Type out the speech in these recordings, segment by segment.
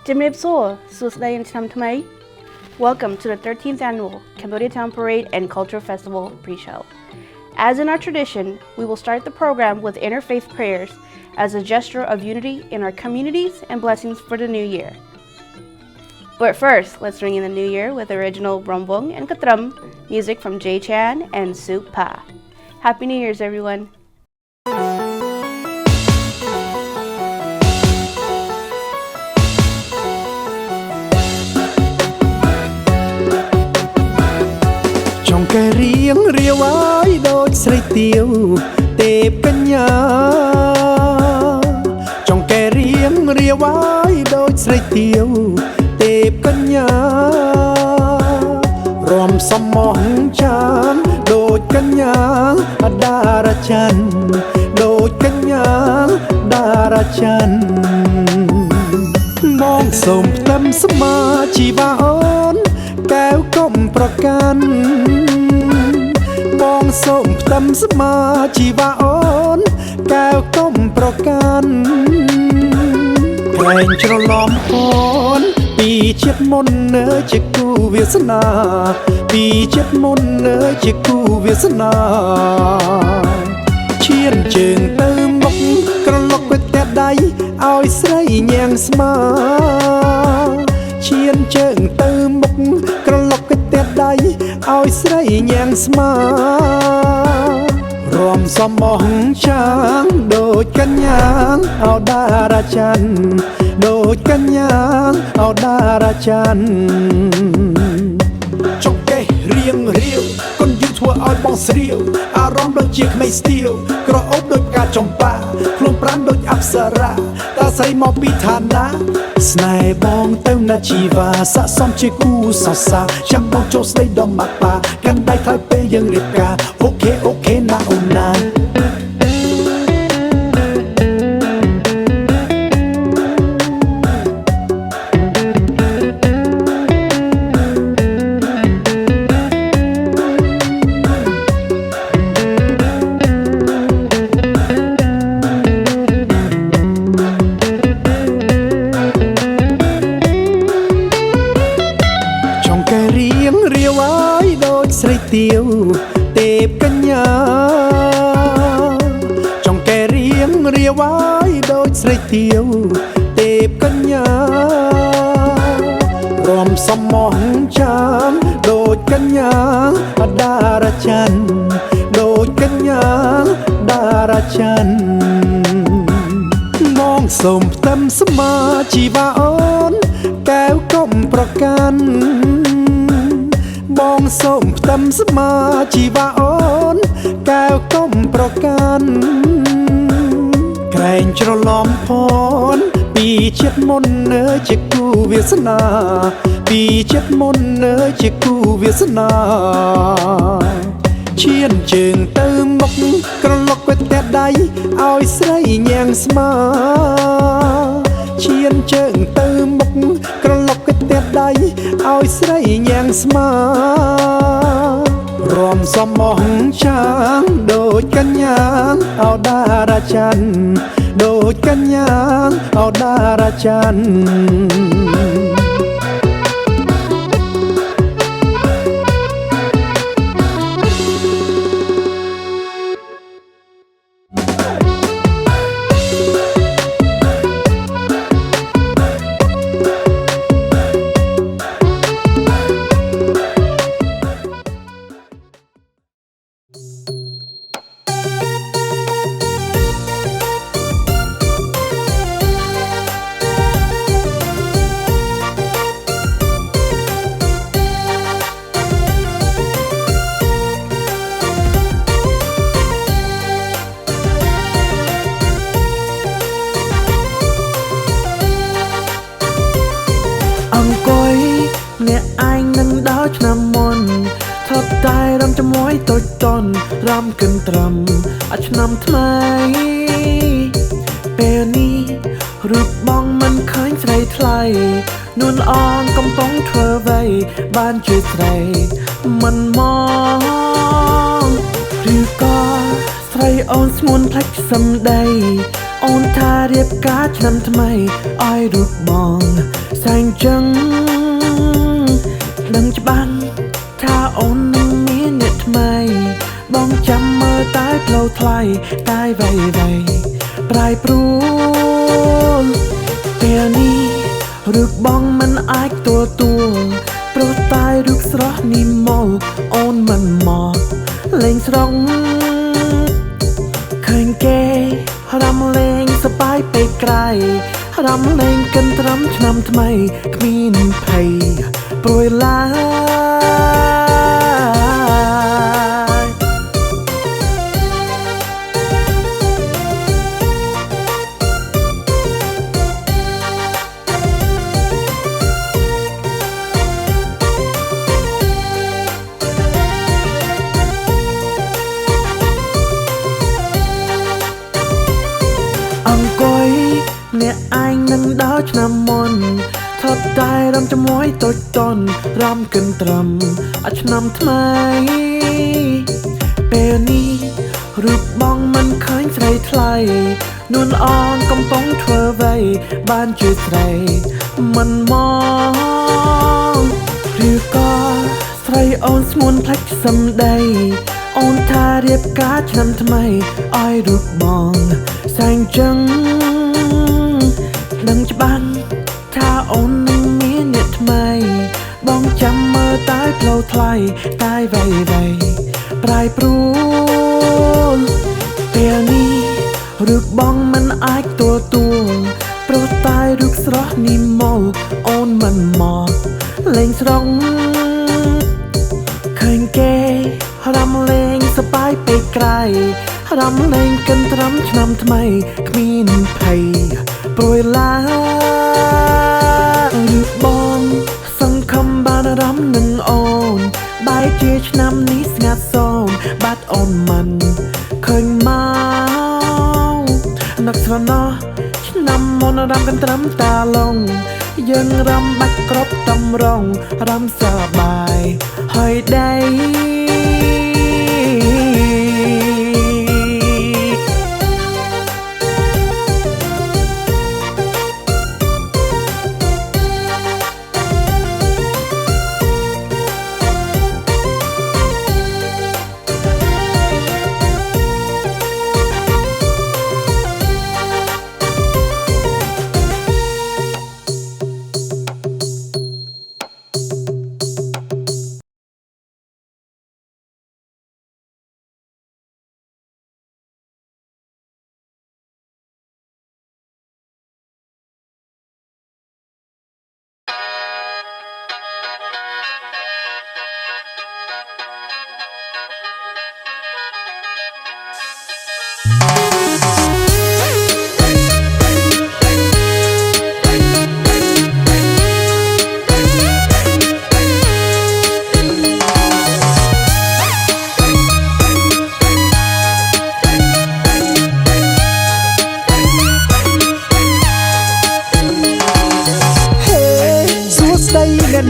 Jimnib So, Susday and Chamtmay. Welcome to the 13th annual Cambodia Town Parade and Cultural Festival pre-show. As in our tradition, we will start the program with interfaith prayers as a gesture of unity in our communities and blessings for the new year. But first, let's ring in the new year with original Brombong and Katram music from Jay Chan and Soup Pa. Happy New Year's, everyone! Cái riêng riêng ai đôi sấy tiêu tệp cánh nhà trong cái riêng riêng ai đôi sấy tiêu tệp cánh nhà ròm xăm mỏng chan đôi cánh nhà đa ra chan đôi cánh nhà đa ra chan mong sôm tâm sớm mà chỉ va ơn kéo côngประกันมองส้มตำสมาชีวาอ่อนแก้วต้มประกันแกล้งฉลองพรปีเช็ดมนเนื้อจะกูเวียสนาปีเช็ดมนเนื้อจะกูเวียสนาเชียนเจิงเติมบกกระลอกไปแต่ใดเอาใส่แยงสมาเชียนเจิงเติมบกกระลอกไปแต่ใดเอาใส่แยงสมารวมสมองช้างโดดกันยางเอาดาราจันโดดกันยางเอาดาราจันจงเกเรียงเรียวคนยืนทั่วเอาบองเสียวอารมณ์โดยเจียกไม่สติลกระอบโดยกาจอมป่าคลุมปราณโดยอับสราตาใสมองปีฐานะสไนบองเต้านาชีวาสะสมเจกูสาวสาช่างบองโจสได้ดอมมักป่ากันได้ทายไปยังเรียบกาโอเคนะโอนาเตียวเตบกันยาจองแกเรียงเรียไว้โดยใส่เตียวเตบกันยารวมสมองช้างโดดกันยาดาราจันโดดกันยาดาราจันมองสมเต็มสมาชีวาอ่อนแก้วก้มประกันมองส้มตำสมาชีวาอ่อนแก้วต้มประกันแกล้งฉลองพรปีเช็ดมนเนื้อจะกูเวียสนาปีเช็ดมนเนื้อจะกูเวียสนาเชียนเจิงเติมบกกระลอกไปแต่ใดเอาใส่แยงสมาเชียนเจิงเติมบกกระลอกไปแต่ใดเอาใส่แยงสมารวมสมองช้างโดดกันยางเอาดาราจันโดดกันยางเอาดาราจันឆ្នាំមុនថប់តែរំជាមួយតូចតនរំគិនត្រឹមអាឆ្នាំថ្មីពេលនេះរូបបងមិនឃើញស្រីថ្លៃនួនអងកំពុងធ្វើអ្វីបានជួយស្រីមិនមកឬក៏ស្រីអូនស្ងួនផ្លេចសម្ដីអូនថារៀបការឆ្នាំថ្មីឲ្យរូបបងស សែងចឹងដឹងច្បាស់ថាអូននឹងមានអ្នកថ្មីបងចាំមើលតែផ្លូវថ្លៃតែវៃប្រែប្រួលពេលនេះរូបបងមិនអាចទទួលព្រោះតែរូបស្រស់នីម៉ូលអូនមិនមកលេងស្រងឃើញគេរំលេងសប្បាយពេកក្រៃរំលេងកិនត្រឹមឆ្នាំថ្មីគ្មានភ័យព្រួយឡើយអង្គុយអ្នកឯងនឹងដល់ឆ្នាំមុនថត់តែរំជាមួយតូចតន់រំកិនត្រឹមឆ្នាំថ្មីពេលនេះរូបបងមិនឃើញស្រីថ្លៃនួនអងកំពុងធ្វើអ្វីបានជាស្រីមិនមកឬក៏ស្រីអូនស្មួនផ្លេចសម្ដីអូនថារៀបការឆ្នាំថ្មីឲ្យរូបបងសែងចឹងដឹងច្បាស់ថាអូននឹងមានអ្នកថ្មីបងចាំមើលតែផ្លូវថ្លៃតែវៃប្រែប្រួលពេលនេះរូបបងមិនអាចទទួលព្រោះតែរូបស្រស់នីម៉ូលអូនមិនមកលេងស្រងឃើញគេរំលេងសប្បាយពេកក្រៃរំលេងកិនត្រឹមឆ្នាំថ្មីគ្មានភ័យព្រួយឡើយឬបងសង្ឃឹមបានអារម្មណ៍នឹងអូនបែរជាឆ្នាំនេះស្ងាត់សូមបាត់អូនមិនឃើញមកនឹកស្រណោះឆ្នាំមុនរំកិនត្រឹមតាឡុងយើងរំបាច់គ្រប់តម្រងរំសប្បាយហើយដៃ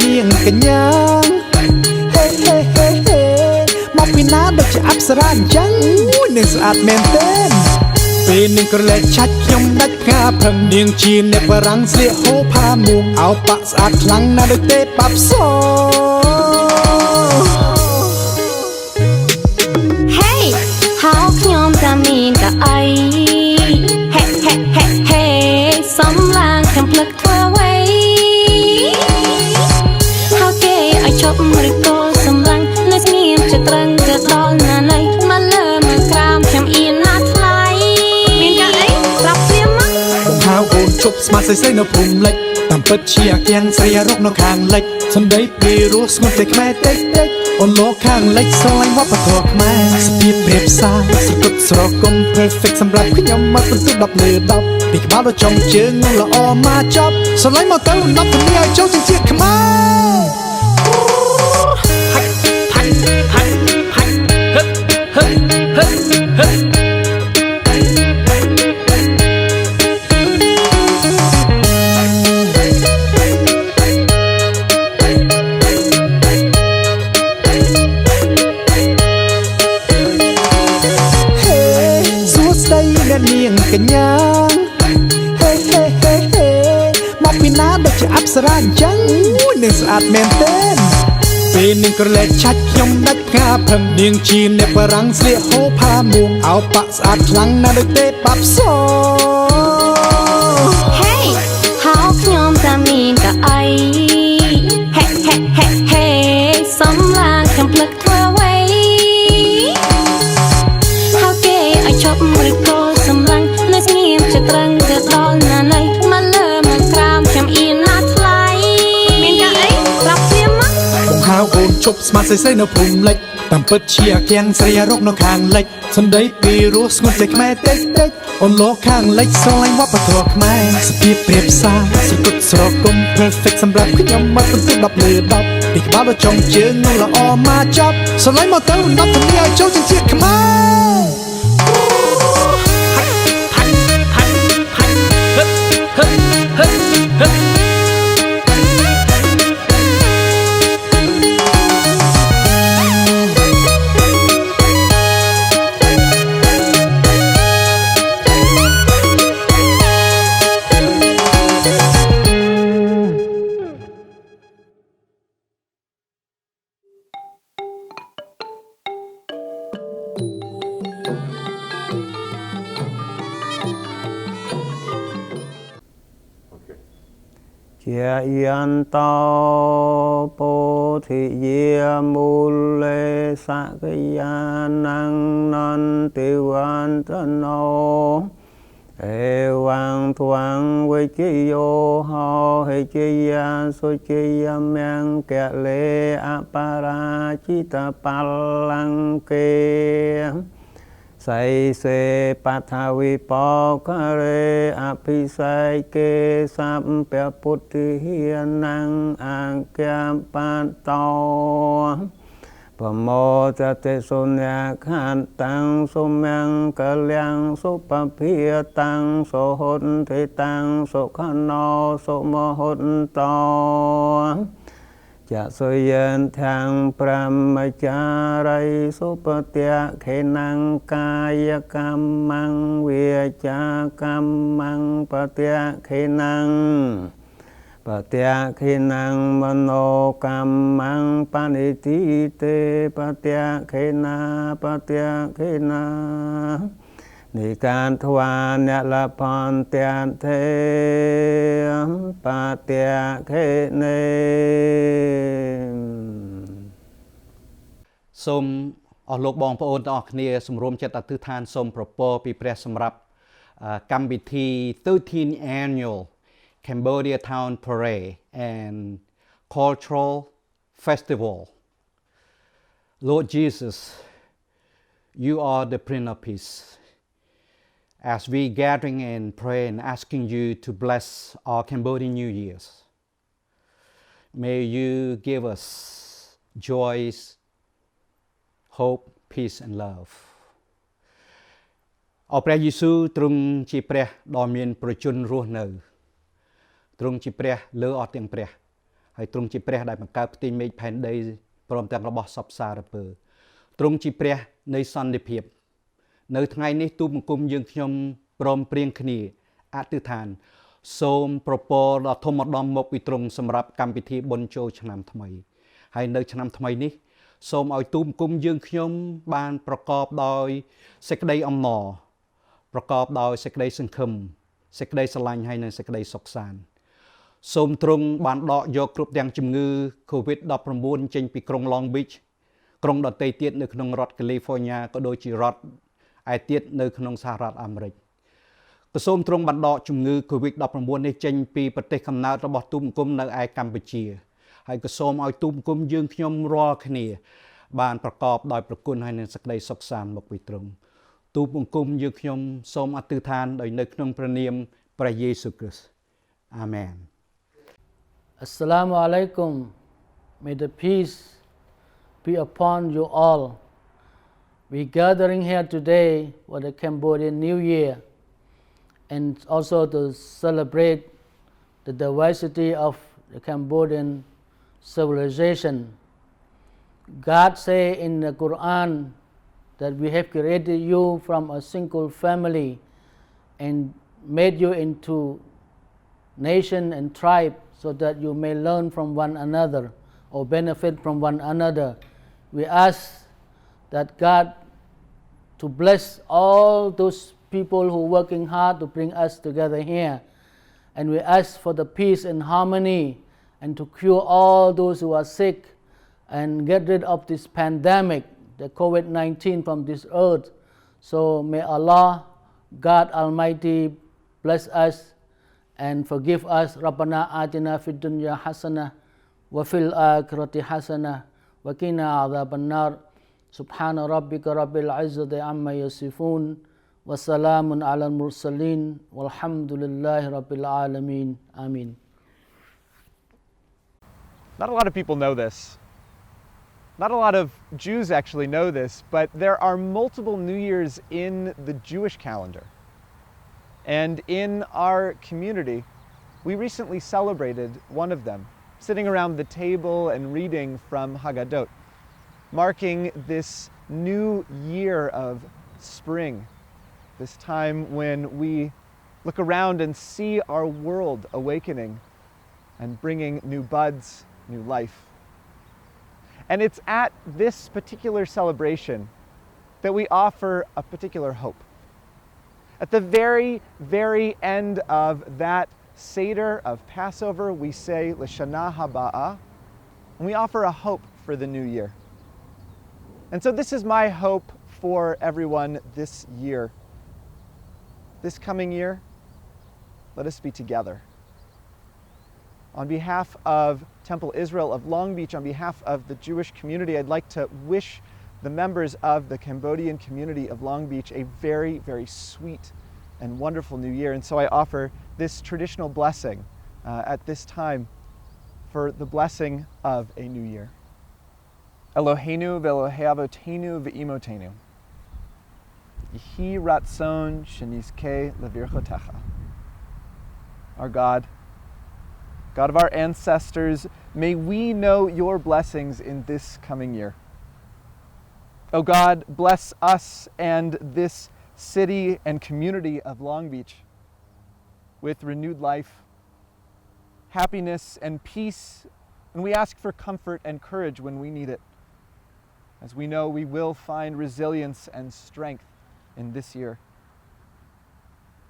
នាងកញ្ញាហេមកពីណាដូចជាអប្សរាអញ្ចឹងនឹងស្អាតមែនទេពេលនាងក្រឡេកឆាច់ខ្ញុំដាច់ផ្កាព្រឹងនាងជាអ្នកបារាំងស្លៀកហូផាមួងអោប៉ាក់ស្អាតខ្លាំងណាស់ដូចទេបាប់សហេហៅខ្ញុំតាមីងកអីហេសំឡាងខ្ញុំភ្លឹកធ្វើអ្វីជប់ឬក៏សម្លាញ់នៅស្ងៀមចត្រឹងទៅដល់ណាណៃមកលើមើលក្រោមខ្ញុំអៀនណាថ្លៃមានការអីប្រាប់ព្រាមមកបងហៅអូនជប់ស្មាតស្អីនៅភូមិលិចតាមពិតជាអាគាំងស្រីរកនៅខាងលិចសំដីពីរស់ស្ងួតតែខ្មែរតិចអូនលោកខាងលិចស្រឡាញ់វប្បធម៌ខ្មែរស្ពាបព្រាបសារសគុតស្រគំ perfect សម្រាប់ខ្ញុំមកបន្ទុក10លើ10ពីក្បាលដល់ចុងជើងនឹងល្អមកចប់ស្រឡាញ់មកទៅ10ជំនាញឲ្យចូលជាជាតិខ្មែរនាងកញ្ញាហេមកពីណា ណាដូចជាអប្សរាអញ្ចឹងនឹងស្អាតមែនទេពេលនាងក្រឡេកឆាច់ខ្ញុំដាច់ផ្កាព្រឹងនាងជាអ្នកបារាំងស្លៀកហូផាមួងអោប៉ាក់ស្អាតខ្លាំងណាស់ដូចទេបាប់ស Hey ហៅខ្ញុំតាមានកៅអី Hey សំឡាងខ្ញុំភ្លឹកធ្វើអ្វីហៅគេឲ្យឈប់ឬក៏សម្លាញ់នៅស្ងៀមជាត្រឹងទៅដល់ណាណីមកលើមកក្រោមខ្ញុំអៀនណាស់ថ្លៃមានកៅអីប្រាប់ព្រាមមក ហៅអូនជប់ស្មាតស្អីនៅភូមិលិចតាមពិតជាអាគាំងស្រីរកនៅខាងលិចសំដីពីរស់ស្ងួតใจខ្មែរតិចអូនលោកខាងលិចស្រឡាញ់វប្បធម៌ខ្មែរសភាពប្រៀបសារសគុតស្រគំ perfect សម្រាប់ខ្ញុំមកទៅ10លើ10ពីក្បាលដល់ចុងជើងនោះល្អមកចប់ស្រឡាញ់មកទៅ10ធានាឲ្យចូលជាជាតិខ្មែរ ជាយន្តោពោធិយាមូលេសក្យានੰនន្តិវន្តណោអេវ៉ាំងទ្វាំងវិជយោហោហេជយាសុជយមង្គកលេអបរាជិតបលង្កេសៃសេបថាវិបករេអភិសេកេសម្ពពុទ្ធិហេណੰអង្គបន្តោបមោចតិសុញ្ញាខន្តាំងសុមង្គលាំងសុបភិតាំងសុហុន្តិតាំងសុខណោសុមហុន្តោจะสุยันทังพรหมจารีสุปฏิเขนังกายกรรมังเวียจากรรมังปฏิเขนังปฏิเขนังมโนกรรมังปณิทิเตปฏิเขนาปฏิเขนาในการทวารเนี่ยละพรเตียนเทปาเตียเขเนសូមអស់លោកបងប្អូនទាំងអស់គ្នាសម្រួមចិត្តអធិដ្ឋានសូមប្រពោពីព្រះសម្រាប់កម្មវិធី 13th Annual Cambodia Town Parade and Cultural Festival. Lord Jesus, you are the Prince of Peace. As we gathering and pray and asking you to bless our Cambodian New Year's, may you give us joys, hope, peace and love. អរព្រះយេស៊ូវទ្រង់ជាព្រះដ៏មានប្រជញ្ញរស់នៅទ្រង់ជាព្រះលើអស់ទាំងព្រះហើយទ្រង់ជាព្រះដែលបង្កើតផ្ទៃមេឃផែនដីព្រមទាំងរបស់សពសារពើទ្រង់ជាព្រះនៃសន្តិភាពនៅថ្ងៃនេះទូលបង្គំយើងខ្ញុំព្រមព្រៀងគ្នាអធិដ្ឋានសូមប្រពោដ៏ធំឧត្តមមកពីទ្រង់សម្រាប់កម្មវិធីបុណ្យចូលឆ្នាំថ្មីហើយនៅឆ្នាំថ្មីនេះសូមឲ្យទូលបង្គំយើងខ្ញុំបានប្រកបដោយសេចក្តីអំណរប្រកបដោយសេចក្តីសង្ឃឹមសេចក្តីស្រឡាញ់ហើយនិងសេចក្តីសុខសាន្តសូមទ្រង់បានដកយកគ្រប់ទាំងជំងឺ COVID-19 ចេញពីក្រុង Long Beach ក្រុងដទៃទៀតនៅក្នុងរដ្ឋ California ក៏ដូចជារដ្ឋឯទៀតនៅក្នុងសហរដ្ឋអាមេរិកក៏សូមទ្រង់បានដកជំងឺ COVID-19 នេះចេញពីប្រទេសកំណើតរបស់ទូលបង្គំនៅឯកម្ពុជាហើយក៏សូមឲ្យទូលបង្គំយើងខ្ញុំរាល់គ្នាបានប្រកបដោយប្រគុណហើយនឹងសេចក្តីសុខសាន្តមកពីទ្រង់ទូលបង្គំយើងខ្ញុំសូមអធិដ្ឋានដោយនៅក្នុងព្រះនាមព្រះយេស៊ូវគ្រីស្ទអាមែន Assalamu alaikum. May the peace be upon you all. We gathering here today for the Cambodian New Year and also to celebrate the diversity of the Cambodian civilization. God say in the Quran that we have created you from a single family and made you into nation and tribe so that you may learn from one another or benefit from one another. We ask that God to bless all those people who are working hard to bring us together here. And we ask for the peace and harmony and to cure all those who are sick and get rid of this pandemic, the COVID-19 from this earth. So may Allah, God Almighty, bless us and forgive us. Rabbana atina fid dunya hasanah wa fil akhirati hasanah wa qina adhaban nar. Subhana rabbika rabbil izzati amma yasifun wa salamun ala al-mursalin walhamdulillahi rabbil alamin. Amin. Not a lot of people know this. Not a lot of Jews actually know this, but there are multiple New Years in the Jewish calendar. And in our community, we recently celebrated one of them, sitting around the table and reading from Haggadot, marking this new year of spring, this time when we look around and see our world awakening and bringing new buds, new life. And it's at this particular celebration that we offer a particular hope. At the very, very end of that Seder of Passover, we say L'Shana Haba'ah, and we offer a hope for the new year. And so this is my hope for everyone this year. This coming year, let us be together. On behalf of Temple Israel of Long Beach, on behalf of the Jewish community, I'd like to wish the members of the Cambodian community of Long Beach a very, very sweet and wonderful new year. And so I offer this traditional blessing at this time for the blessing of a new year. Eloheinu ve'Elohei avotenu ve'imotenu, Yehi ratzon shenizkeh levirchotecha. Our God, God of our ancestors, may we know your blessings in this coming year. Oh God, bless us and this city and community of Long Beach with renewed life, happiness and peace, and we ask for comfort and courage when we need it, as we know we will find resilience and strength in this year.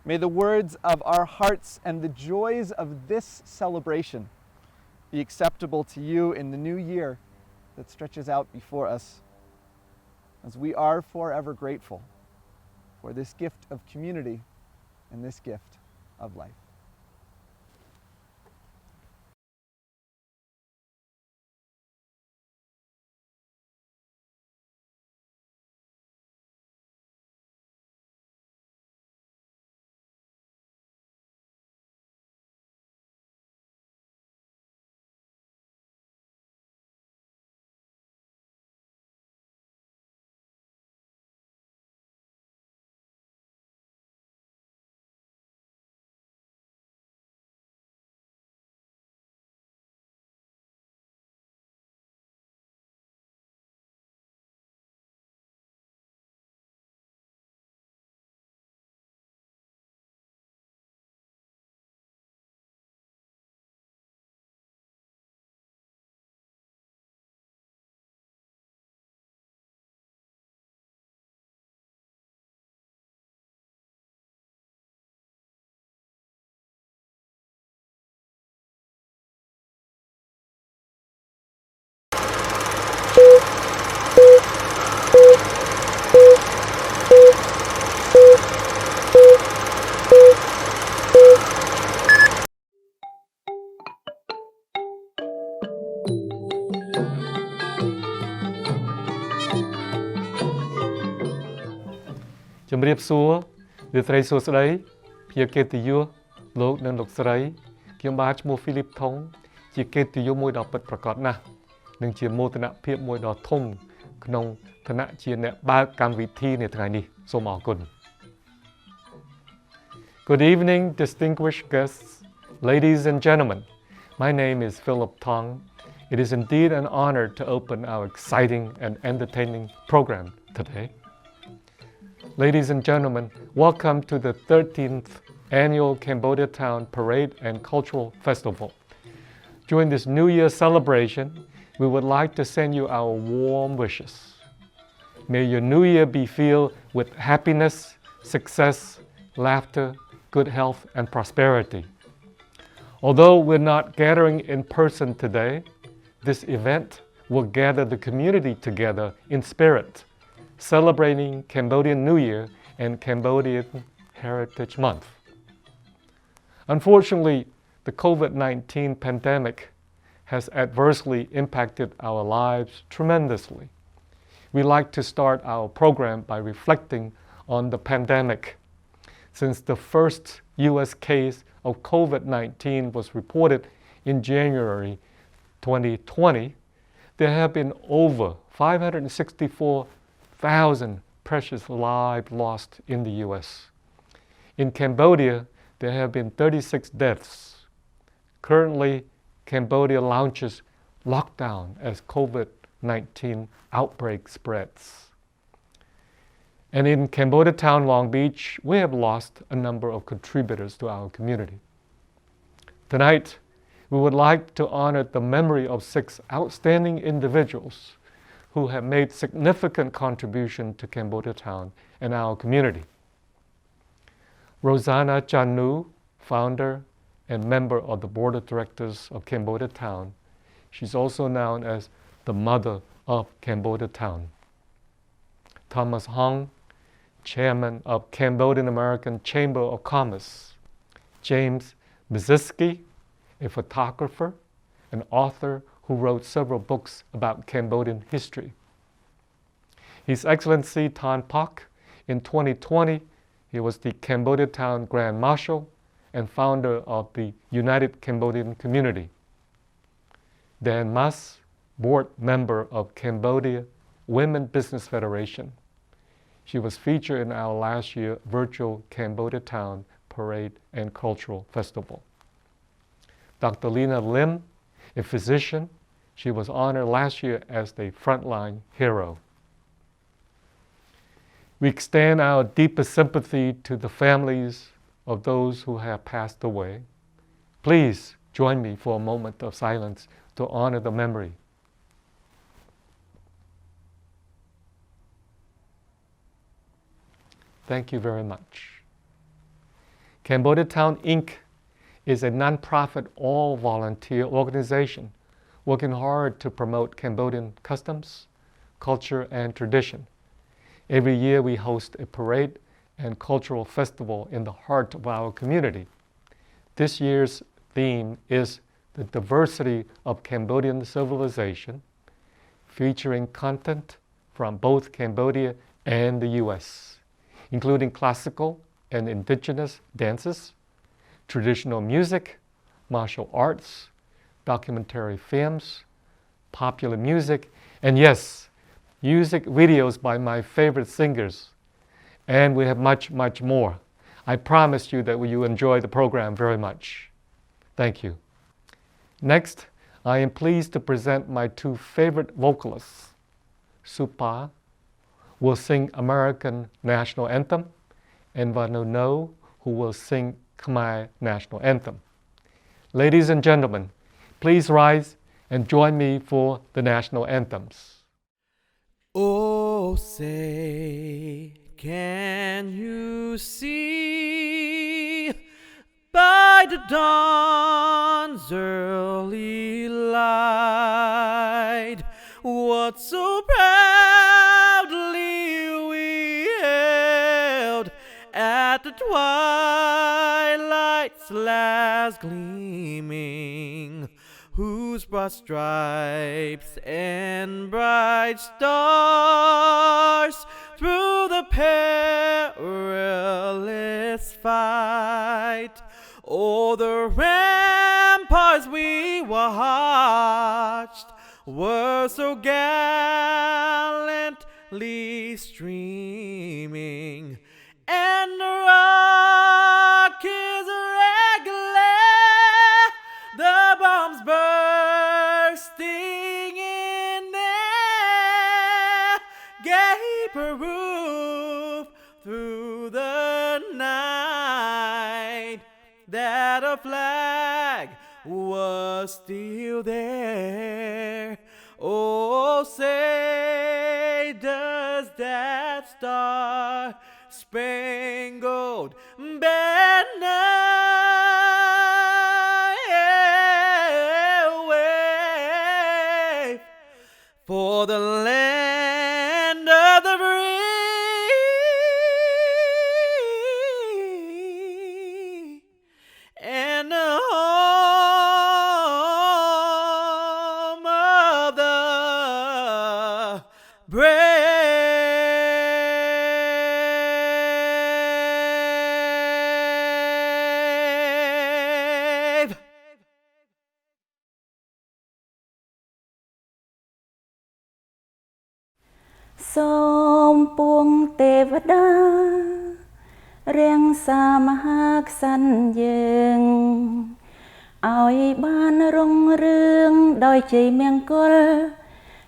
May the words of our hearts and the joys of this celebration be acceptable to you in the new year that stretches out before us, as we are forever grateful for this gift of community and this gift of life. Chấm riệp xua, từ thầy xua sấy, phía kê từ dưa, lộc nâng lộc sấy, kiếm ba chmua Philip thống, chỉ kê từ dưa môi đỏ bậtประกอบนะ នឹងជាមោទនភាពមួយដ៏ធំក្នុងឋានៈជាអ្នកបើកកម្មវិធីនៅថ្ងៃនេះសូមអរគុណ Good evening, distinguished guests, ladies and gentlemen. My name is Philip Tong. It is indeed an honor to open our exciting and entertaining program today. Ladies and gentlemen, welcome to the 13th annual Cambodia Town Parade and Cultural Festival. During this New Year celebration, we would like to send you our warm wishes. May your New Year be filled with happiness, success, laughter, good health, and prosperity. Although we're not gathering in person today, this event will gather the community together in spirit, celebrating Cambodian New Year and Cambodian Heritage Month. Unfortunately, the COVID-19 pandemic has adversely impacted our lives tremendously. We like to start our program by reflecting on the pandemic. Since the first U.S. case of COVID-19 was reported in January 2020, there have been over 564,000 precious lives lost in the U.S. In Cambodia, there have been 36 deaths. Currently, Cambodia launches lockdown as COVID-19 outbreak spreads. And in Cambodia Town, Long Beach, we have lost a number of contributors to our community. Tonight, we would like to honor the memory of 6 outstanding individuals who have made significant contribution to Cambodia Town and our community. Rosanna Chanu, founder and member of the Board of Directors of Cambodia Town. She's also known as the Mother of Cambodia Town. Thomas Hong, Chairman of Cambodian American Chamber of Commerce. James Miziski, a photographer, an author who wrote several books about Cambodian history. His Excellency Tan Pak, in 2020, he was the Cambodia Town Grand Marshal and founder of the United Cambodian Community. Dan Mas, board member of Cambodia Women Business Federation. She was featured in our last year virtual Cambodia Town Parade and Cultural Festival. Dr. Lena Lim, a physician, she was honored last year as the frontline hero. We extend our deepest sympathy to the families of those who have passed away. Please join me for a moment of silence to honor the memory. Thank you very much. Cambodia Town Inc. is a nonprofit, all-volunteer organization working hard to promote Cambodian customs, culture, and tradition. Every year we host a parade and cultural festival in the heart of our community. This year's theme is the diversity of Cambodian civilization, featuring content from both Cambodia and the U.S., including classical and indigenous dances, traditional music, martial arts, documentary films, popular music, and yes, music videos by my favorite singers. And we have much, much more. I promise you that you enjoy the program very much. Thank you. Next, I am pleased to present my 2 favorite vocalists. Supa will sing American National Anthem, and Vanu No, who will sing Khmer National Anthem. Ladies and gentlemen, please rise and join me for the national anthems. Oh, say, can you see by the dawn's early light what so proudly we hailed at the twilight's last gleaming, whose broad stripes and bright stars through the perilous fight o'er the ramparts we watched were so gallantly streaming, and the rock is regular, the bombs bursting in there gave proof through the night that a flag was still there. Oh, say does that star-spangled banner wave for the land of the free and the home of the brave. Som puông tê vă đa riêng xa mà hát sanh dương ôi ban rung rương đôi chỉ miệng col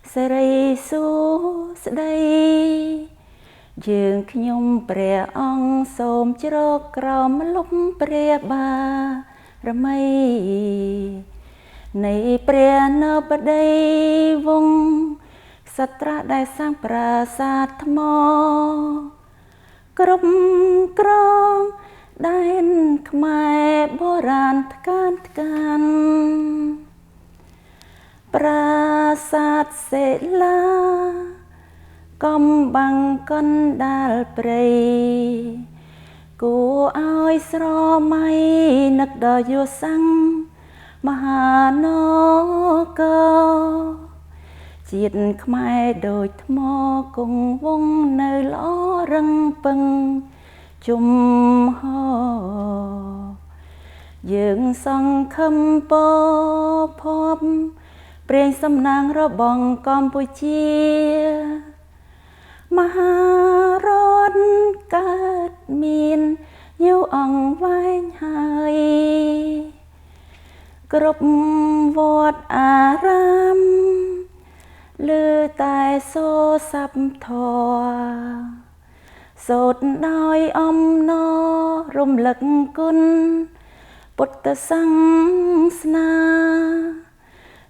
sẽ rây su sẽ đây dương nhung pre ong som chro krom lúc pre ba ramai này pre nơ bờ đây vungสัตราได้สร้างปราสาทมอกรมกรองได้ขมายโบราณกันปราสาทเสลากำบังกันดาลเปรย์กูเอาสรอไม่นักดอยสังมหานกจิตขมายโดยทมอกงวงในล้อรังปังจุมหอยืงส่องคำปอพบเปลี่ยนสำนางระบองกัมพูชีมหารถกัดมีนยูอ่องไว้หายกรบวอดอารามลือตายโซซับทอสดน้อยอมนอรุมหลักกุนปุตตะสังสนา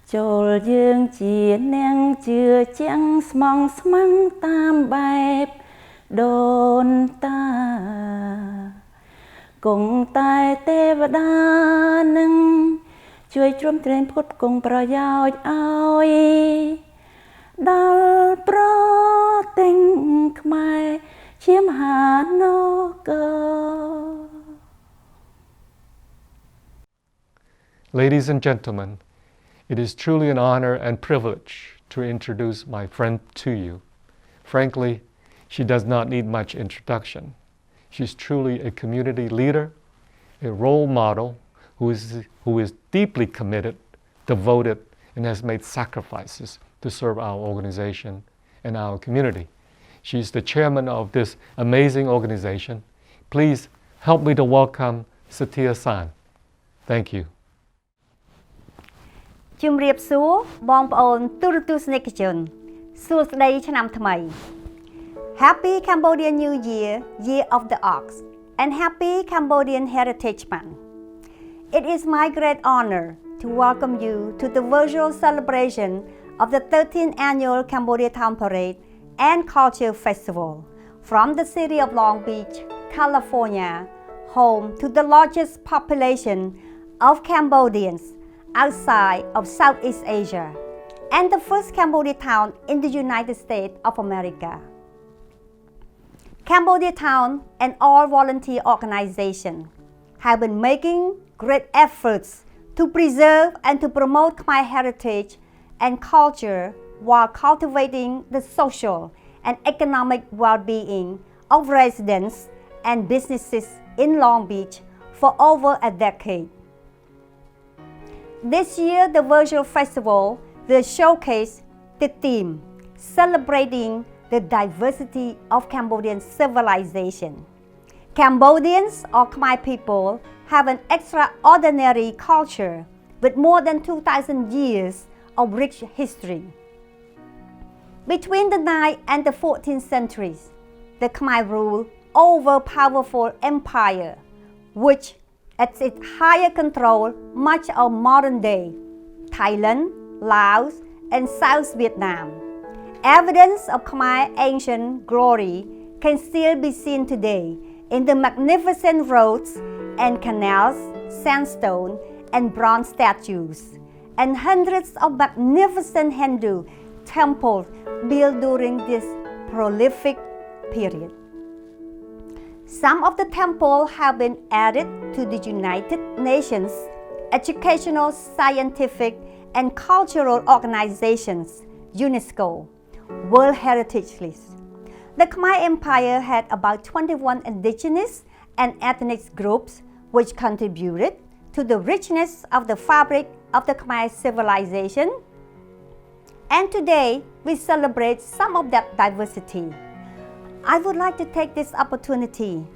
โจลยืงเจียนแนงเจือเจียงสมองสมังตามแบบโดนตากงตายเทวดาหนึ่งช่วยช่วยเตรียมพุทธกงประยาวเอาดอลโปรติงขมายเชียมหานก Ladies and gentlemen, it is truly an honor and privilege to introduce my friend to you. Frankly, she does not need much introduction. She's truly a community leader, a role model who is deeply committed, devoted, and has made sacrifices to serve our organization and our community. She's the chairman of this amazing organization. Please help me to welcome Sathya-san. Thank you. ជំរាបសួរបងប្អូនទូរទស្សនិកជនសួស្តីឆ្នាំថ្មី Happy Cambodian New Year, Year of the Ox, and Happy Cambodian Heritage Month. It is my great honor to welcome you to the virtual celebration of the 13th annual Cambodia Town Parade and Culture Festival from the city of Long Beach, California, home to the largest population of Cambodians outside of Southeast Asia, and the first Cambodia town in the United States of America. Cambodia Town and all volunteer organizations have been making great efforts to preserve and to promote Khmer heritage and culture while cultivating the social and economic well-being of residents and businesses in Long Beach for over a decade. This year, the virtual festival will showcase the theme, celebrating the diversity of Cambodian civilization. Cambodians or Khmer people have an extraordinary culture with more than 2,000 years of rich history. Between the 9th and the 14th centuries, the Khmer ruled over a powerful empire, which at its higher control much of modern day Thailand, Laos, and South Vietnam. Evidence of Khmer's ancient glory can still be seen today in the magnificent roads and canals, sandstone, and bronze statues, and hundreds of magnificent Hindu temples built during this prolific period. Some of the temples have been added to the United Nations Educational, Scientific, and Cultural Organizations UNESCO World Heritage List. The Khmer Empire had about 21 indigenous and ethnic groups which contributed to the richness of the fabric of the Khmer civilization. And today, we celebrate some of that diversity. I would like to take this opportunity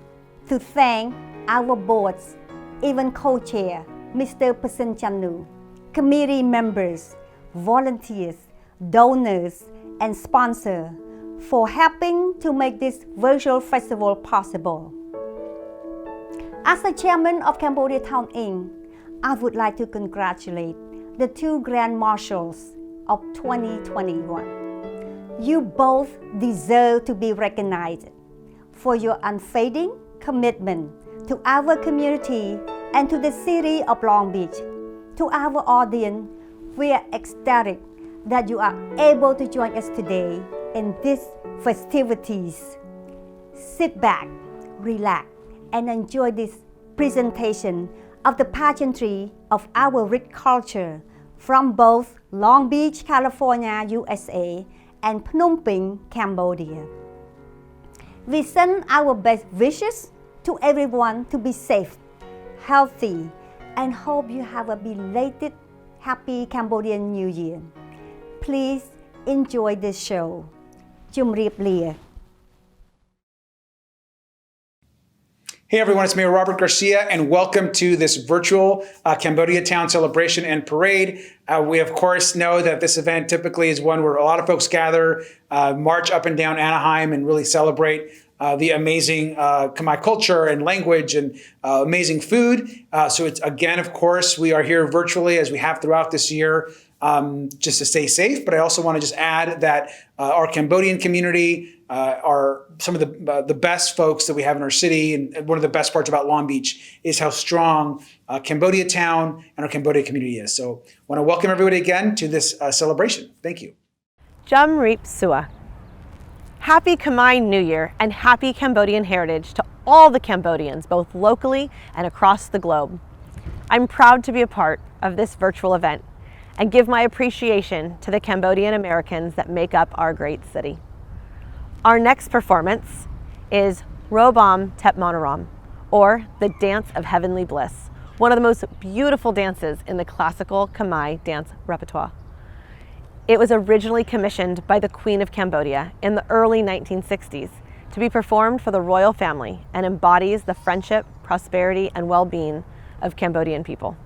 to thank our boards, even co-chair, Mr. Pasin Channu, committee members, volunteers, donors, and sponsors for helping to make this virtual festival possible. As the chairman of Cambodia Town Inc., I would like to congratulate the two Grand Marshals of 2021. You both deserve to be recognized for your unfading commitment to our community and to the city of Long Beach. To our audience, we are ecstatic that you are able to join us today in these festivities. Sit back, relax, and enjoy this presentation of the pageantry of our rich culture from both Long Beach, California, USA, and Phnom Penh, Cambodia. We send our best wishes to everyone to be safe, healthy, and hope you have a belated Happy Cambodian New Year. Please enjoy this show. Chum Riep Lia. Hey everyone, it's Mayor Robert Garcia, and welcome to this virtual Cambodia Town celebration and parade. We of course know that this event typically is one where a lot of folks gather, march up and down Anaheim, and really celebrate the amazing Khmer culture and language and amazing food. So it's, again, of course, we are here virtually as we have throughout this year, just to stay safe. But I also want to just add that our Cambodian community are some of the best folks that we have in our city. And one of the best parts about Long Beach is how strong Cambodia Town and our Cambodia community is. So I want to welcome everybody again to this celebration. Thank you. Jum Reep Sua. Happy Khmer New Year and happy Cambodian heritage to all the Cambodians, both locally and across the globe. I'm proud to be a part of this virtual event and give my appreciation to the Cambodian Americans that make up our great city. Our next performance is Robam Tep Monoram, or the Dance of Heavenly Bliss, one of the most beautiful dances in the classical Khmer dance repertoire. It was originally commissioned by the Queen of Cambodia in the early 1960s to be performed for the royal family and embodies the friendship, prosperity, and well-being of Cambodian people.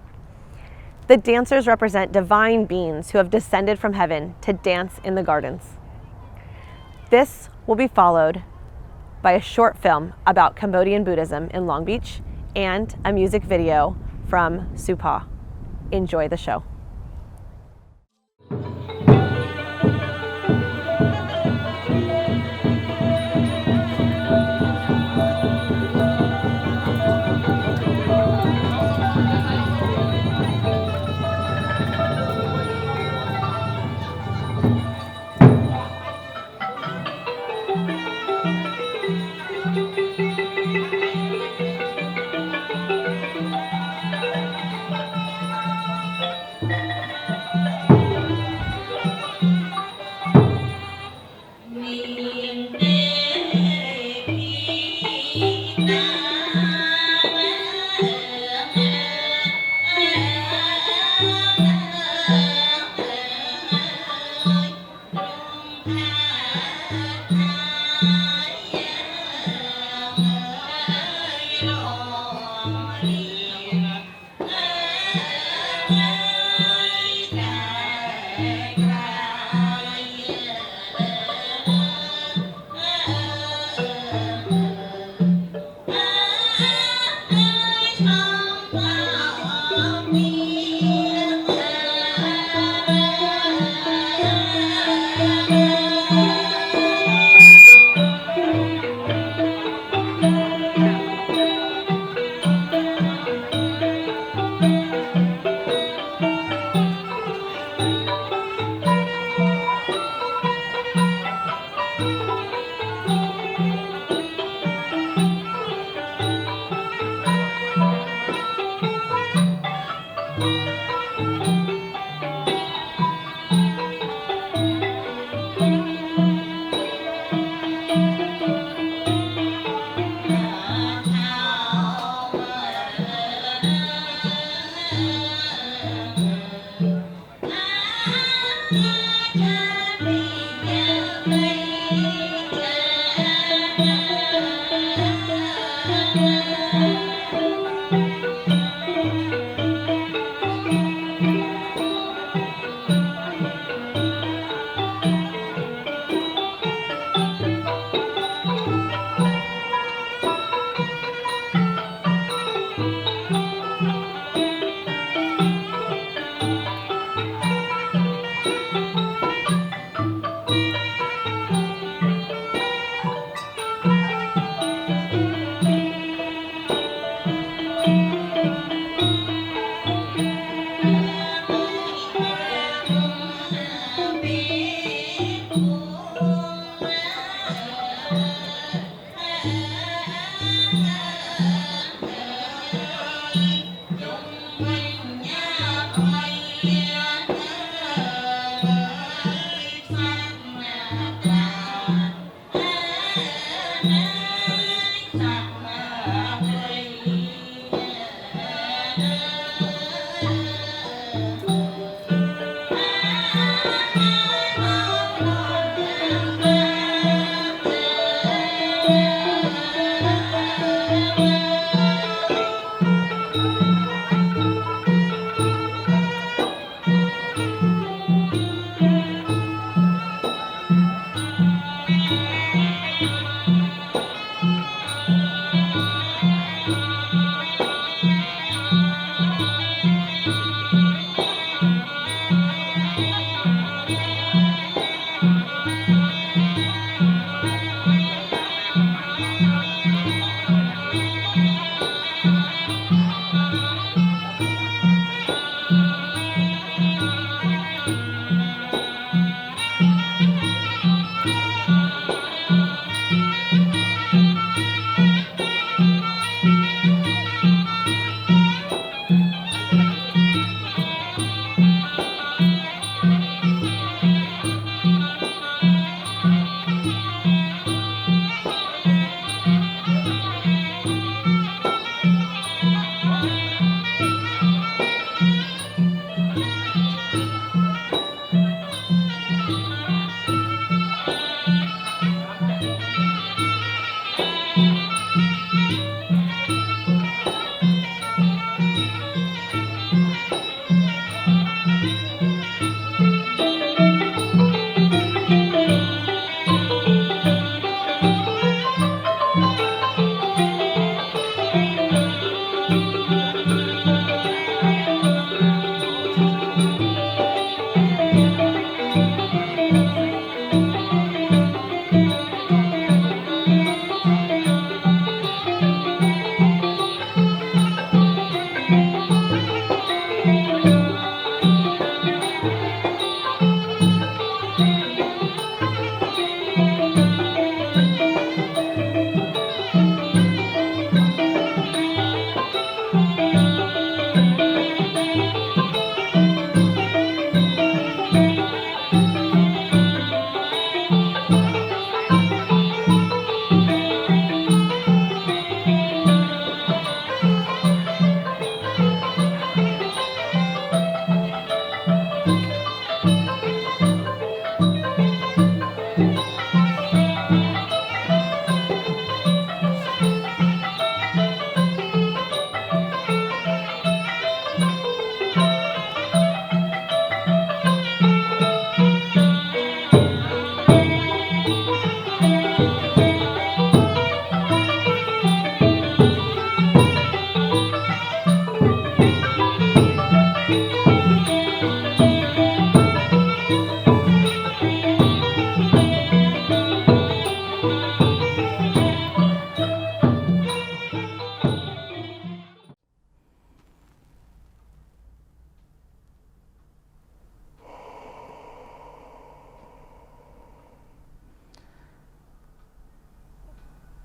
The dancers represent divine beings who have descended from heaven to dance in the gardens. This will be followed by a short film about Cambodian Buddhism in Long Beach and a music video from Supa. Enjoy the show.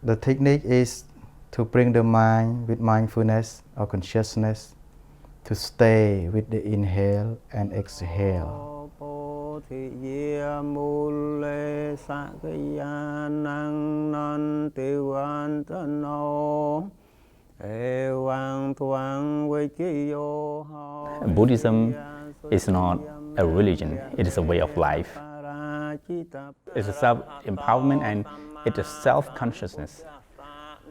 The technique is to bring the mind with mindfulness or consciousness to stay with the inhale and exhale. Buddhism is not a religion, it is a way of life. It's a self-empowerment and it's a self-consciousness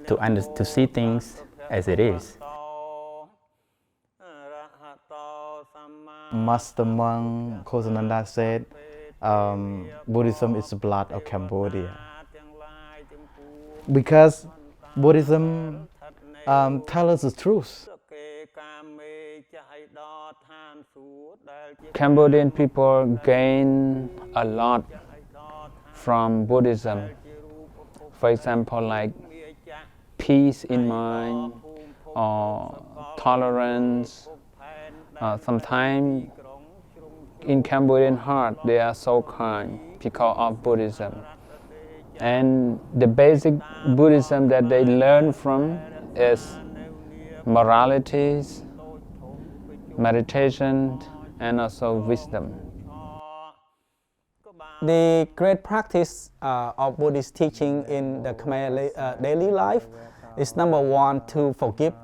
to see things as it is. Master monk Kosananda said, Buddhism is the blood of Cambodia. Because Buddhism tells us the truth. Cambodian people gain a lot from Buddhism. For example, like peace in mind or tolerance. Sometimes in Cambodian heart they are so kind because of Buddhism. And the basic Buddhism that they learn from is moralities, meditation, and also wisdom. The great practice of Buddhist teaching in the Khmer daily life is number one, to forgive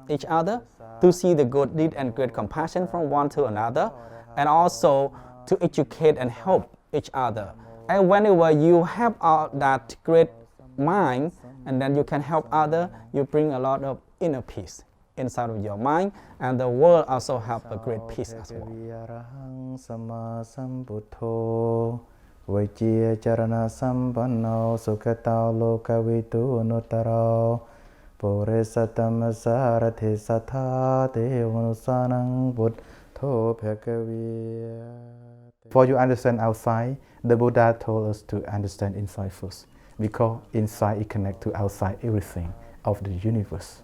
each other, to see the good deed and great compassion from one to another, and also to educate and help each other. And whenever you have that great mind, and then you can help others, you bring a lot of inner peace inside of your mind, and the world also have a great peace as well. For you understand outside, the Buddha told us to understand inside first, because inside it connects to outside everything of the universe.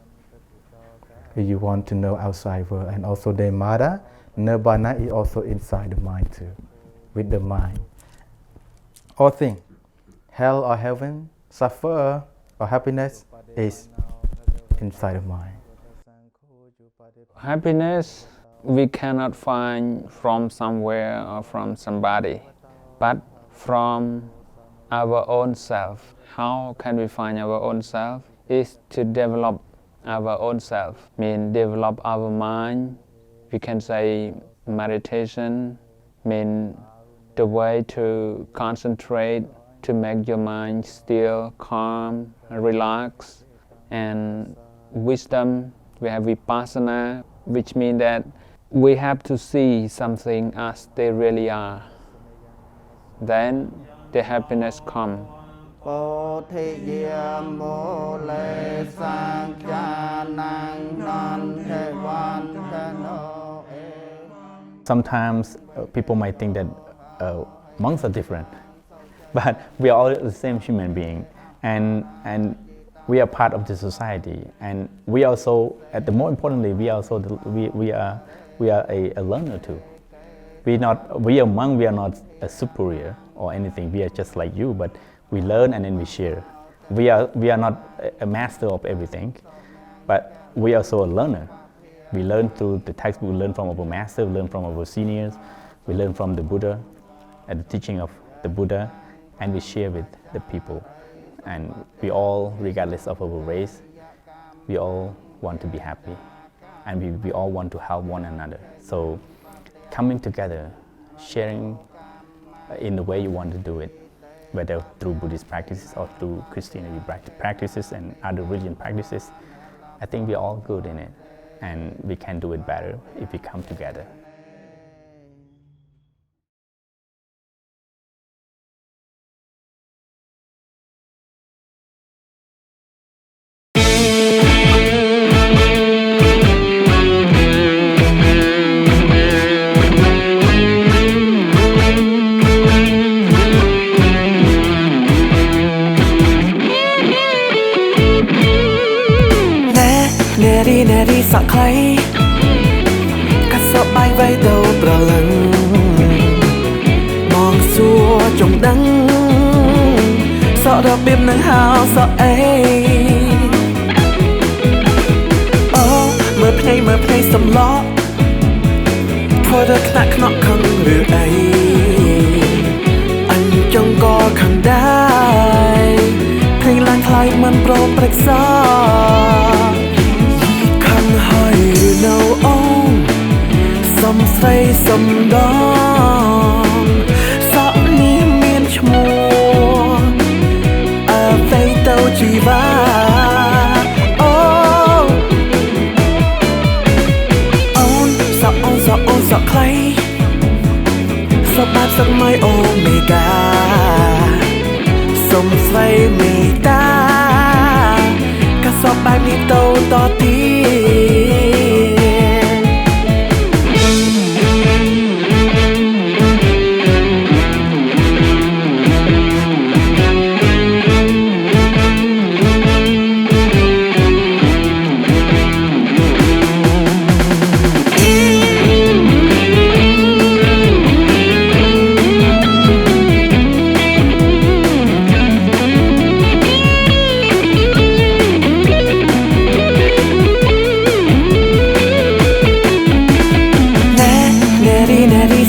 If you want to know outside world, and also the Nirvana, Nirvana is also inside the mind too, with the mind. All things, hell or heaven, suffer or happiness is inside the mind. Happiness we cannot find from somewhere or from somebody, but from our own self. How can we find our own self? Is to develop our own self, mean develop our mind. We can say meditation, mean the way to concentrate, to make your mind still, calm, relax. And wisdom, we have vipassana, which means that we have to see something as they really are. Then the happiness comes. Sometimes people might think that monks are different, but we are all the same human being, and we are part of the society, and we also, more importantly, we are a learner too. We are monk. We are not a superior or anything. We are just like you, but we learn and then we share. We are not a master of everything, but we are also a learner. We learn through the textbook. We learn from our master. We learn from our seniors. We learn from the Buddha, and the teaching of the Buddha, and we share with the people. And we all, regardless of our race, we all want to be happy, and we all want to help one another. So coming together, sharing in the way you want to do it, whether through Buddhist practices or through Christianity practices and other religion practices, I think we're all good in it, and we can do it better if we come together. Neri sọ khay cắt sọ bay vây đầu bờ lưng mong xua trồng đắng sọ របៀបនឹងហៅសក់អីអូមើលភ្នែកសំឡកធ្វើដល់ខ្នក់ខ្នក់ខឹងឬអីអញចង់ក៏ខឹងដែរភ្លេងឡើងថ្លៃមិនប្រព្រឹត្តសាខឹងហើយនៅអូនសំស្រីសំដងសក់នេះមានឈ្មោះអ្វីទៅជីវ៉ាអូអូនសក់ខ្លីសក់បែបសក់ម៉ៃអូមេហ្គាសុំស្វ័យមេត្តាក៏សក់បែបនេះទៅតទៀត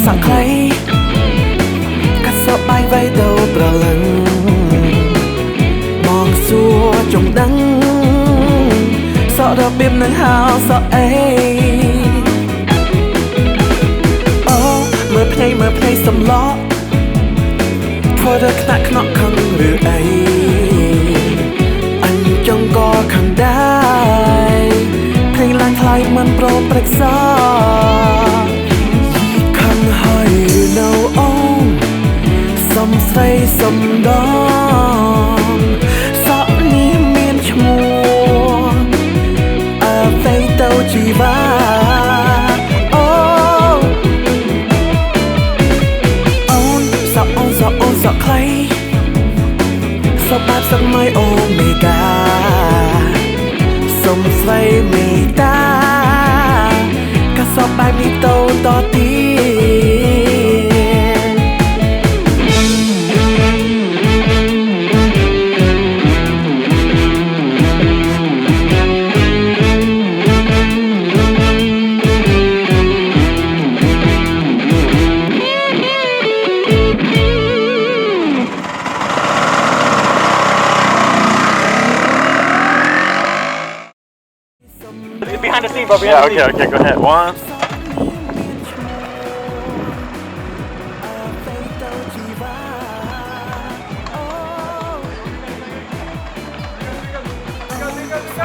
សក់ខ្លីកាត់សក់បាយវៃទៅប្រលឹងមកសួរចង់ដឹងសក់របៀបនឹងហៅសក់អីអូមើលភ្នែកសំឡកធ្វើដល់ខ្នក់ខ្នក់ខឹងឬអីអញចង់ក៏ខឹងដែរភ្លេងឡើងថ្លៃមិនប្រព្រឹត្តសាហើយនៅអូនសំស្រីសំដងសក់នេះមានឈ្មោះអ្វីទៅជីវ៉ាអូនសក់ខ្លីសក់បែបសក់ម៉ៃអូមេហ្គាសុំស្វ័យមេត្តាក៏សក់បែបនេះទៅតទៀតBehind the scene, bro. Yeah, okay, go ahead. One.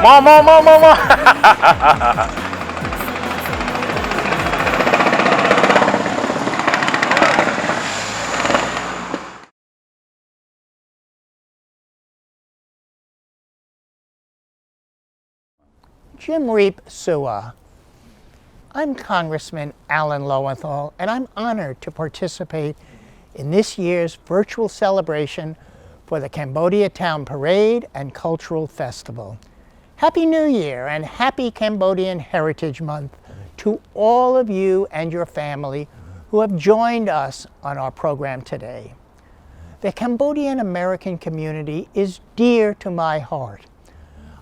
More. Jim Reap Sua. I'm Congressman Alan Lowenthal, and I'm honored to participate in this year's virtual celebration for the Cambodia Town Parade and Cultural Festival. Happy New Year and happy Cambodian Heritage Month to all of you and your family who have joined us on our program today. The Cambodian American community is dear to my heart.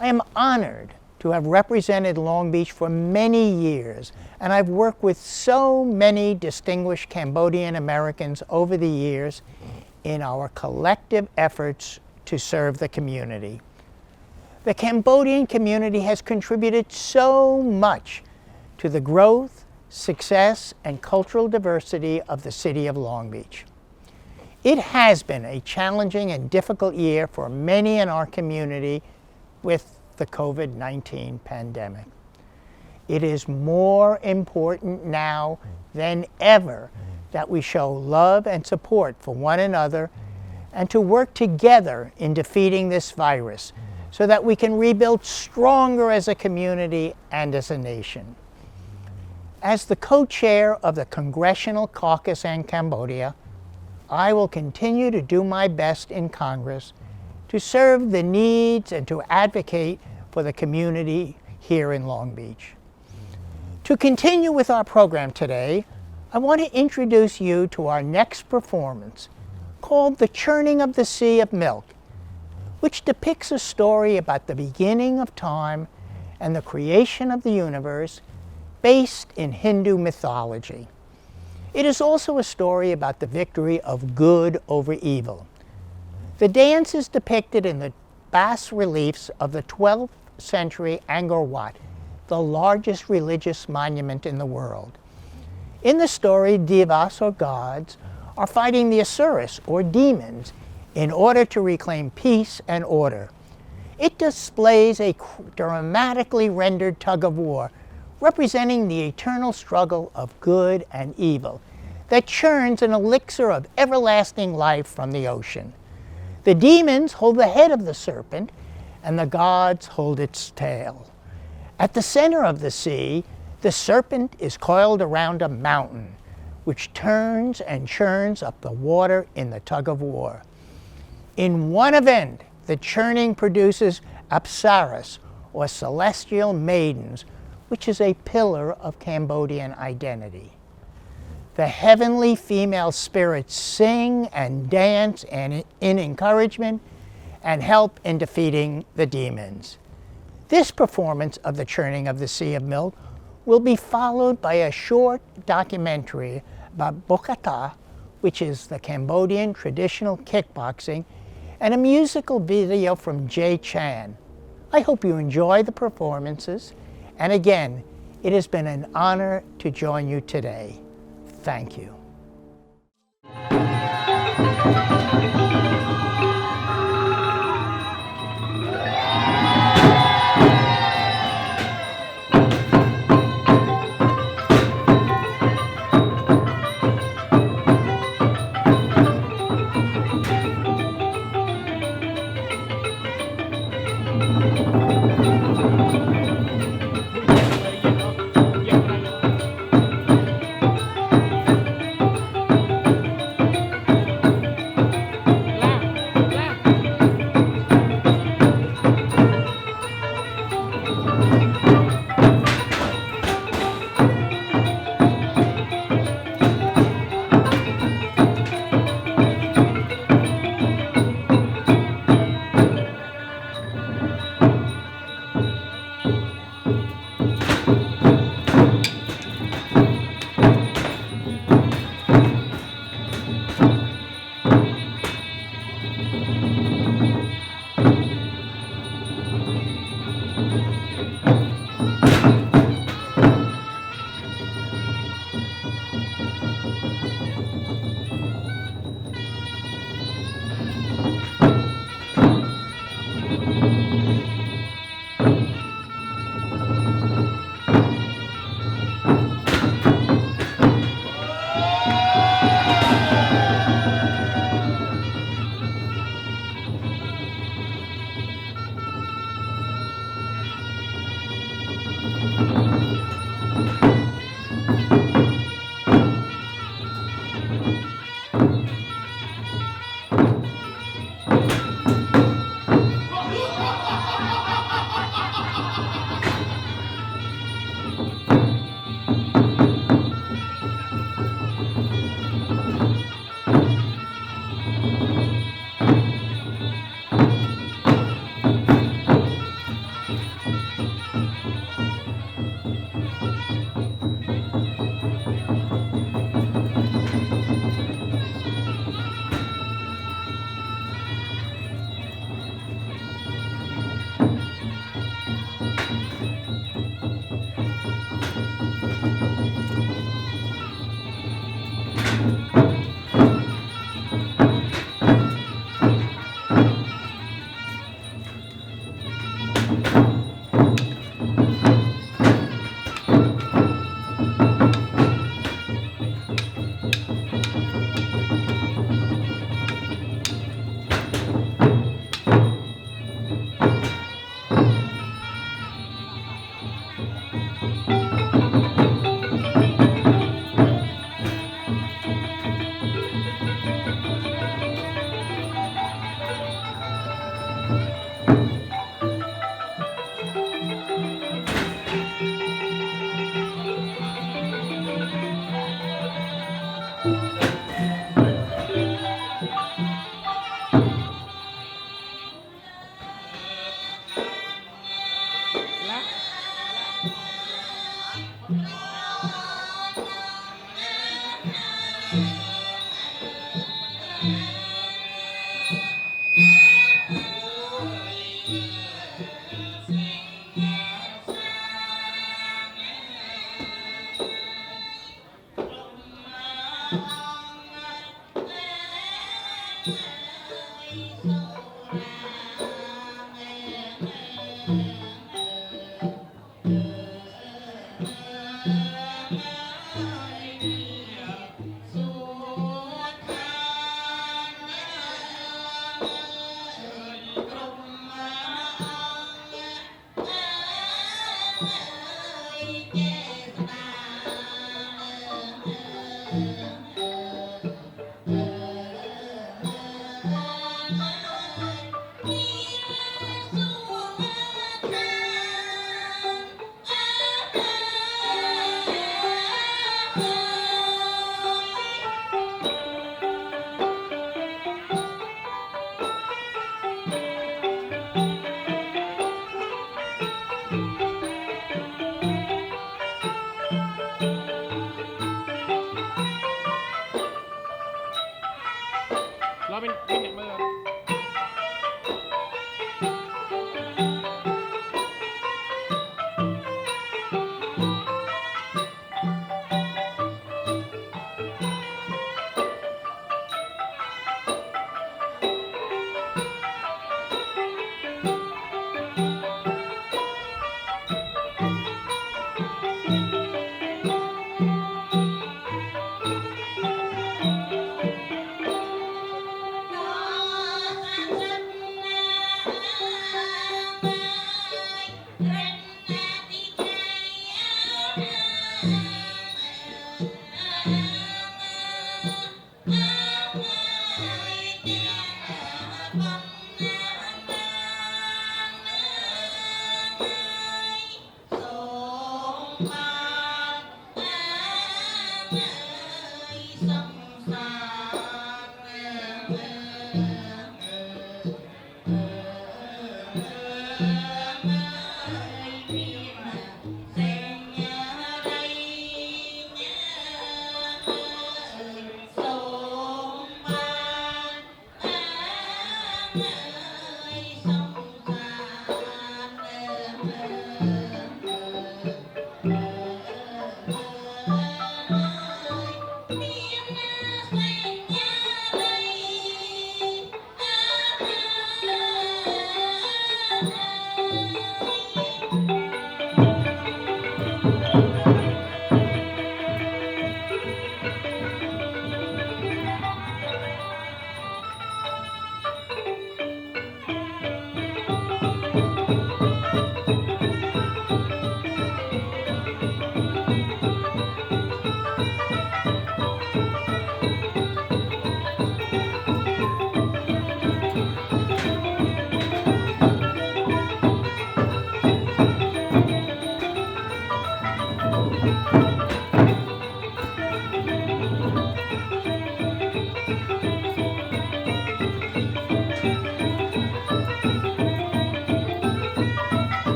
I am honored to have represented Long Beach for many years, and I've worked with so many distinguished Cambodian Americans over the years in our collective efforts to serve the community. The Cambodian community has contributed so much to the growth, success, and cultural diversity of the city of Long Beach. It has been a challenging and difficult year for many in our community with the COVID-19 pandemic. It is more important now than ever that we show love and support for one another and to work together in defeating this virus so that we can rebuild stronger as a community and as a nation. As the co-chair of the Congressional Caucus in Cambodia, I will continue to do my best in Congress to serve the needs and to advocate for the community here in Long Beach. To continue with our program today, I want to introduce you to our next performance called The Churning of the Sea of Milk, which depicts a story about the beginning of time and the creation of the universe based in Hindu mythology. It is also a story about the victory of good over evil. The dance is depicted in the bas-reliefs of the 12th century Angkor Wat, the largest religious monument in the world. In the story, devas or gods are fighting the asuras or demons in order to reclaim peace and order. It displays a dramatically rendered tug of war representing the eternal struggle of good and evil that churns an elixir of everlasting life from the ocean. The demons hold the head of the serpent and the gods hold its tail. At the center of the sea, the serpent is coiled around a mountain, which turns and churns up the water in the tug of war. In one event, the churning produces apsaras, or celestial maidens, which is a pillar of Cambodian identity. The heavenly female spirits sing and dance in encouragement and help in defeating the demons. This performance of the churning of the Sea of Milk will be followed by a short documentary about Bokata, which is the Cambodian traditional kickboxing, and a musical video from Jay Chan. I hope you enjoy the performances, and again, it has been an honor to join you today. Thank you.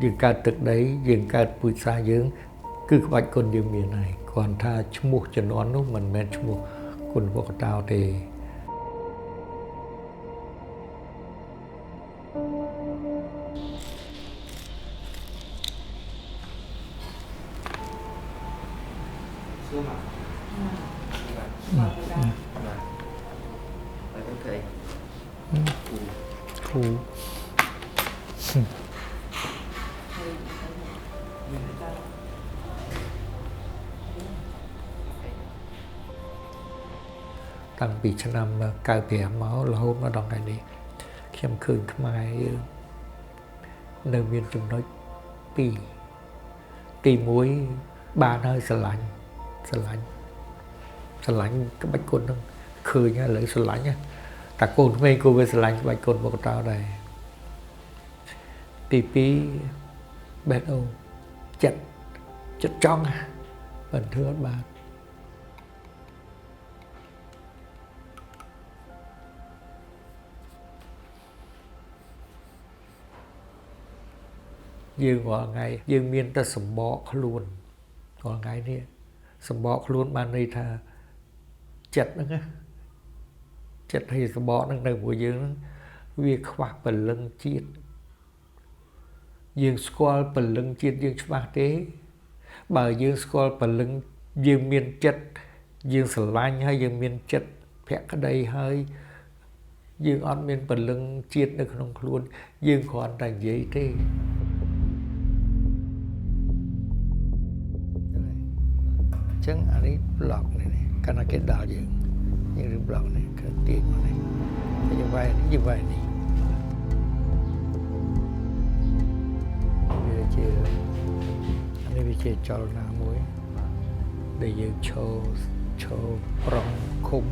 យើងកើតទឹកដីយើងកើតពូជសាសន៍យើងគឺក្បាច់គុណយើងមានហើយគ្រាន់ថាឈ្មោះជំនាន់នោះមិនមែនឈ្មោះគុណវកតោទេតាំងពីឆ្នាំ95មករហូតមកដល់ថ្ងៃនេះខ្ញុំឃើញខ្មែរយើងនៅមានចំណុច2ទី1បានហើយស្រឡាញ់ក្បាច់គុណហ្នឹងឃើញហើយឥឡូវស្រឡាញ់តែកូនក្មេងក៏វាស្រឡាញ់ក្បាច់គុណមកតោដែរទី2បេះដូងចិត្តចង់មិនធ្វើអត់បានយើងរាល់ថ្ងៃយើងមានតែសម្បកខ្លួនរាល់ថ្ងៃនេះសម្បកខ្លួនបានន័យថាចិត្តហ្នឹងណាចិត្តហើយសម្បកហ្នឹងនៅជាមួយយើងហ្នឹងវាខ្វះពលឹងជាតិយើងស្គាល់ពលឹងជាតិយើងច្បាស់ទេបើយើងស្គាល់ពលឹងយើងមានចិត្តយើងស្រឡាញ់ហើយយើងមានចិត្តភក្តីហើយយើងអត់មានពលឹងជាតិនៅក្នុងខ្លួនយើងគ្រាន់តែនិយាយទេចឹងអានេះប្លុកនេះកាលណាគេដល់យើងរឿងប្លុកនេះគឺទាញមកនេះយើងវាយនេះវាជាអានេះវាជាចលនាមួយដែលយើងឈរប្រងឃុំ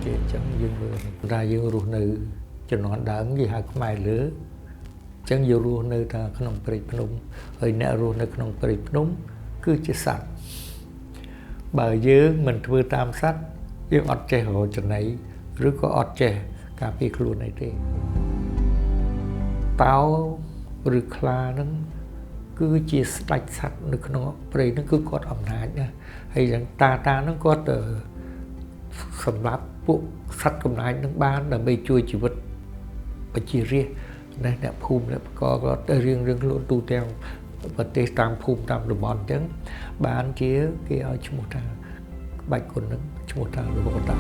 គេចឹងយើងមើលថាយើងរស់នៅជំនាន់ដើមគេហៅខ្មែរលើចឹងយើងរស់នៅថាក្នុងព្រៃភ្នំហើយអ្នករស់នៅក្នុងព្រៃភ្នំគឺជាសត្វបើយើងមិនធ្វើតាមសត្វយើងអត់ចេះរកចំណីឬក៏អត់ចេះការពារខ្លួនអីទេតោឬខ្លាហ្នឹងគឺជាស្ដេចសត្វនៅក្នុងព្រៃហ្នឹងគឺគាត់អំណាចណាហើយយ៉ាងតាហ្នឹងគាត់សម្រាប់ពួកសត្វកំណាចនឹងបានដើម្បីជួយជីវិតប្រជារាស្ត្រណាអ្នកភូមិអ្នកបកគាត់រៀងខ្លួនទូទាំងប្រទេសតាមភូមិតាមតំបន់អញ្ចឹងបានជាគេឲ្យឈ្មោះថាក្បាច់គុណនឹងឈ្មោះថាលោកតា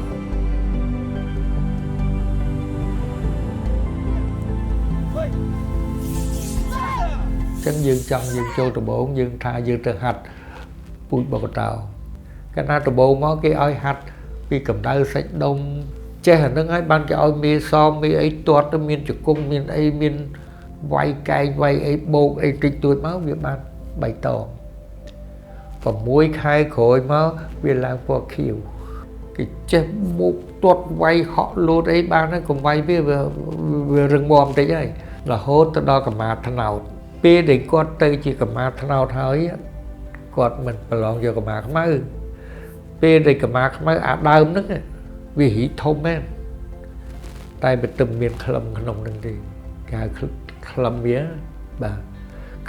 ចឹងយើងចង់យើងចូលដំបងយើងថាយើងទៅហាត់ពូជបកតោកាលណាដំបងមកគេឲ្យហាត់ពីកម្ដៅសាច់ដុំចេះអានឹងហើយបានគេឲ្យមេសមមេអីទាត់ទៅមានជង្គង់មានអីមានវាយកែងវាយអីបោកអីតិចតួចមកវាបានបៃតង6ខែក្រោយមកវាឡើងពណ៌ខៀវគេចេះបោកទាត់វាយហក់លោតអីបានហើយកុំវាយវារឹងមាំតិចហើយរហូតទៅដល់កម្មាថ្នោតពេលដែលគាត់ទៅជាកម្មាថ្នោតហើយគាត់មិនប្រឡងយកកម្មាខ្មៅពេលដែលកម្មាខ្មៅអាដើមហ្នឹងវារីកធំមែនតែបើទៅមានក្លឹមក្នុងហ្នឹងទេគេហៅក្លឹមវាបាទ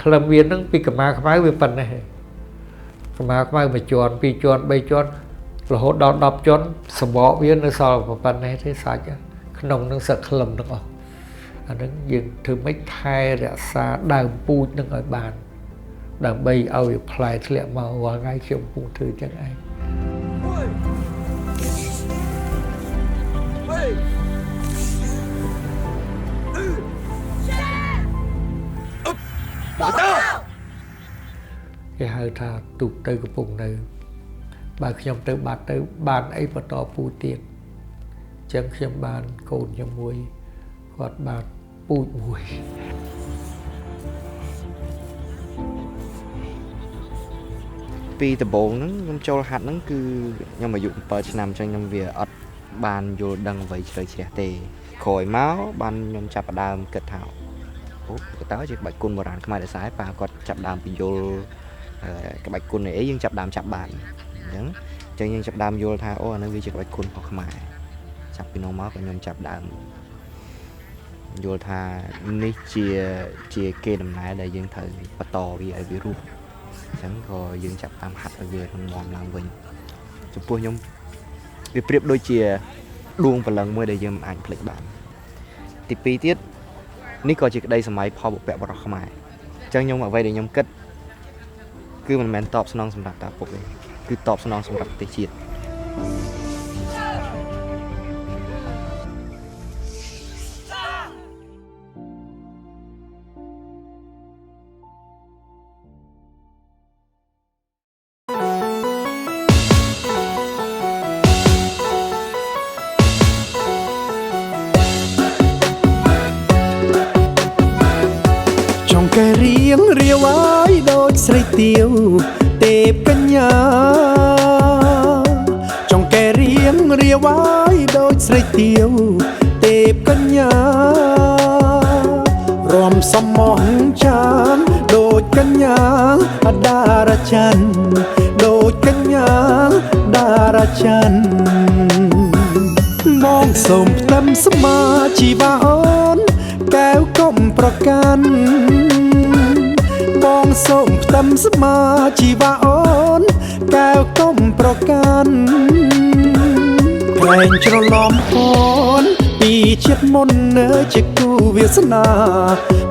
ក្លឹមវាហ្នឹងពីកម្មាខ្មៅវាប៉ុណ្ណេះកម្មាខ្មៅមួយជាន់2ជាន់3ជាន់រហូតដល់10ជាន់សម្បកវានៅសល់ប៉ុណ្ណេះទេសាច់ក្នុងហ្នឹងសឹកក្លឹមទាំងអស់អាហ្នឹងយើងធ្វើម៉េចថែរក្សាដើមពូជហ្នឹងឲ្យបានដើម្បីឲ្យផ្លែធ្លាក់មករាល់ថ្ងៃខ្ញុំពុំធ្វើចឹងឯងគេហៅថាទូកទៅកំពុងនៅបើខ្ញុំទៅបាត់ទៅបានអីបន្តពូជទៀតចឹងខ្ញុំបានកូនខ្ញុំមួយគាត់បានពូជមួយពីដំបូងហ្នឹងខ្ញុំចូលហាត់ហ្នឹងគឺខ្ញុំអាយុ7ឆ្នាំអញ្ចឹងខ្ញុំវាអត់បានយល់ដឹងអ្វីជ្រៅជ្រះទេក្រោយមកបានខ្ញុំចាប់ផ្ដើមគិតថាអូក៏តើជាក្បាច់គុណបុរាណខ្មែរដែរប៉ាគាត់ចាប់ដើមពន្យល់ក្បាច់គុណអីយើងចាប់ដើមចាប់បានអញ្ចឹងយើងចាប់ដើមយល់ថាអូអានេះវាជាក្បាច់គុណរបស់ខ្មែរចាប់ពីនោះមកក៏ខ្ញុំចាប់ដើម យល់ថានេះជាគេដំណើរដែលយើងត្រូវបន្តវាឲ្យវារស់អញ្ចឹងក៏យើងចាប់តាមហាត់ឲ្យវារឹងមាំឡើងវិញចំពោះខ្ញុំវាប្រៀបដូចជាដួងព្រលឹងមួយដែលយើងមិនអាចភ្លេចបានទី2ទៀតនេះក៏ជាក្តីសម័យផលបុព្វបុរសខ្មែរអញ្ចឹងខ្ញុំអ្វីដែលខ្ញុំគិតគឺមិនមែនតបស្នងសម្រាប់តាពុកទេគឺតបស្នងសម្រាប់ប្រទេសជាតិ cái riêng riêu ái đôi sấy tiêu tệp cân nhà trong cái riêng riêu ái đôi sấy tiêu tệp cân nhà ròm xăm mỏng chan đôi cân nhà đa ra chan đôi cân nhà đa ra chan mong sôm tâm sớm mà chỉ va ơn kéo công procanมองส่งตำสมาชีวาอ่อนแก้วต้มประกันแกล้งฉลอมพรปีเช็ดมนเนอจะกูเวียสนา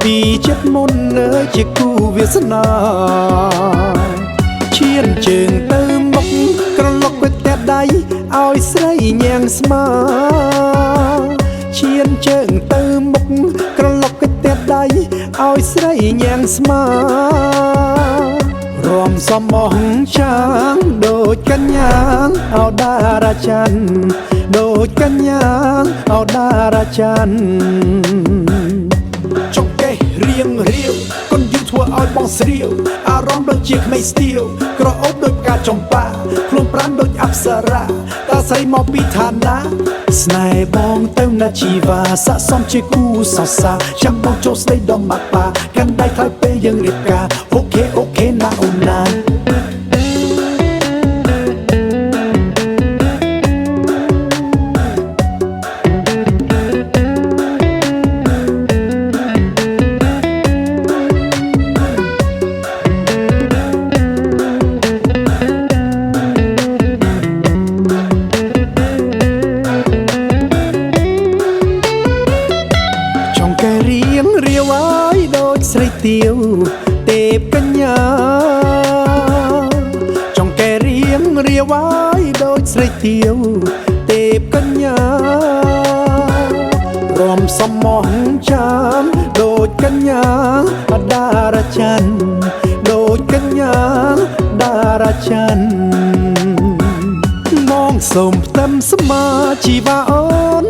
ปีเช็ดมนเนอจะกูเวียสนาเชียนเจิงเติมบกกระลอกไปแต่ใดเอาใส่แยงสมาเชียนเจิงเติมบกกระลอกไปแต่ใดเอาใส่แยงสมารวมสมองช้างโดดกันยางเอาดาราจันโดดกันยางเอาดาราจันจงเกเรียงเรียวคนยืนทั่วเอาบองเสียวอารมณ์โดยเจียกไม่สติลกระอบโดยกาจงป่าคลุมปราณโดยอับสราตาใส่มอปีฐานะสไนบองเต้านาชีวาสะสมเชกูสาวสาช่างบองโจสได้ดอมมากป่ากันได้ทายไปยังเรียบกาโอเคนะโอนาเตียวเตบกันยาจองแกเรียงเรียวไว้โดยใส่เตียวเตบกันยารวมสมองชามโดดกันยาดาราจันโดดกันยาดาราจันมองสมเต็มสมาชีวาอ่อน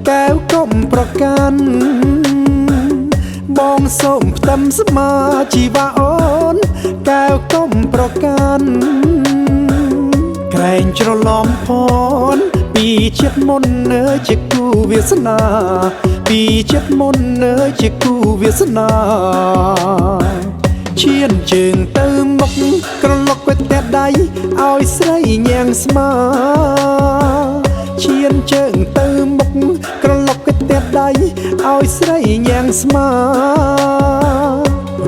แก้วก้มประกันมองส่งตำสมาชีวาอ่อนแก้วต้มประกันแกล้งฉลอมพรปีเช็ดมนเนอจะกูเวียสนาปีเช็ดมนเนอจะกูเวียสนาเชียนเจิงเติมบกกระลอกไปแต่ใดเอาใส่แยงสมาเชียนเจิงเติมบกกระลอกไปแต่ใดเอาใส่แยงสมา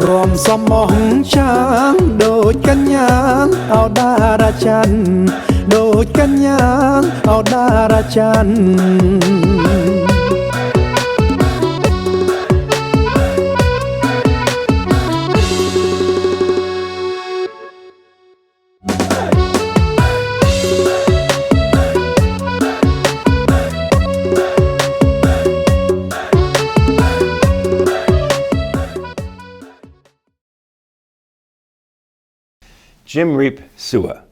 รวมสมองช้างโดดกันยางเอาดาราจันโดดกันยางเอาดาราจันJim Reap Sua.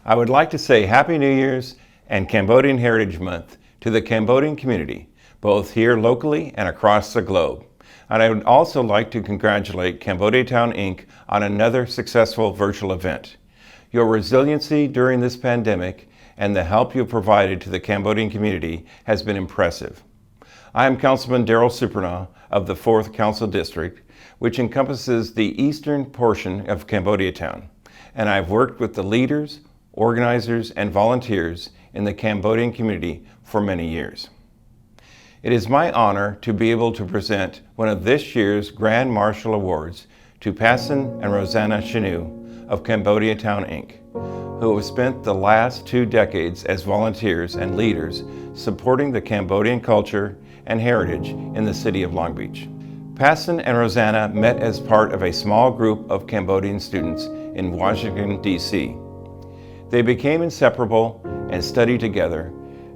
I would like to say Happy New Year's and Cambodian Heritage Month to the Cambodian community, both here locally and across the globe. And I would also like to congratulate Cambodia Town Inc. on another successful virtual event. Your resiliency during this pandemic and the help you provided to the Cambodian community has been impressive. I am Councilman Daryl Supernaw of the 4th Council District, which encompasses the eastern portion of Cambodia Town, and I've worked with the leaders, organizers, and volunteers in the Cambodian community for many years. It is my honor to be able to present one of this year's Grand Marshal Awards to Passon and Rosanna Chinu of Cambodia Town, Inc., who have spent the last 2 decades as volunteers and leaders supporting the Cambodian culture and heritage in the city of Long Beach. Passon and Rosanna met as part of a small group of Cambodian students in Washington, D.C. They became inseparable and studied together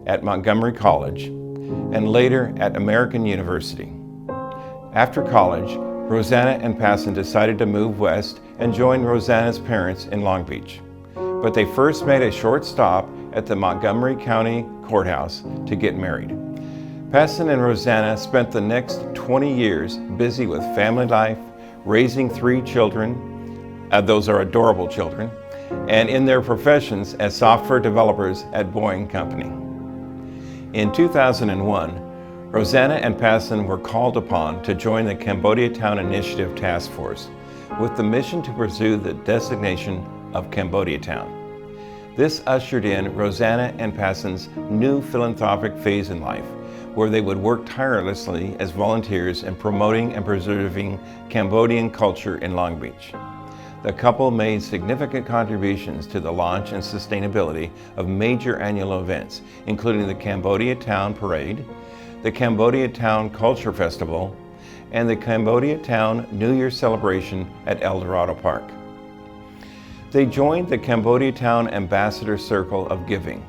at Montgomery College and later at American University. After college, Rosanna and Passon decided to move west and join Rosanna's parents in Long Beach. But they first made a short stop at the Montgomery County Courthouse to get married. Passon and Rosanna spent the next 20 years busy with family life, raising 3 children, those are adorable children, and in their professions as software developers at Boeing Company. In 2001, Rosanna and Passon were called upon to join the Cambodia Town Initiative Task Force with the mission to pursue the designation of Cambodia Town. This ushered in Rosanna and Passon's new philanthropic phase in life, where they would work tirelessly as volunteers in promoting and preserving Cambodian culture in Long Beach. The couple made significant contributions to the launch and sustainability of major annual events, including the Cambodia Town Parade, the Cambodia Town Culture Festival, and the Cambodia Town New Year celebration at El Dorado Park. They joined the Cambodia Town Ambassador Circle of Giving,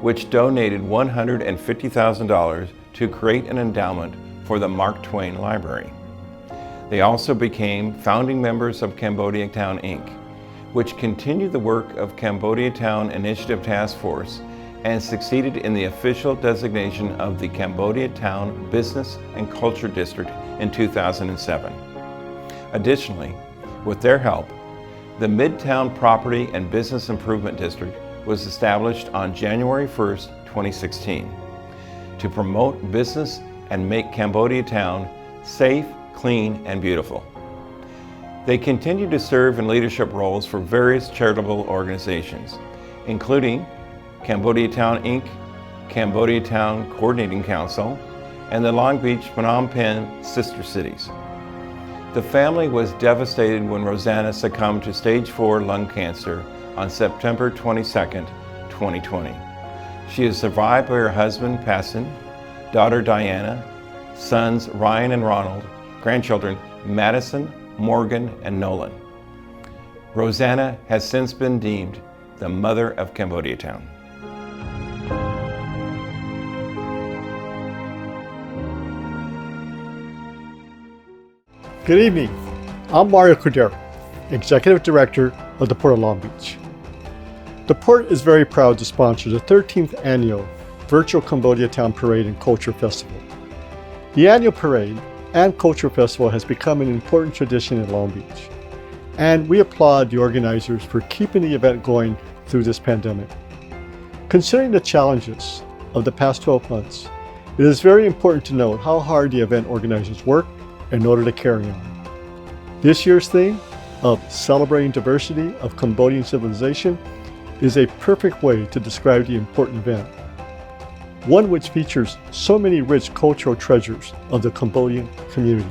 which donated $150,000 to create an endowment for the Mark Twain Library. They also became founding members of Cambodia Town, Inc., which continued the work of Cambodia Town Initiative Task Force and succeeded in the official designation of the Cambodia Town Business and Culture District in 2007. Additionally, with their help, the Midtown Property and Business Improvement District was established on January 1st, 2016, to promote business and make Cambodia Town safe, clean, and beautiful. They continue to serve in leadership roles for various charitable organizations, including Cambodia Town, Inc., Cambodia Town Coordinating Council, and the Long Beach Phnom Penh Sister Cities. The family was devastated when Rosanna succumbed to stage 4 lung cancer on September 22, 2020. She is survived by her husband, Passon, daughter Diana, sons Ryan and Ronald, grandchildren Madison, Morgan, and Nolan. Rosanna has since been deemed the mother of Cambodia Town. Good evening. I'm Mario Cordero, Executive Director of the Port of Long Beach. The Port is very proud to sponsor the 13th annual Virtual Cambodia Town Parade and Culture Festival. The annual parade and Culture Festival has become an important tradition in Long Beach, and we applaud the organizers for keeping the event going through this pandemic. Considering the challenges of the past 12 months, it is very important to note how hard the event organizers work in order to carry on. This year's theme of Celebrating Diversity of Cambodian Civilization is a perfect way to describe the important event, one which features so many rich cultural treasures of the Cambodian community.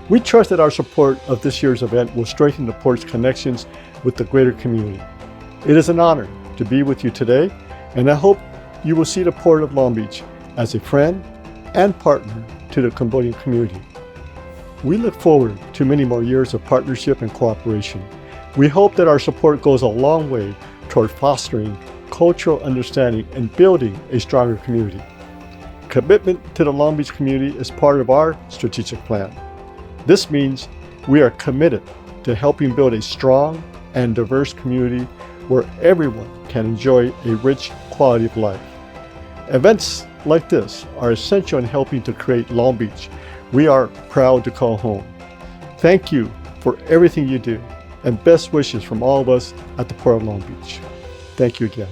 We trust that our support of this year's event will strengthen the Port's connections with the greater community. It is an honor to be with you today, and I hope you will see the Port of Long Beach as a friend and partner to the Cambodian community. We look forward to many more years of partnership and cooperation. We hope that our support goes a long way toward fostering cultural understanding and building a stronger community. Commitment to the Long Beach community is part of our strategic plan. This means we are committed to helping build a strong and diverse community where everyone can enjoy a rich quality of life. Events like this are essential in helping to create Long Beach we are proud to call home. Thank you for everything you do, and best wishes from all of us at the Port of Long Beach. Thank you again.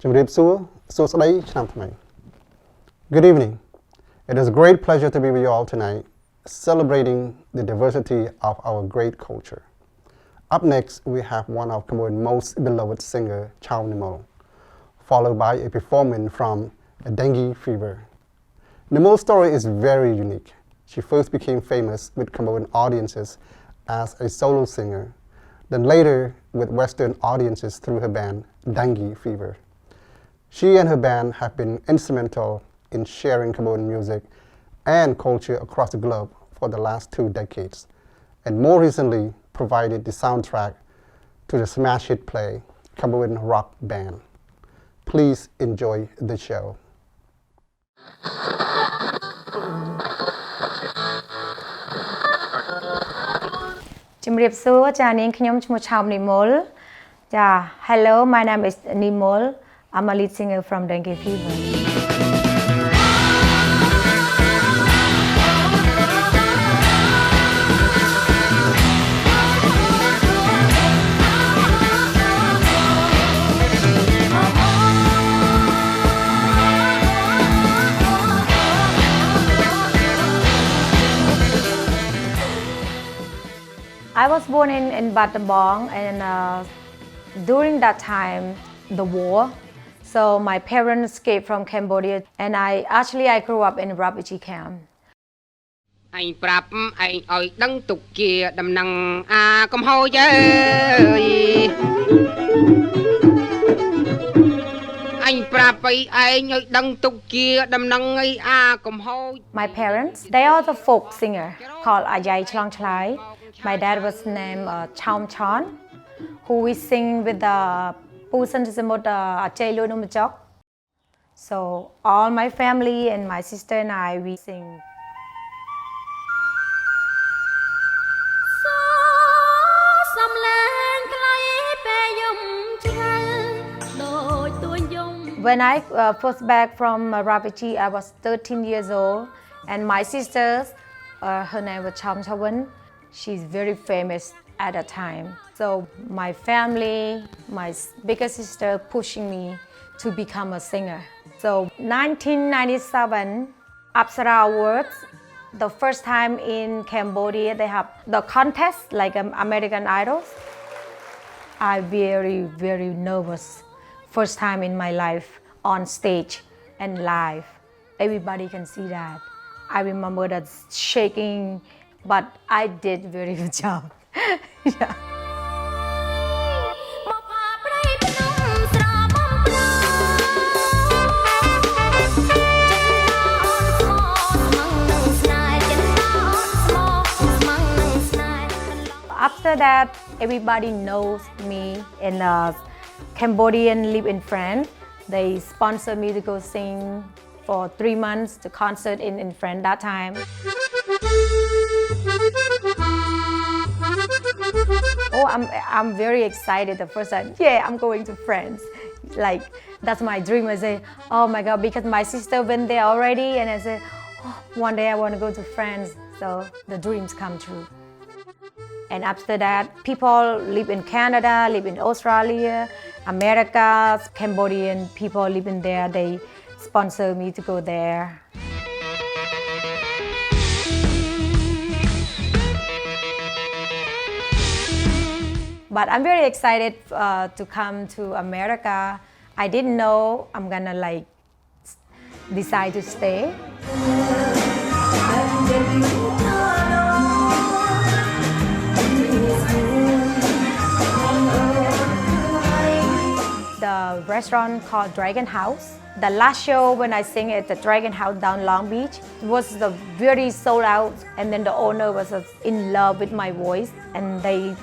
Good evening. It is a great pleasure to be with you all tonight, celebrating the diversity of our great culture. Up next, we have one of Cambodia's most beloved singer, Chhom Nimol, followed by a performance from Dengue fever. Nimol's story is very unique. She first became famous with Cambodian audiences as a solo singer, then later with Western audiences through her band, Dengue Fever. She and her band have been instrumental in sharing Cambodian music and culture across the globe for the last 2 decades, and more recently provided the soundtrack to the smash hit play, Cambodian Rock Band. Please enjoy the show. ជំរាបសួរចានាងខ្ញុំឈ្មោះឆោមនិមលចា Hello, my name is Nimol. I'm a lead singer from Dengue Fever. I was born in Battambang, and during that time, the war. So my parents escaped from Cambodia, and I grew up in a refugee camp. ឯងប្រាប់ឯងឲ្យដឹងទុកជាដំណឹងអាកំហោយអើយអញប្រាប់ឲ្យឯងឲ្យដឹងទុកជាដំណឹងអីអាកំហោយ My parents, they are the folk singer called Ajay Chlong Chlai. My dad was named Chhom Chon, who we sing with the Pusan Samot Ajay Lunumajok. So all my family and my sister and I, we sing. When I first back from refugee, I was 13 years old, and my sister, her name was Chhom Chawan. She's very famous at that time. So my family, my bigger sister pushing me to become a singer. So 1997, Apsara Awards, the first time in Cambodia, they have the contest like American Idols. I'm very, very nervous. First time in my life on stage and live. Everybody can see that. I remember that shaking, but I did very good job. Yeah. After that, everybody knows me in Cambodian live in France. They sponsored me to go sing for 3 months to concert in France that time. Oh, I'm very excited the first time. Yeah, I'm going to France. Like, that's my dream. I say, oh my God, because my sister went there already, and I said, oh, one day I want to go to France. So the dreams come true. And after that, people live in Canada, live in Australia, America, Cambodian people live in there. They sponsor me to go there. But I'm very excited to come to America. I didn't know I'm gonna like decide to stay. The restaurant called Dragon House. The last show when I sing at the Dragon House down Long Beach was the very sold out, and then the owner was in love with my voice, and they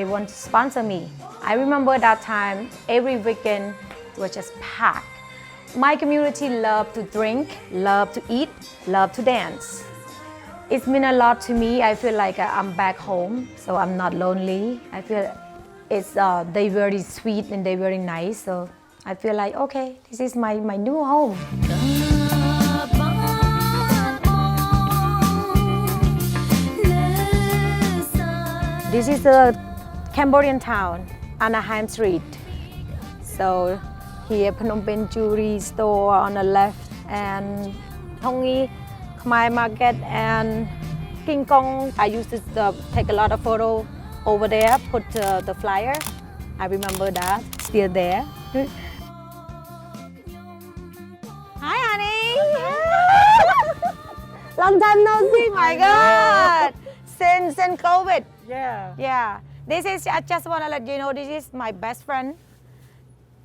want to sponsor me. I remember that time every weekend was just packed. My community love to drink, love to eat, love to dance. It's meant a lot to me. I feel like I'm back home, so I'm not lonely. I feel they very sweet and they very nice, so I feel like, okay, this is my new home. This is a Cambodian town, Anaheim Street. So here, Phnom Penh Jewelry Store on the left, and Thongi Khmer Market and King Kong. I used to take a lot of photos over there, put the flyer. I remember that, still there. Hi, honey. Long time no see, my God. Since COVID. Yeah. This is, I just want to let you know, this is my best friend,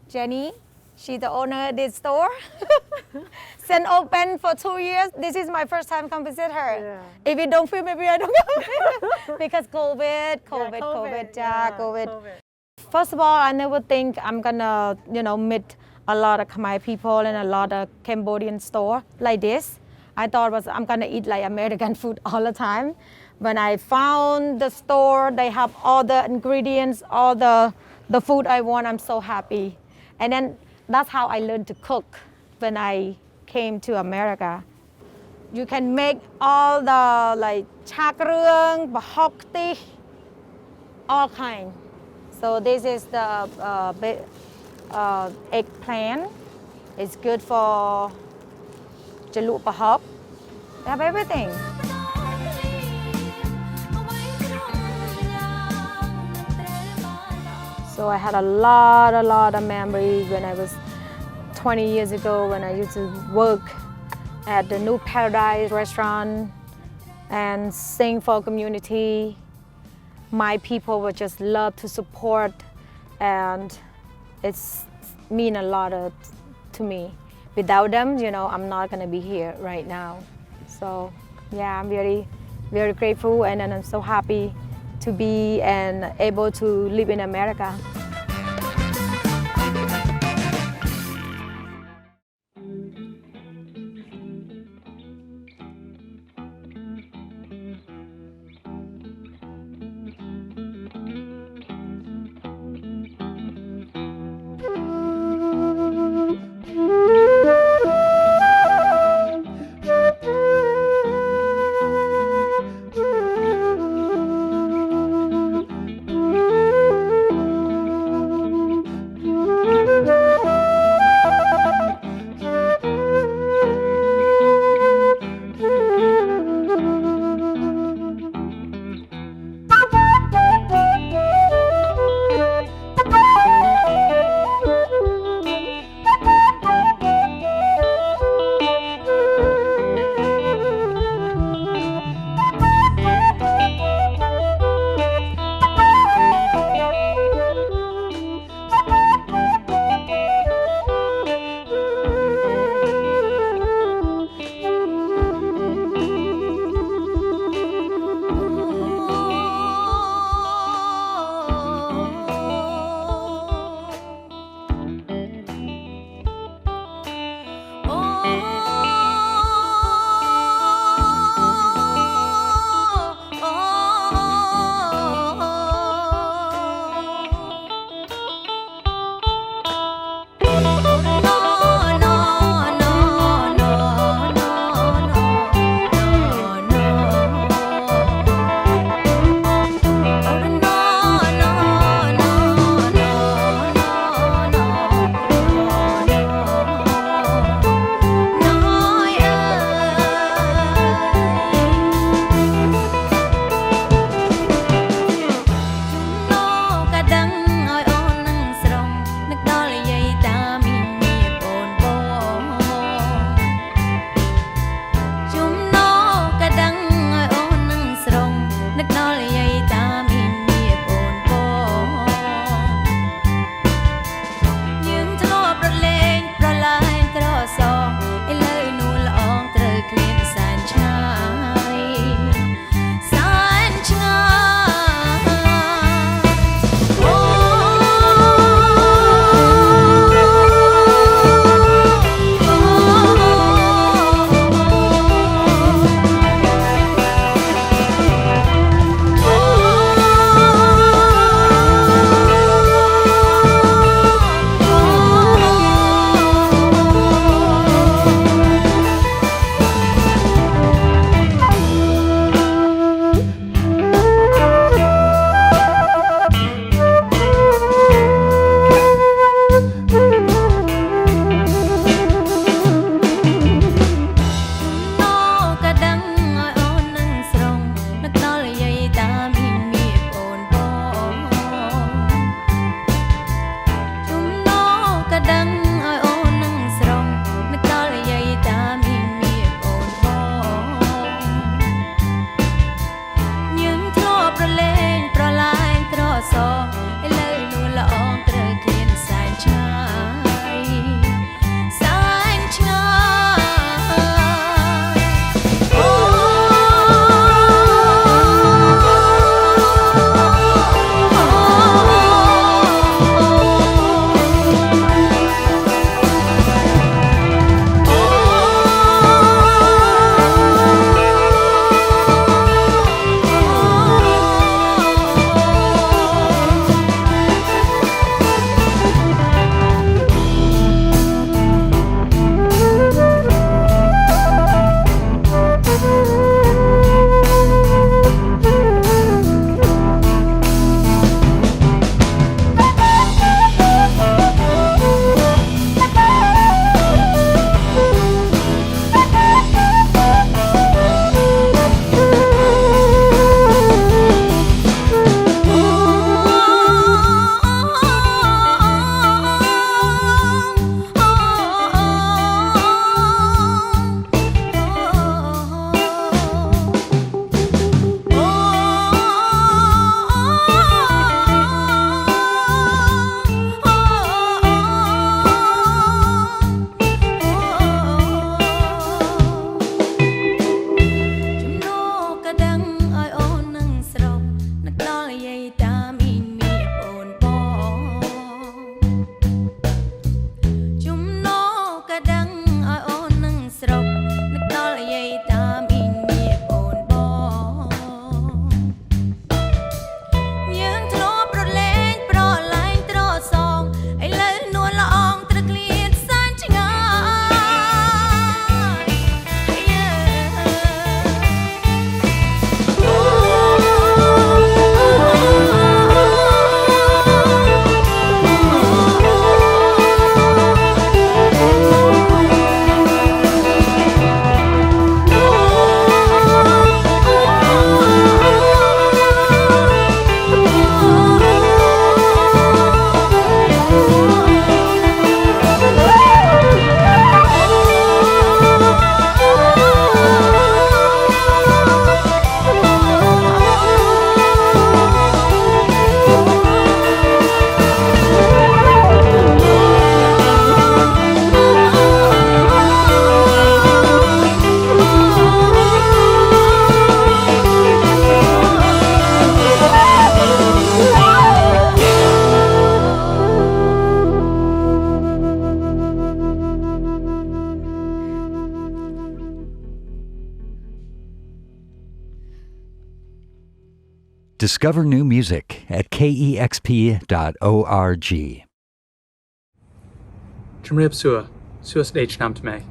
Jenny. She's the owner of this store. Since open for 2 years, this is my first time come visit her. Yeah. If you don't feel, maybe I don't go. Because COVID. First of all, I never think I'm gonna, meet a lot of Khmer people and a lot of Cambodian store like this. I thought I'm gonna eat like American food all the time. When I found the store, they have all the ingredients, all the food I want, I'm so happy. And then that's how I learned to cook when I came to America. You can make all the like chak reung, bahok tih, all kind. So this is the eggplant. It's good for jaluk bahok. They have everything. So I had a lot of memories when I was 20 years ago when I used to work at the New Paradise restaurant and sing for community. My people would just love to support, and it's mean a lot to me. Without them, I'm not gonna be here right now. So yeah, I'm very, very grateful, and I'm so happy to be and able to live in America. Discover new music at kexp.org. Chumrib Sua, Suas Dachnam Tme.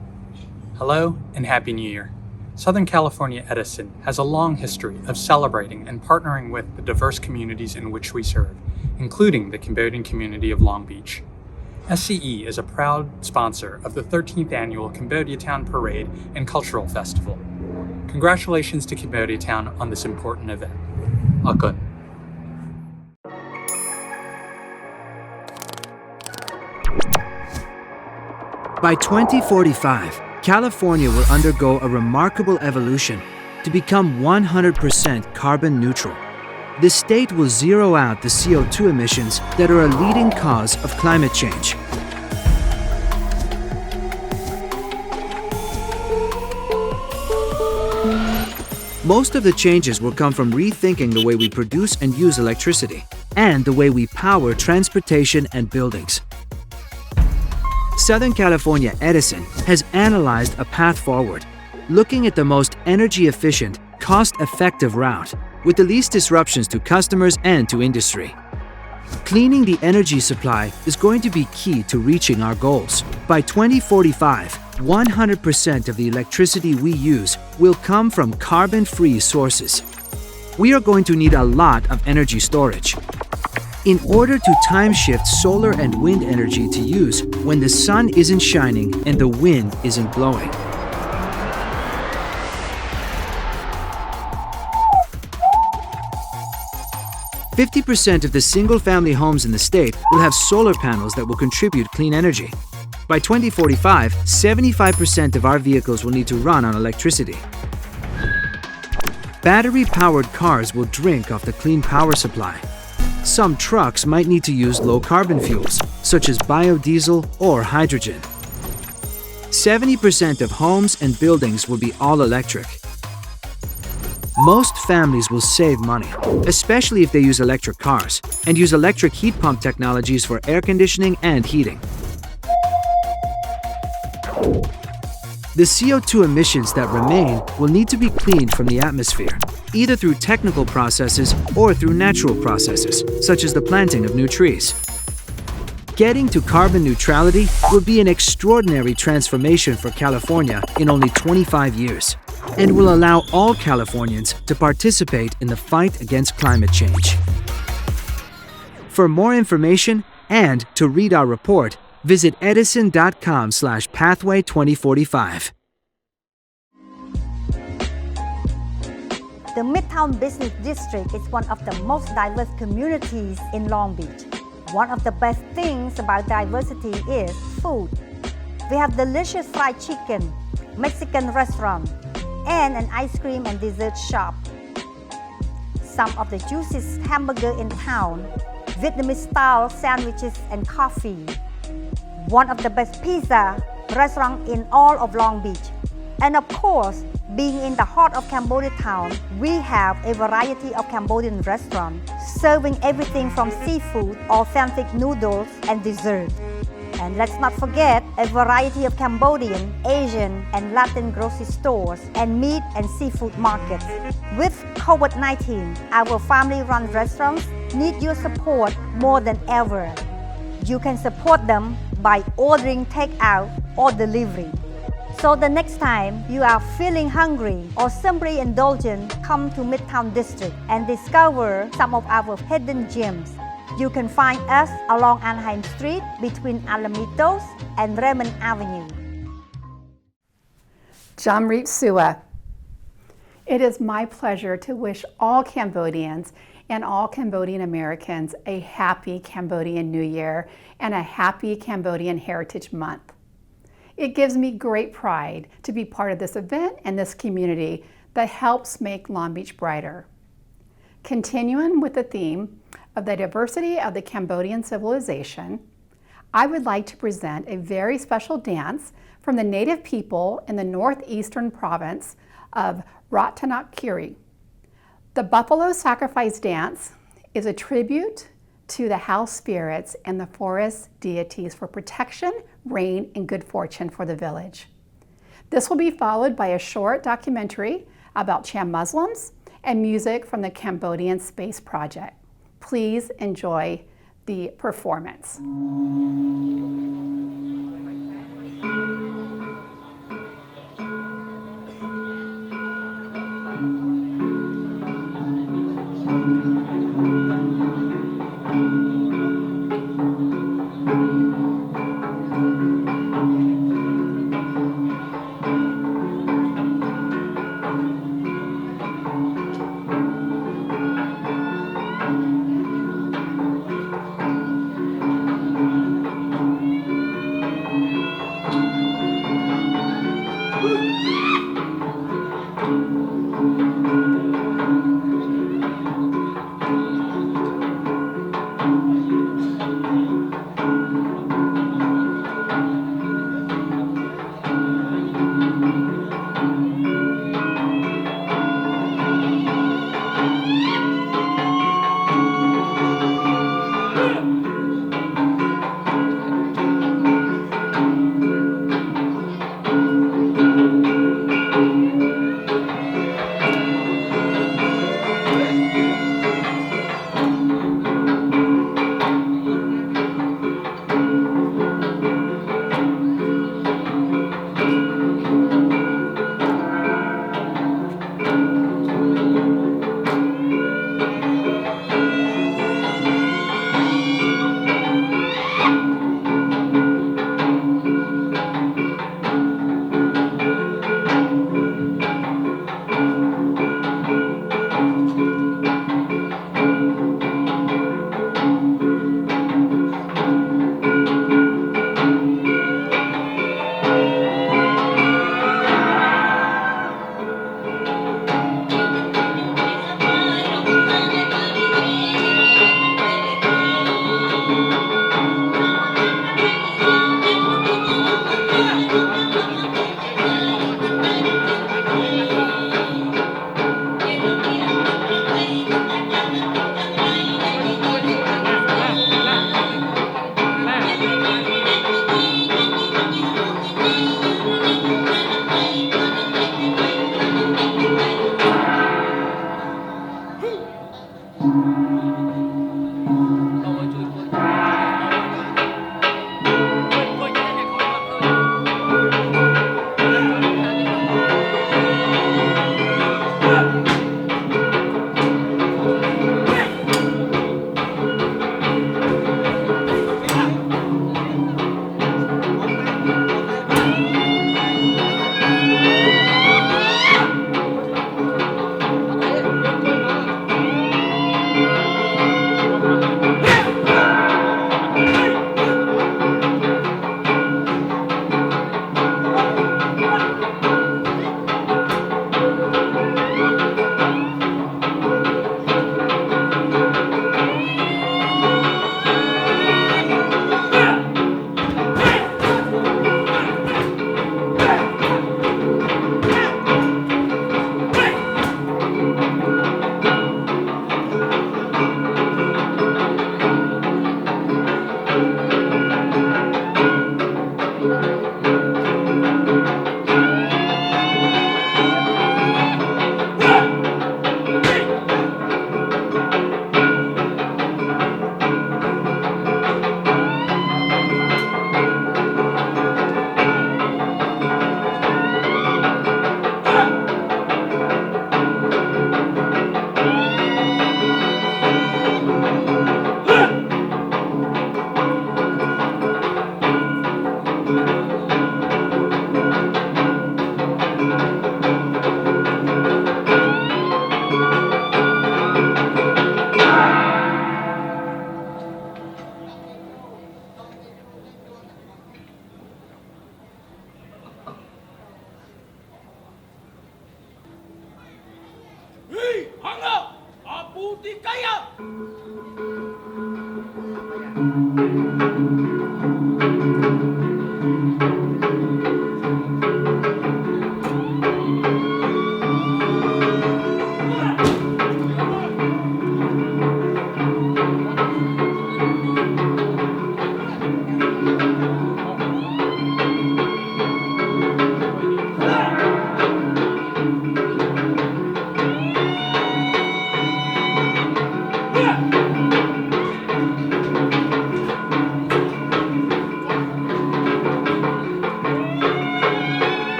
Hello and Happy New Year. Southern California Edison has a long history of celebrating and partnering with the diverse communities in which we serve, including the Cambodian community of Long Beach. SCE is a proud sponsor of the 13th Annual Cambodia Town Parade and Cultural Festival. Congratulations to Cambodia Town on this important event. Akun. By 2045, California will undergo a remarkable evolution to become 100% carbon neutral. The state will zero out the CO2 emissions that are a leading cause of climate change. Most of the changes will come from rethinking the way we produce and use electricity, and the way we power transportation and buildings. Southern California Edison has analyzed a path forward, looking at the most energy-efficient, cost-effective route with the least disruptions to customers and to industry. Cleaning the energy supply is going to be key to reaching our goals. By 2045, 100% of the electricity we use will come from carbon-free sources. We are going to need a lot of energy storage. In order to time-shift solar and wind energy to use when the sun isn't shining and the wind isn't blowing. "50% of the single-family homes in the state will have solar panels that will contribute clean energy. By 2045, 75% of our vehicles will need to run on electricity. Battery-powered cars will drink off the clean power supply. Some trucks might need to use low-carbon fuels, such as biodiesel or hydrogen. 70% of homes and buildings will be all electric. Most families will save money, especially if they use electric cars, and use electric heat pump technologies for air conditioning and heating. The CO2 emissions that remain will need to be cleaned from the atmosphere, either through technical processes or through natural processes, such as the planting of new trees. Getting to carbon neutrality will be an extraordinary transformation for California in only 25 years, and will allow all Californians to participate in the fight against climate change. For more information and to read our report, visit edison.com/pathway2045. The Midtown Business District is one of the most diverse communities in Long Beach. One of the best things about diversity is food. We have delicious fried chicken, Mexican restaurant, and an ice cream and dessert shop. Some of the juiciest hamburger in town, Vietnamese-style sandwiches and coffee. One of the best pizza restaurants in all of Long Beach. And of course, being in the heart of Cambodia town, we have a variety of Cambodian restaurants serving everything from seafood, authentic noodles, and dessert. And let's not forget a variety of Cambodian, Asian, and Latin grocery stores and meat and seafood markets. With COVID-19, our family-run restaurants need your support more than ever. You can support them by ordering takeout or delivery. So the next time you are feeling hungry or simply indulgent, come to Midtown District and discover some of our hidden gems. You can find us along Anaheim Street between Alamitos and Raymond Avenue. Jamreep Sua. It is my pleasure to wish all Cambodians and all Cambodian Americans a happy Cambodian New Year and a happy Cambodian Heritage Month. It gives me great pride to be part of this event and this community that helps make Long Beach brighter. Continuing with the theme of the diversity of the Cambodian civilization, I would like to present a very special dance from the native people in the northeastern province of Ratanakiri. The Buffalo Sacrifice Dance is a tribute to the house spirits and the forest deities for protection, rain, and good fortune for the village. This will be followed by a short documentary about Chhom Muslims and music from the Cambodian Space Project. Please enjoy the performance.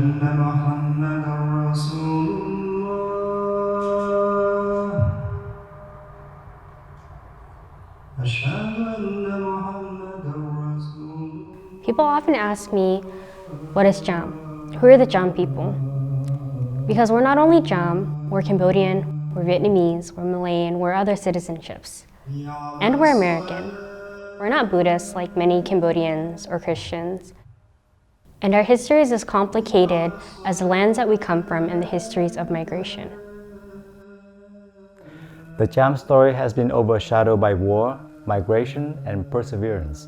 أن محمدا رسول الله أشهد أن محمدا رسول الله. People often ask me, what is Chhom? Who are the Chhom people? Because we're not only Chhom, we're Cambodian, we're Vietnamese, we're Malayan, we're other citizenships. And we're American. We're not Buddhists like many Cambodians or Christians. And our history is as complicated as the lands that we come from and the histories of migration. The Chhom story has been overshadowed by war, migration, and perseverance.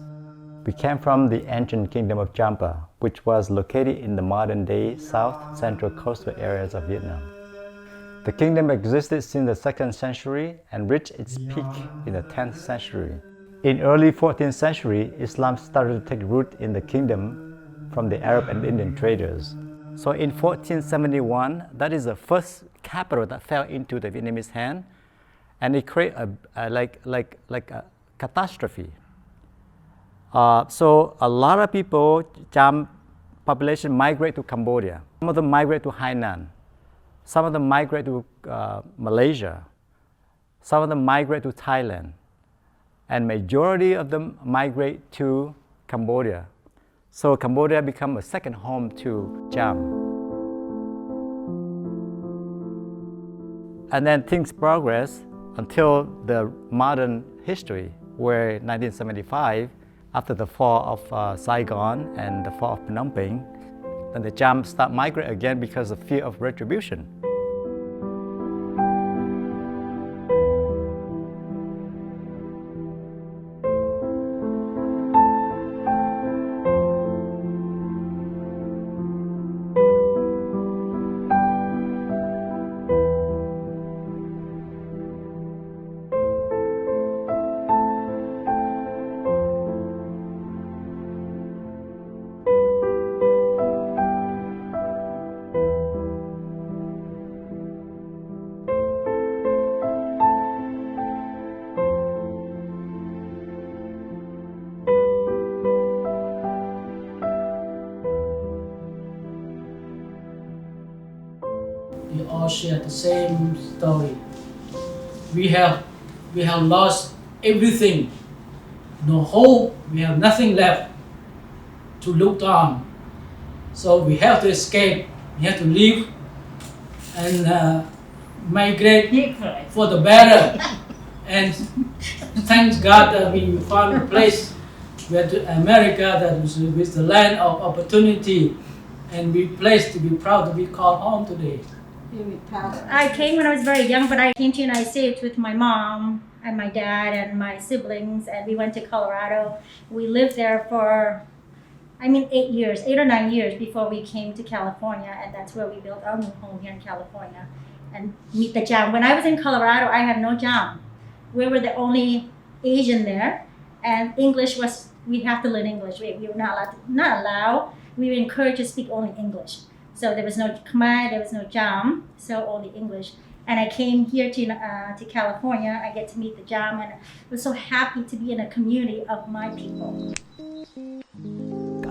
We came from the ancient kingdom of Champa, which was located in the modern-day south-central coastal areas of Vietnam. The kingdom existed since the 2nd century and reached its peak in the 10th century. In early 14th century, Islam started to take root in the kingdom from the Arab and Indian traders. So in 1471, that is the first capital that fell into the Vietnamese hand, and it created a catastrophe. So a lot of people, Chhom population, migrate to Cambodia. Some of them migrate to Hainan. Some of them migrate to Malaysia. Some of them migrate to Thailand. And majority of them migrate to Cambodia. So Cambodia became a second home to Chhom. And then things progress until the modern history, where 1975, after the fall of Saigon and the fall of Phnom Penh, then the Chhom start migrate again because of fear of retribution. We all share the same story. We have lost everything, no hope. We have nothing left to look on. So we have to escape. We have to leave and migrate for the better. And thanks God that we found a place where to America that was the land of opportunity, and we placed to be proud to be called home today. I came when I was very young, but I came to the United States with my mom and my dad and my siblings, and we went to Colorado. We lived there for, 8 or 9 years before we came to California, and that's where we built our new home here in California and meet the Chhom. When I was in Colorado, I had no Chhom. We were the only Asian there, and English was, we have to learn English. We were not allowed, we were encouraged to speak only English. So there was no Khmer, there was no Chhom, so only English. And I came here to California. I get to meet the Chhom, and I was so happy to be in a community of my people.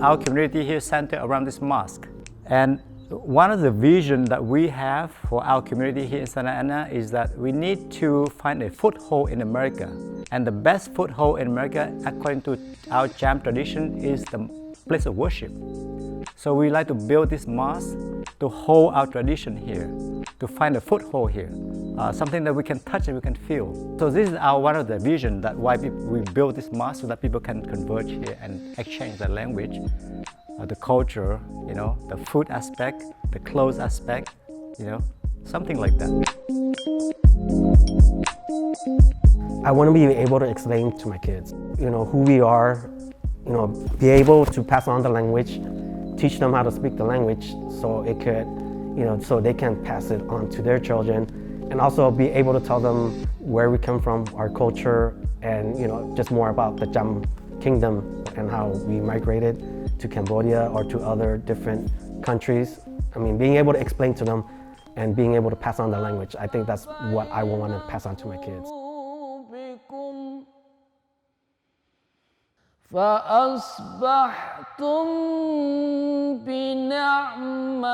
Our community here centered around this mosque. And one of the visions that we have for our community here in Santa Ana is that we need to find a foothold in America. And the best foothold in America, according to our Chhom tradition, is the place of worship. So we like to build this mosque to hold our tradition here, to find a foothold here, something that we can touch and we can feel. So this is one of the vision that why we build this mosque, so that people can converge here and exchange the language, the culture, the food aspect, the clothes aspect, something like that. I want to be able to explain to my kids, who we are, be able to pass on the language, teach them how to speak the language so it could, so they can pass it on to their children, and also be able to tell them where we come from, our culture, and just more about the Chhom kingdom and how we migrated to Cambodia or to other different countries. Being able to explain to them and being able to pass on the language, I think that's what I want to pass on to my kids. فأصبحتم بنعمته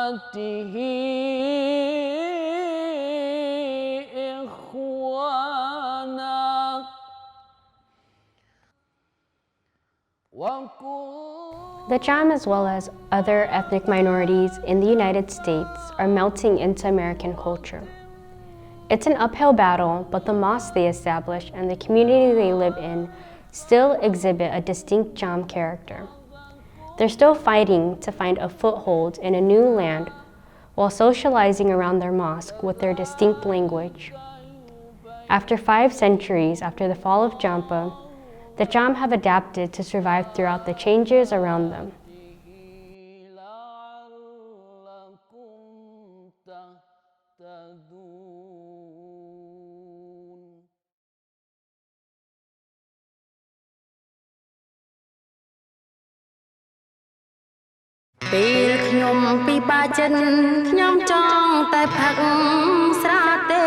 إخوانا The Chhom, as well as other ethnic minorities in the United States, are melting into American culture. It's an uphill battle, but the mosques they establish and the community they live in still exhibit a distinct Chhom character. They're still fighting to find a foothold in a new land while socializing around their mosque with their distinct language. After 5 centuries after the fall of Champa, the Chhom have adapted to survive throughout the changes around them.ពេលខ្ញុំពីបាចិនខ្ញុំចង់តែផឹកស្រាទេ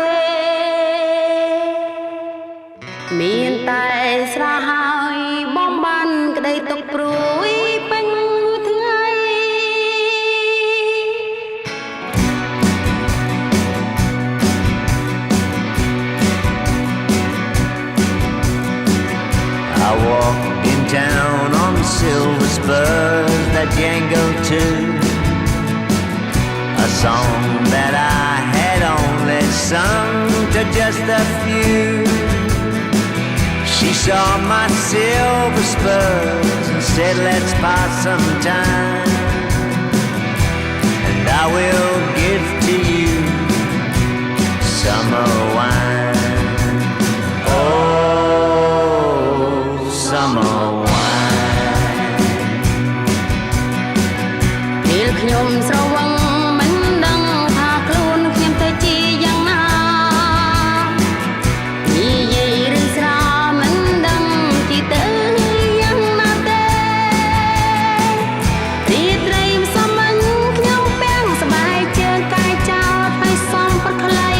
មានតែស្រាហើយបំបានក្តីទុកព្រួយពេញថ្ងៃ I walk in town on the silver spurs that jangle too. A song that I had only sung to just a few. She saw my silver spurs and said, let's pass some time. And I will give to you summer wine. Oh, summer wine. ពេលខ្ញុំស្រវឹងមិនដឹងថាខ្លួនខ្ញុំទៅជាយ៉ាងណានិយាយឬស្រាមិនដឹងទីទៅយ៉ាងណាទេទីត្រីមិនសមមិនខ្ញុំពាំងស្បែកជើងកាយចោតហើយសំប្រខ្លី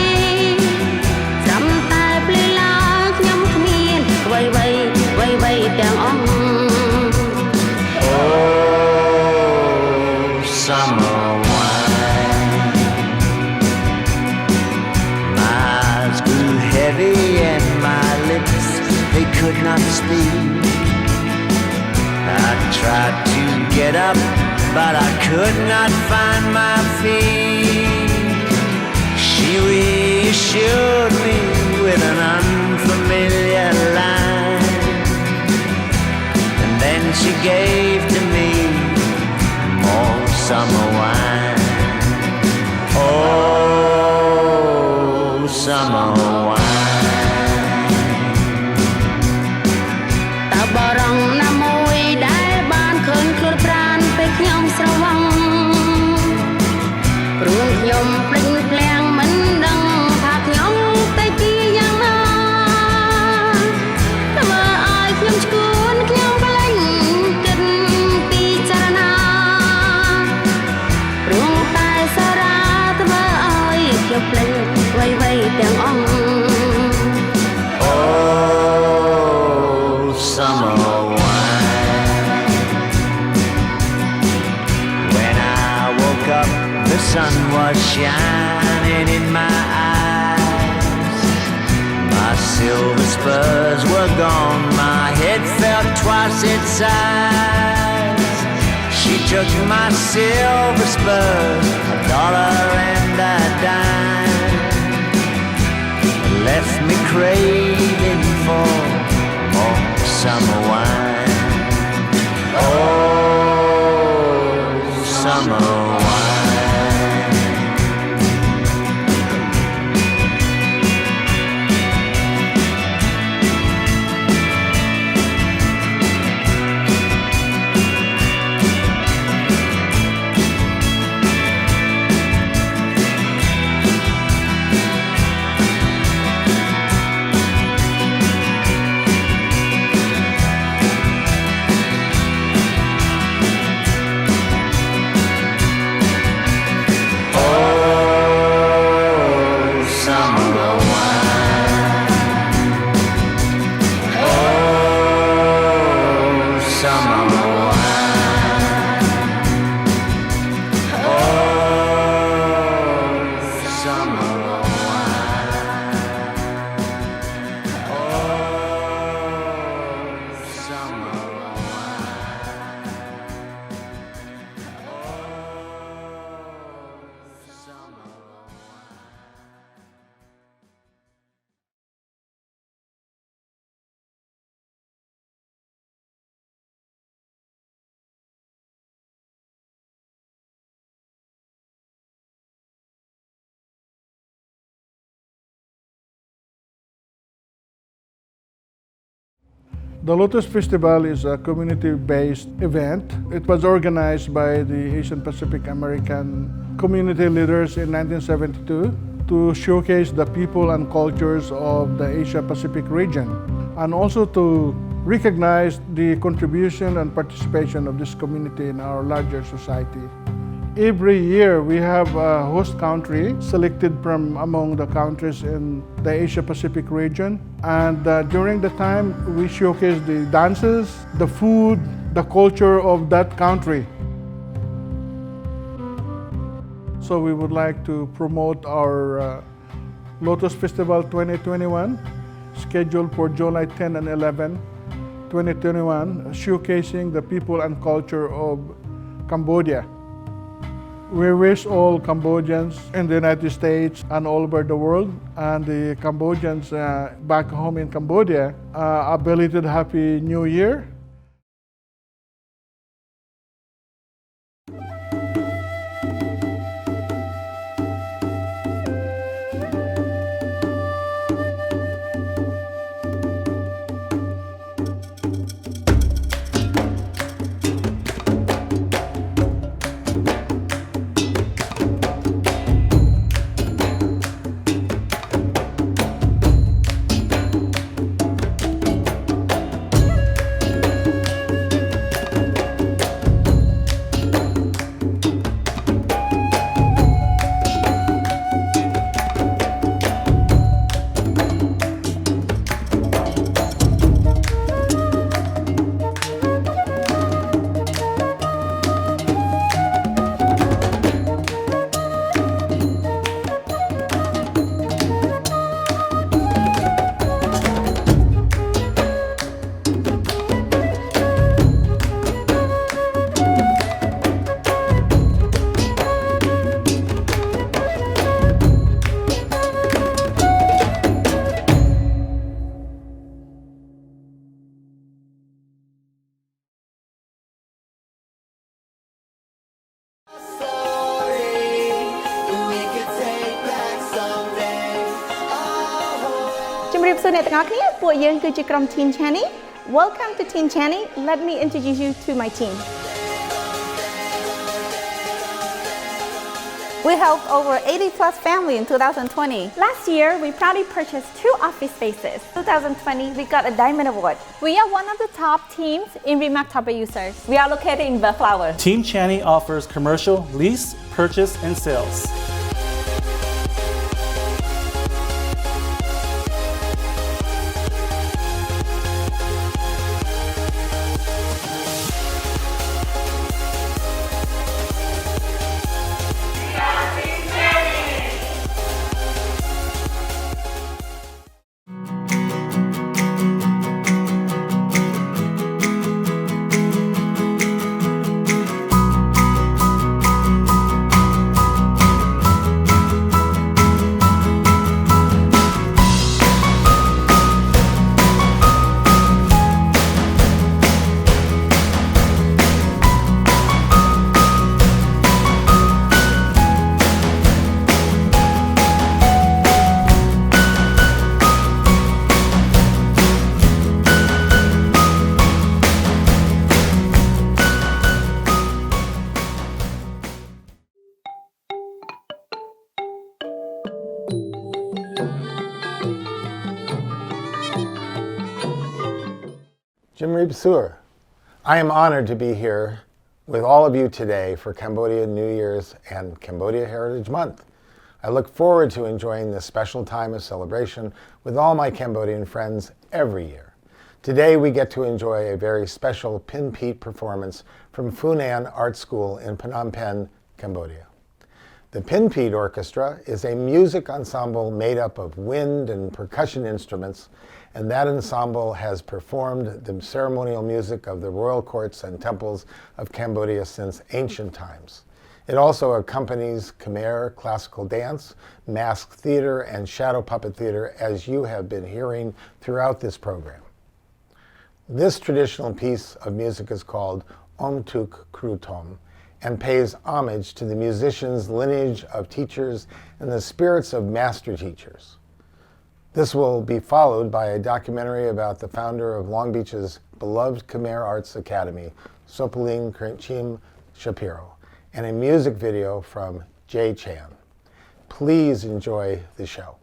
ត្រឹមតែភ្លឺឡើងខ្ញុំគ្មានអ្វីទាំងអស់ Summer wine. My eyes grew heavy and my lips, they could not speak. I tried to get up, but I could not find my feet. She reassured me with an unfamiliar line, and then she gave to me more summer wine. Oh, summer wine. តើបរងណាមួយដែលបានឃើញខ្លួនប្រានពេលខ្ញុំស្រវឹងព្រោះខ្ញុំភ្លេចភ្លាំងមិនដឹងថាខ្ញុំទៅជាយ៉ាងណាធ្វើឲ្យខ្ញុំឈួនខ្ញុំភ្លេចគិតពីចរណាព្រោះតែសារ៉ាធ្វើឲ្យខ្ញុំភ្លេចអ្វីទាំងអស់ Oh, summer wine. When I woke up, the sun was shining in my eyes. My silver spurs were gone, my head felt twice its size. She took my silver spurs, $1 and a dime, left me craving for more summer wine. Oh, summer wine. The Lotus Festival is a community-based event. It was organized by the Asian Pacific American community leaders in 1972 to showcase the people and cultures of the Asia Pacific region, and also to recognize the contribution and participation of this community in our larger society. Every year we have a host country selected from among the countries in the Asia Pacific region, and during the time we showcase the dances, the food, the culture of that country. So we would like to promote our Lotus Festival 2021, scheduled for July 10 and 11, 2021, showcasing the people and culture of Cambodia. We wish all Cambodians in the United States and all over the world, and the Cambodians back home in Cambodia, a belated Happy New Year. Team Channy. Welcome to Team Channy. Let me introduce you to my team. We helped over 80 plus families in 2020. Last year, we proudly purchased 2 office spaces. 2020, we got a Diamond Award. We are one of the top teams in Remark Top users. We are located in Bellflower. Team Channy offers commercial, lease, purchase, and sales. Jimreep Suor. I am honored to be here with all of you today for Cambodia New Year's and Cambodia Heritage Month. I look forward to enjoying this special time of celebration with all my Cambodian friends every year. Today we get to enjoy a very special Pin Peat performance from Funan Art School in Phnom Penh, Cambodia. The Pin Peat Orchestra is a music ensemble made up of wind and percussion instruments, and that ensemble has performed the ceremonial music of the royal courts and temples of Cambodia since ancient times. It also accompanies Khmer classical dance, masked theater, and shadow puppet theater, as you have been hearing throughout this program. This traditional piece of music is called Om Tuk Kru Thom and pays homage to the musicians' lineage of teachers and the spirits of master teachers. This will be followed by a documentary about the founder of Long Beach's beloved Khmer Arts Academy, Sopaling Chhom Shapiro, and a music video from Jay Chan. Please enjoy the show.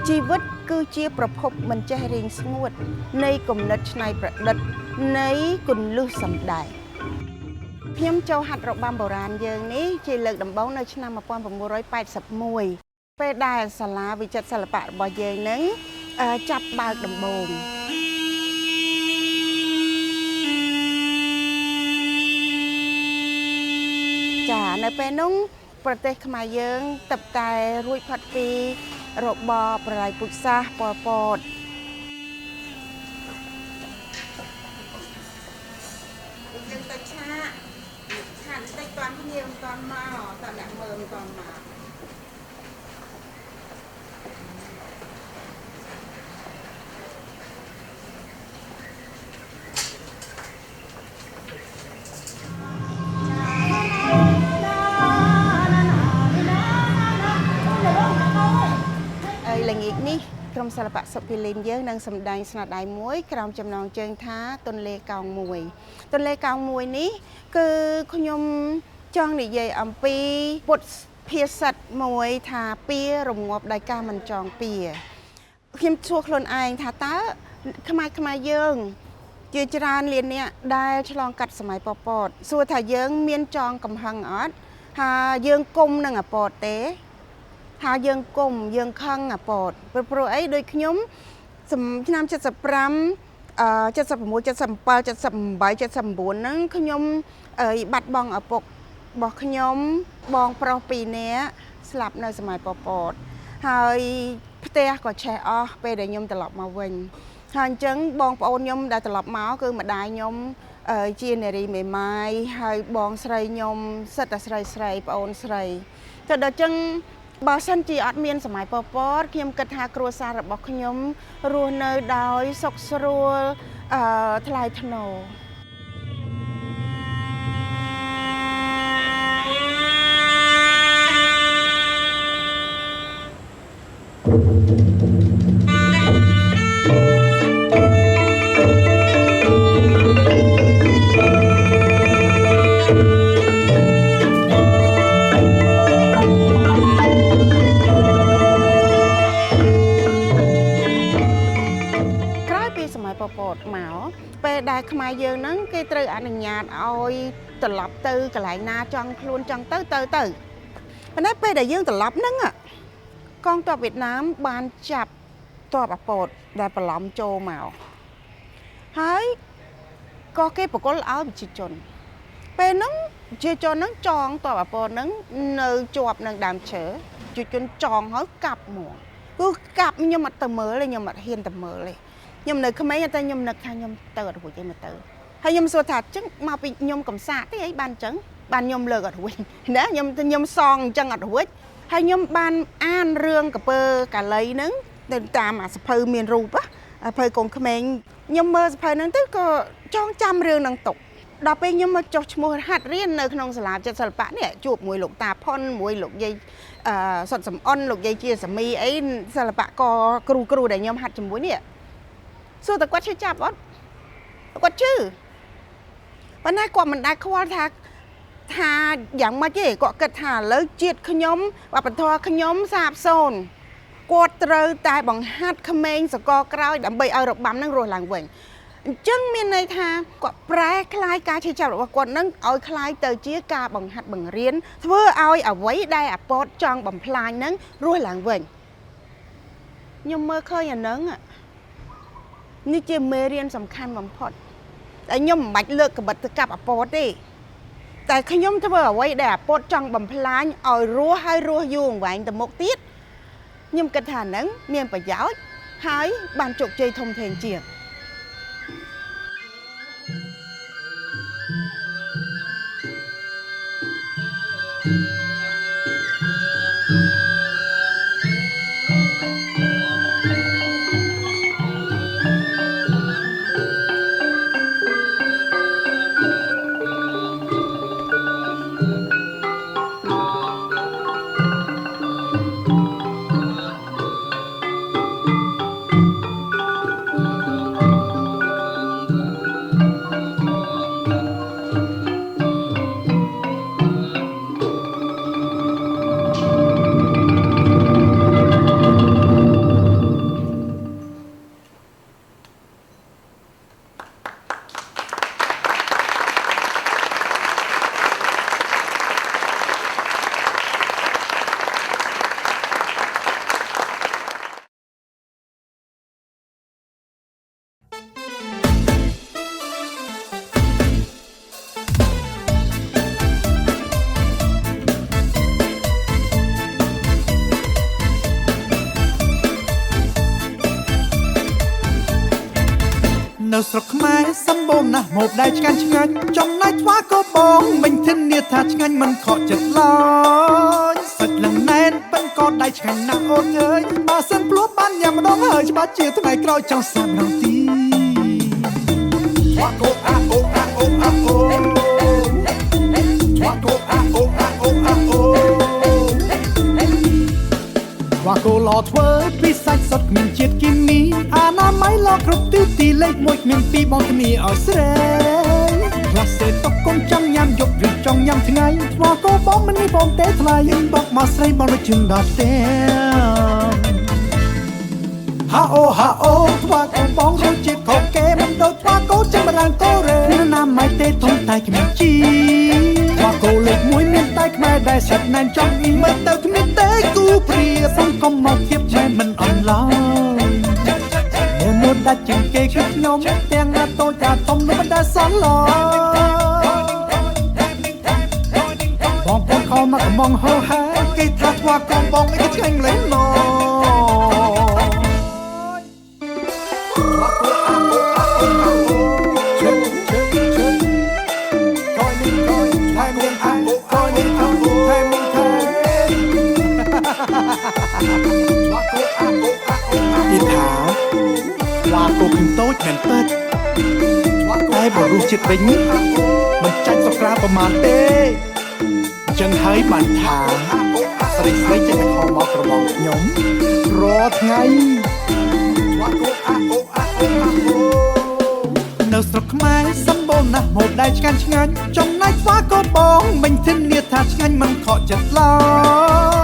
Chi vít គឺជាប្រភពមិនចេះរីងស្ងួតនៃគំនិតច្នៃប្រឌិតនៃគន្លឹះសម្ដែងខ្ញុំចូលហាត់របាំបុរាណយើងនេះជាលើកដំបូងនៅឆ្នាំ1981ពេលដែលសាលាវិចិត្រសិល្បៈរបស់យើងនឹងចាប់បើកដំបូងចានៅពេលនោះប្រទេសខ្មែរយើងទើបតែរួចផុតពីរបបប្រល័យពូជសាសន៍ប៉ុលពតយើងទៅឆាកបន្តិចតាន់គ្នាមិនតាន់មកតាអ្នកមើលមិនតាន់មកល្ងាចនេះក្រុមសិល្បៈសុភីលីនយើងនឹងសម្ដែងស្នាដៃមួយក្រោមចំណងជើងថាទន្លេកោងមួយទន្លេកោងមួយនេះគឺខ្ញុំចង់និយាយអំពីពុទ្ធភាសិតមួយថាពៀរងាប់ដោយការមិនចងពៀខ្ញុំសួរខ្លួនឯងថាតើខ្មែរយើងជាច្រើនលានអ្នកដែលឆ្លងកាត់សម័យប៉ុលពតសួរថាយើងមានចងកំហឹងអត់ថាយើងគុំនឹងអពតទេថាយើងគុំយើងខឹងអាពតព្រោះអីដូចខ្ញុំឆ្នាំ75 76 77 78 79ហ្នឹងខ្ញុំបាត់បង់ឪពុករបស់ខ្ញុំបងប្រុស2នាក់ស្លាប់នៅសម័យប៉ុលពតហើយផ្ទះក៏ឆេះអស់ពេលដែលខ្ញុំត្រឡប់មកវិញហើយអញ្ចឹងបងប្អូនខ្ញុំដែលត្រឡប់មកគឺម្ដាយខ្ញុំជានារីមេម៉ាយហើយបងស្រីខ្ញុំសិតតែស្រីប្អូនស្រីតែដល់អញ្ចឹងបើសិនជាអត់មានសម័យប៉ុលពតខ្ញុំគិតថាគ្រួសាររបស់ខ្ញុំរស់នៅដោយសុខស្រួលថ្លៃថ្នូរ ដែលខ្មែរយើងហ្នឹងគេត្រូវអនុញ្ញាតឲ្យត្រឡប់ទៅកន្លែងណាចង់ខ្លួនចង់ទៅប៉ុន្តែពេលដែលយើងត្រឡប់ហ្នឹងកងទ័ពវៀតណាមបានចាប់ទ័ពអាប៉ូតដែលបន្លំចូលមកហើយក៏គេបកគលឲ្យប្រជាជនពេលហ្នឹងប្រជាជនហ្នឹងចងទ័ពអាប៉ូតហ្នឹងនៅជាប់នឹងដើមឈើប្រជាជនចងហើយកាប់មកគឺកាប់ខ្ញុំអត់ទៅមើលទេខ្ញុំអត់ហ៊ានទៅមើលទេខ្ញុំនៅក្មេងតែខ្ញុំនឹកថាខ្ញុំទៅអត់រួចទេមកទៅហើយខ្ញុំសួរថាអញ្ចឹងមកពីខ្ញុំកំសាកទេអីបានអញ្ចឹងបានខ្ញុំលើកអត់រួចណាខ្ញុំសងអញ្ចឹងអត់រួចហើយខ្ញុំបានអានរឿងកពើកាលីហ្នឹងទៅតាមអាសភៅមានរូបសភៅកូនក្មេងខ្ញុំមើលសភៅហ្នឹងទៅក៏ចងចាំរឿងហ្នឹងទុកដល់ពេលខ្ញុំមកចុះឈ្មោះហាត់រៀននៅក្នុងសាលាចិត្តសិល្បៈនេះជួបមួយលោកតាផុនមួយលោកយាយសុតសំអនលោកយាយជាសាមីអីសិល្បករគ្រូដែលខ្ញុំហាត់ជាមួយនេះសួរតែគាត់ឈឺចាប់អត់គាត់ឈឺប៉ុន្តែគាត់មិនដែលខ្វល់ថាយ៉ាងម៉េចទេគាត់គិតថាឥឡូវជាតិខ្ញុំវប្បធម៌ខ្ញុំសាបសូន្យគាត់ត្រូវតែបង្ហាត់ក្មេងសកលក្រោយដើម្បីឲ្យរបាំនឹងរស់ឡើងវិញអញ្ចឹងមានន័យថាគាត់ប្រែคล้ายការឈឺចាប់របស់គាត់នឹងឲ្យคล้ายទៅជាការបង្ហាត់បង្រៀនធ្វើឲ្យអ្វីដែលអាប៉ូតចង់បំផ្លាញនឹងរស់ឡើងវិញខ្ញុំមើលឃើញអាហ្នឹងនេះជាមេរៀនសំខាន់បំផុតតែខ្ញុំមិនបាច់លើកក្បិតទៅកាប់អាប៉ូតទេតែខ្ញុំធ្វើអ្វីដែលអាប៉ូតចង់បំផ្លាញឲ្យរស់ហើយរស់យូរអង្វែងទៅមុខទៀតខ្ញុំគិតថាហ្នឹងមានប្រយោជន៍ហើយបានជោគជ័យធំធេងជាងនៅស្រុកខ្មែរសម្បូរណាស់មកដែលឆ្ងាញ់ឆ្ងាញ់ចំណែកស្វាក៏បងមិញធានាថាឆ្ងាញ់មិនខកចិត្តឡើយសាច់ឡើងណែនប៉ិនក៏ដៃឆ្ងាញ់ណាស់អូនអើយបើសិនភ្លោះបានញ៉ាំម្ដងហើយច្បាស់ជាថ្ងៃក្រោយចង់សាប់ម្ដងទីស្វាក៏អាអូអាអូអាអូស្វាក៏អាអូអាអូអាអូស្វាក៏ឡធ្វើពីសាច់សុទ្ធគ្មានជាតិគីមីអនាម័យឡគ្រប់ទីលេខ1គ្មាន2បងគ្នាឲ្យស្រែងផ្លាសេតុកកុំចង់ញ៉ាំយប់ឬចង់ញ៉ាំថ្ងៃស្វាក៏បងមិននេះបងទេថ្លៃបុកមកស្រីបងរជឹងដល់ផ្ទះហាអូស្វាក៏បងរសជាតិខុសគេមិនដូចស្វាក៏ចម្រើនកូរ៉េណាម័យទេធំតែគ្មានជីស្វាក៏លេខ1មានតែខ្មែរដែលសាច់ណែនចង់អ៊ីមិនទៅគ្មានទេគូព្រាសង្គមមកធៀបតែមិនអន់ឡើយមុនដាច់ជាងគេគឺខ្ញុំទាំងណាតូចតាធំមិនដែលសល់ឡើយបងប្អូនខំមកកំងហោហាគេថាស្វាកងបងអីឆ្ងាញ់ម្លេះណោគូគឹងតូចមែនពិតតែបើរសជាតិវិញមិនចាញ់សុក្រាប្រមាណទេអញ្ចឹងហើយបានថាស្រីចេះតែខំមកក្របងខ្ញុំរាល់ថ្ងៃនៅស្រុកខ្មែរសម្បូរណាស់មកដែលឆ្ងាញ់ឆ្ងាញ់ចំណែកស្វាក៏បងមិញធានាថាឆ្ងាញ់មិនខកចិត្តឡើ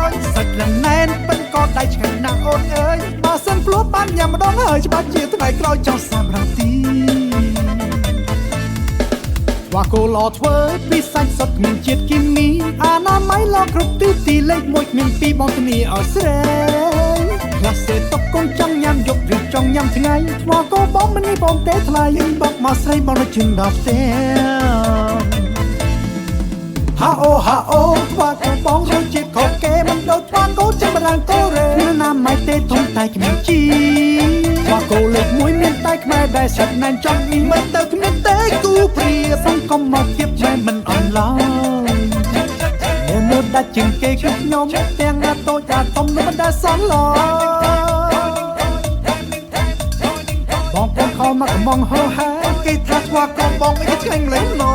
យសាច់ឡើងណែនប៉ិនក៏ដៃឆ្ងាញ់ណាស់អូនអើយបើសិនភ្លោះបានញ៉ាំម្ដងហើយច្បាស់ជាថ្ងៃក្រោយចង់សាប់រងទី ว่าโกลอดเวิร์ดวิสัยสดมีเจ็ดกิมมีอาณาไม้ลอกรุบติ้วตีเล็กมวยมีปีบองตนีเอาเสยคลาสเซตกกงจังยำยกหรือจองยำไงว่าโกบองมันนี่บองเตะทลายบอกมาใส่บองระจึงดอกเต้ฮาโอว่าโกบองเราจิตขอแกมันโดดว่าโกจะมารังโกเรน้ำไม้เตะทงไตกิมจีว่าโกเล็กมวยมีไตขมาได้สักนานจังมีมันเตะขึ้นเตะกูเปรียบต้องก็มาเทียบแม่มันอ่อนล้าเมื่อมุดได้จึงเกยขึ้นนมแตงอาโตจะต้มมันได้สอนลอบองคนเขามาก็มองเฮาหาเกยทักว่าก็บองไม่ได้เก่งเลยนอ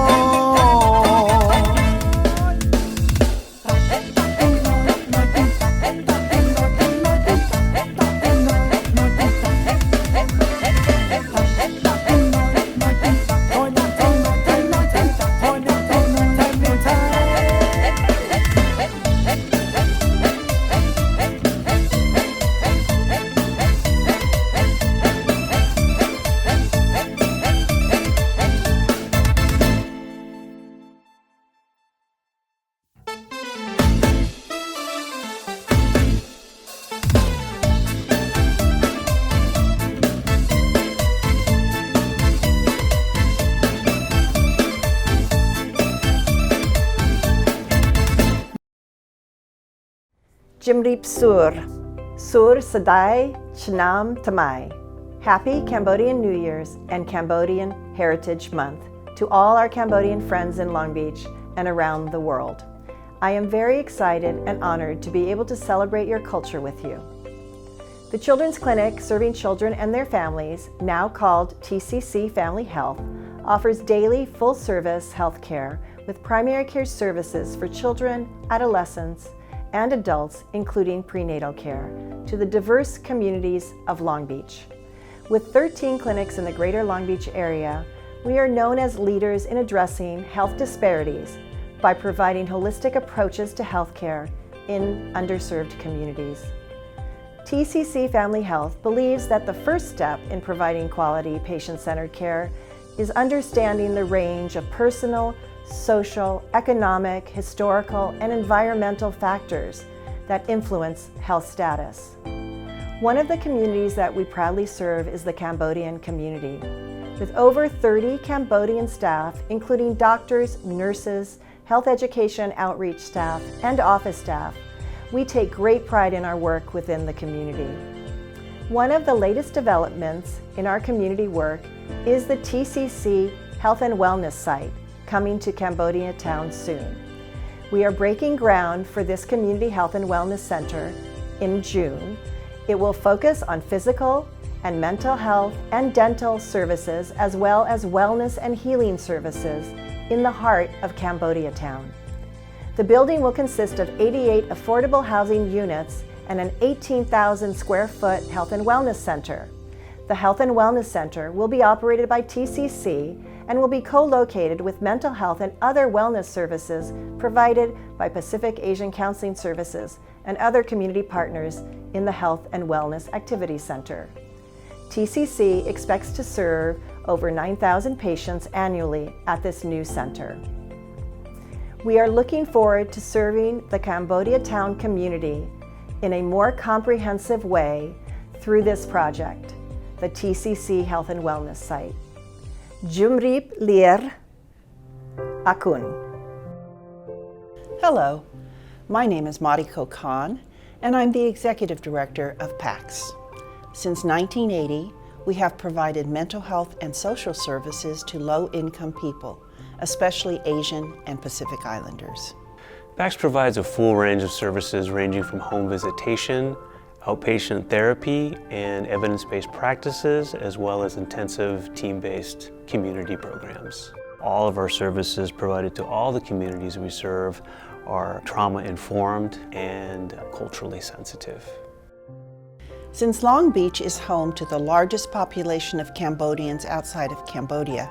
Jimrip Sur Sadai Chnam Tamai. Happy Cambodian New Year's and Cambodian Heritage Month to all our Cambodian friends in Long Beach and around the world. I am very excited and honored to be able to celebrate your culture with you. The Children's Clinic serving children and their families, now called TCC Family Health, offers daily full-service health care with primary care services for children, adolescents, and adults, including prenatal care, to the diverse communities of Long Beach. With 13 clinics in the greater Long Beach area, we are known as leaders in addressing health disparities by providing holistic approaches to healthcare in underserved communities. TCC Family Health believes that the first step in providing quality patient-centered care is understanding the range of personal, social, economic, historical, and environmental factors that influence health status. One of the communities that we proudly serve is the Cambodian community. With over 30 Cambodian staff, including doctors, nurses, health education outreach staff, and office staff, we take great pride in our work within the community. One of the latest developments in our community work is the TCC Health and Wellness site, coming to Cambodia town soon. We are breaking ground for this Community Health and Wellness Center in June. It will focus on physical and mental health and dental services, as well as wellness and healing services in the heart of Cambodia town. The building will consist of 88 affordable housing units and an 18,000 square foot health and wellness center. The Health and Wellness Center will be operated by TCC and will be co-located with mental health and other wellness services provided by Pacific Asian Counseling Services and other community partners in the Health and Wellness Activity Center. TCC expects to serve over 9,000 patients annually at this new center. We are looking forward to serving the Cambodia town community in a more comprehensive way through this project, the TCC Health and Wellness site. Jumrip Lir Akun. Hello, my name is Mariko Khan, and I'm the Executive Director of PACS. Since 1980, we have provided mental health and social services to low-income people, especially Asian and Pacific Islanders. PACS provides a full range of services ranging from home visitation, outpatient therapy, and evidence-based practices, as well as intensive team-based community programs. All of our services provided to all the communities we serve are trauma-informed and culturally sensitive. Since Long Beach is home to the largest population of Cambodians outside of Cambodia,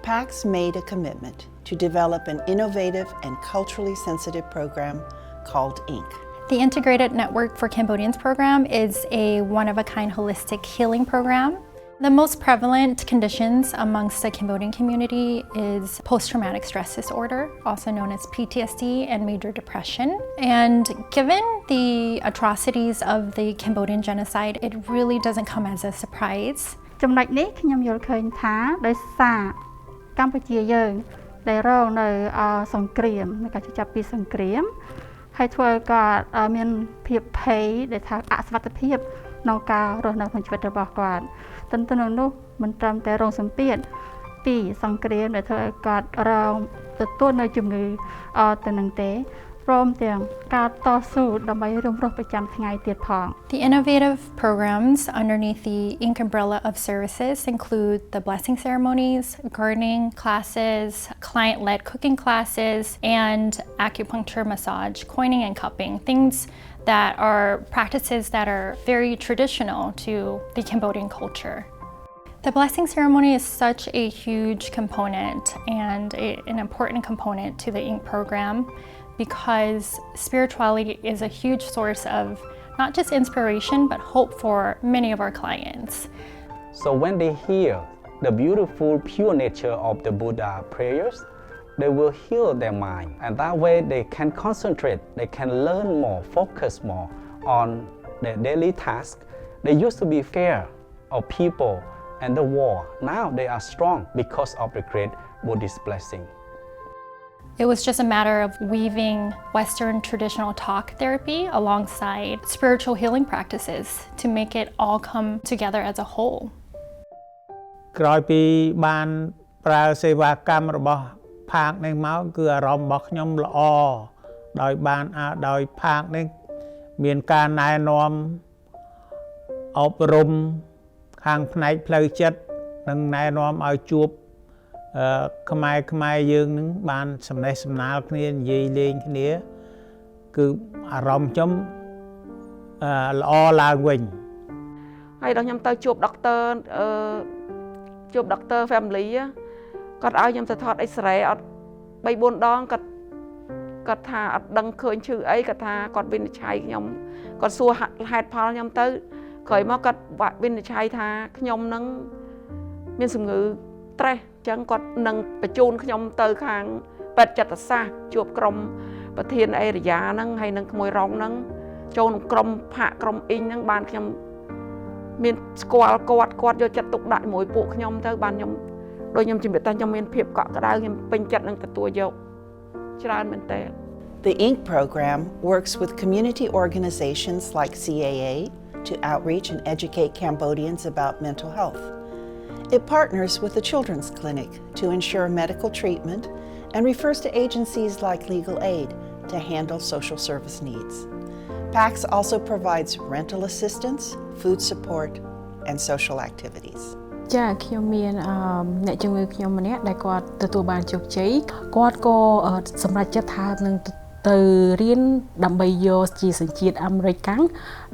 PACS made a commitment to develop an innovative and culturally sensitive program called INC. The Integrated Network for Cambodians program is a one-of-a-kind holistic healing program. The most prevalent conditions amongst the Cambodian community is post-traumatic stress disorder, also known as PTSD, and major depression. And given the atrocities of the Cambodian genocide, it really doesn't come as a surprise. ចំណុចនេះខ្ញុំយល់ឃើញថាដោយសារកម្ពុជាយើងដែលរងនៅសង្គ្រាមនៃការចាប់ពីសង្គ្រាមហើយធ្វើឲ្យគាត់មានភាពភ័យដែលថាអសុវត្ថិភាពក្នុងការរស់នៅក្នុងជីវិតរបស់គាត់ ទន្ទឹមនឹងនោះមិនត្រឹមតែរងសម្ពាធពីសង្គ្រាមដែលធ្វើឲ្យគាត់រងទទួលនៅជំងឺទៅនឹងទេព្រមទាំងការតស៊ូដើម្បីរស់ប្រចាំថ្ងៃទៀតផង The innovative programs underneath the Inc. umbrella of services include the blessing ceremonies, gardening classes, client-led cooking classes, and acupuncture, massage, coining and cupping, things that are practices that are very traditional to the Cambodian culture. The blessing ceremony is such a huge component and an important component to the Inc. program because spirituality is a huge source of not just inspiration but hope for many of our clients. So when they hear the beautiful pure nature of the Buddha prayers, they will heal their mind, and that way they can concentrate, they can learn more, focus more on their daily task. They used to be scared of people and the war. Now they are strong because of the great Buddhist blessing. It was just a matter of weaving Western traditional talk therapy alongside spiritual healing practices to make it all come together as a whole. ក្រោយពីបានប្រើសេវាកម្មរបស់ផាកនេះមកគឺអារម្មណ៍របស់ខ្ញុំល្អដោយបានដោយផាកនេះមានការណែនាំអប់រំខាងផ្នែកផ្លូវចិត្តនិងណែនាំឲ្យជួបខ្មែរយើងនឹងបានសំណេះសំណាលគ្នានិយាយលេងគ្នាគឺអារម្មណ៍ខ្ញុំល្អឡើងវិញ ហើយដល់ខ្ញុំទៅជួបដុកទ័រ family គាត់ឲ្យខ្ញុំទៅថត X-ray អត់ 3-4 ដងគាត់ថាអត់ដឹងឃើញឈឺអីគាត់ថាគាត់វិនិច្ឆ័យខ្ញុំគាត់សួរហេតុផលខ្ញុំទៅក្រោយមកគាត់វិនិច្ឆ័យថាខ្ញុំនឹងមានជំងឺ stress អញ្ចឹងគាត់នឹងបញ្ជូនខ្ញុំទៅខាងពេទ្យចិត្តសាស្ត្រជួបក្រុមប្រធានអេរិយាហ្នឹងហើយនឹងក្មួយរងហ្នឹងចូលក្នុងក្រុមផាកក្រុមអ៊ីងហ្នឹងបានខ្ញុំមានស្គាល់គាត់យកចិត្តទុកដាក់ជាមួយពួកខ្ញុំទៅបានខ្ញុំដោយខ្ញុំជំរាបថាខ្ញុំមានភាពកក់ក្ដៅខ្ញុំពេញចិត្តនឹងទទួលយកច្រើនមែនតើ The Inc. program works with community organizations like CAA to outreach and educate Cambodians about mental health. It partners with the Children's Clinic to ensure medical treatment and refers to agencies like legal aid to handle social service needs. PAX also provides rental assistance, food support, and social activities. ចាខ្ញុំមានអ្នកជំងឺខ្ញុំម្នាក់ដែលគាត់ទទួលបានជោគជ័យគាត់ក៏សម្រេចចិត្តថានឹងទៅរៀនដើម្បីយកជាសញ្ជាតិអាមេរិកកាំង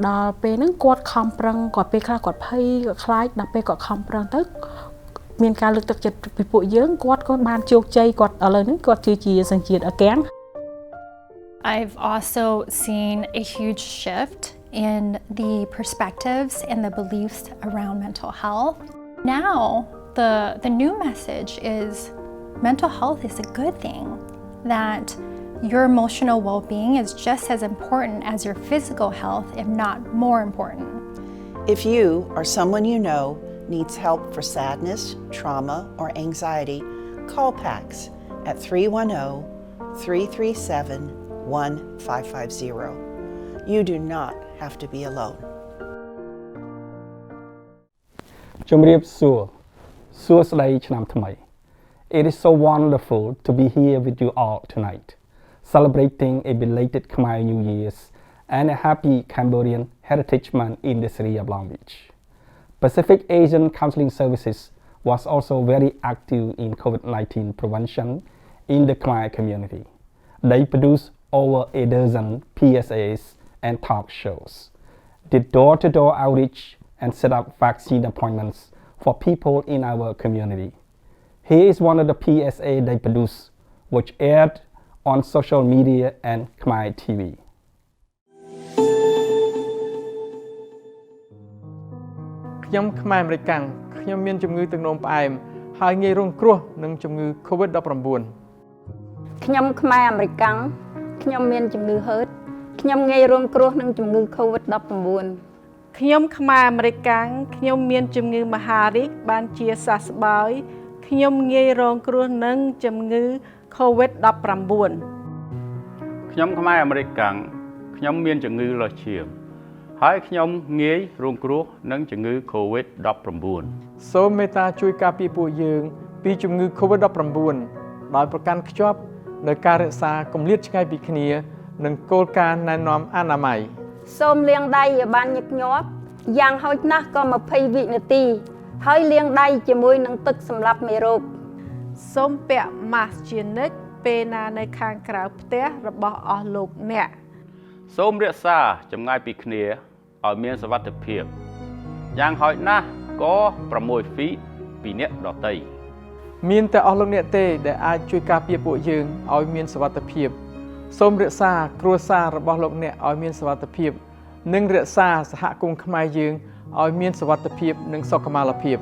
ដល់ពេលហ្នឹងគាត់ខំប្រឹងគាត់ពេលខ្លះគាត់ភ័យគាត់ខ្លាចដល់ពេលគាត់ខំប្រឹងទៅមានការលើកទឹកចិត្តពីពួកយើងគាត់ក៏បានជោគជ័យគាត់ឥឡូវហ្នឹងគាត់ជាសញ្ជាតិអាកាំង I've also seen a huge shift in the perspectives and the beliefs around mental health. Now, the new message is mental health is a good thing, that your emotional well-being is just as important as your physical health, if not more important. If you or someone you know needs help for sadness, trauma, or anxiety, call PAX at 310-337-1550. You do not have to be alone. ជំរាបសួរស្ដីឆ្នាំថ្មី It is so wonderful to be here with you all tonight, celebrating a belated Khmer New Year's and a happy Cambodian Heritage Month in the city of Long Beach. Pacific Asian Counseling Services was also very active in COVID-19 prevention in the Khmer community. They produced over a dozen PSAs and talk shows, did door-to-door outreach, and set up vaccine appointments for people in our community. Here is one of the PSA they produced, which aired on social media and Khmer TV. ខ្ញុំខ្មែរអាមេរិកកាំង ខ្ញុំមានជំងឺទឹកនោមផ្អែមហើយងាយរងគ្រោះនឹងជំងឺ COVID-19 ខ្ញុំខ្មែរអាមេរិកកាំងខ្ញុំមានជំងឺហឺតខ្ញុំងាយរងគ្រោះនឹងជំងឺ COVID-19 ខ្ញុំខ្មែរអាមេរិកកាំងខ្ញុំមានជំងឺមហារីកបានជាសះស្បើយខ្ញុំងាយរងគ្រោះនឹងជំងឺ COVID-19 ខ្ញុំខ្មែរអាមេរិកកាំងខ្ញុំមានជំងឺលើសឈាមហើយខ្ញុំងាយរងគ្រោះនឹងជំងឺ COVID-19 សូមមេត្តាជួយការពារពួកយើងពីជំងឺ COVID-19 ដោយប្រកាន់ខ្ជាប់នូវការរក្សាគម្លាតឆ្ងាយពីគ្នានិងគោលការណ៍ណែនាំអនាម័យសូមលាងដៃឲ្យបានញឹកញាប់យ៉ាងហោចណាស់ក៏20វិនាទីហើយលាងដៃជាមួយនឹងទឹកសម្លាប់មេរោគសូមពាក់ mask ជានិច្ចពេលណានៅខាងក្រៅផ្ទះរបស់អស់លោកអ្នកសូមរក្សាចម្ងាយពីគ្នាឲ្យមានសុវត្ថិភាពយ៉ាងហោចណាស់ក៏6 feet ពីអ្នកដទៃមានតែអស់លោកអ្នកទេដែលអាចជួយការពារពួកយើងឲ្យមានសុវត្ថិភាពសូមរក្សាគ្រួសាររបស់លោកអ្នកឲ្យមានសុវត្ថិភាពនិងរក្សាសហគមន៍ខ្មែរយើងឲ្យមានសុវត្ថិភាពនិងសុខុមាលភាព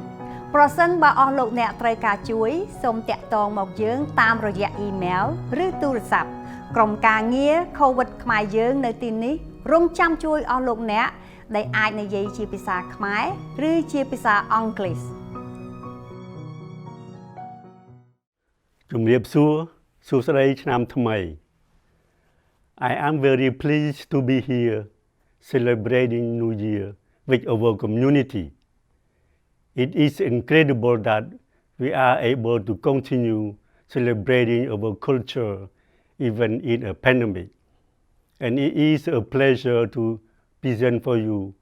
ប្រសិនបើអស់លោកអ្នកត្រូវការជួយសូមតាក់ទងមកយើងតាមរយៈអ៊ីមែលឬទូរស័ព្ទក្រុមការងារ COVID ខ្មែរយើងនៅទីនេះរងចាំជួយអស់លោកអ្នកដែលអាចនិយាយជាភាសាខ្មែរឬជាភាសាអង់គ្លេសជំរាបសួរសួស្តីឆ្នាំថ្មី I am very pleased to be here celebrating New Year with our community. It is incredible that we are able to continue celebrating our culture even in a pandemic. And it is a pleasure to present for you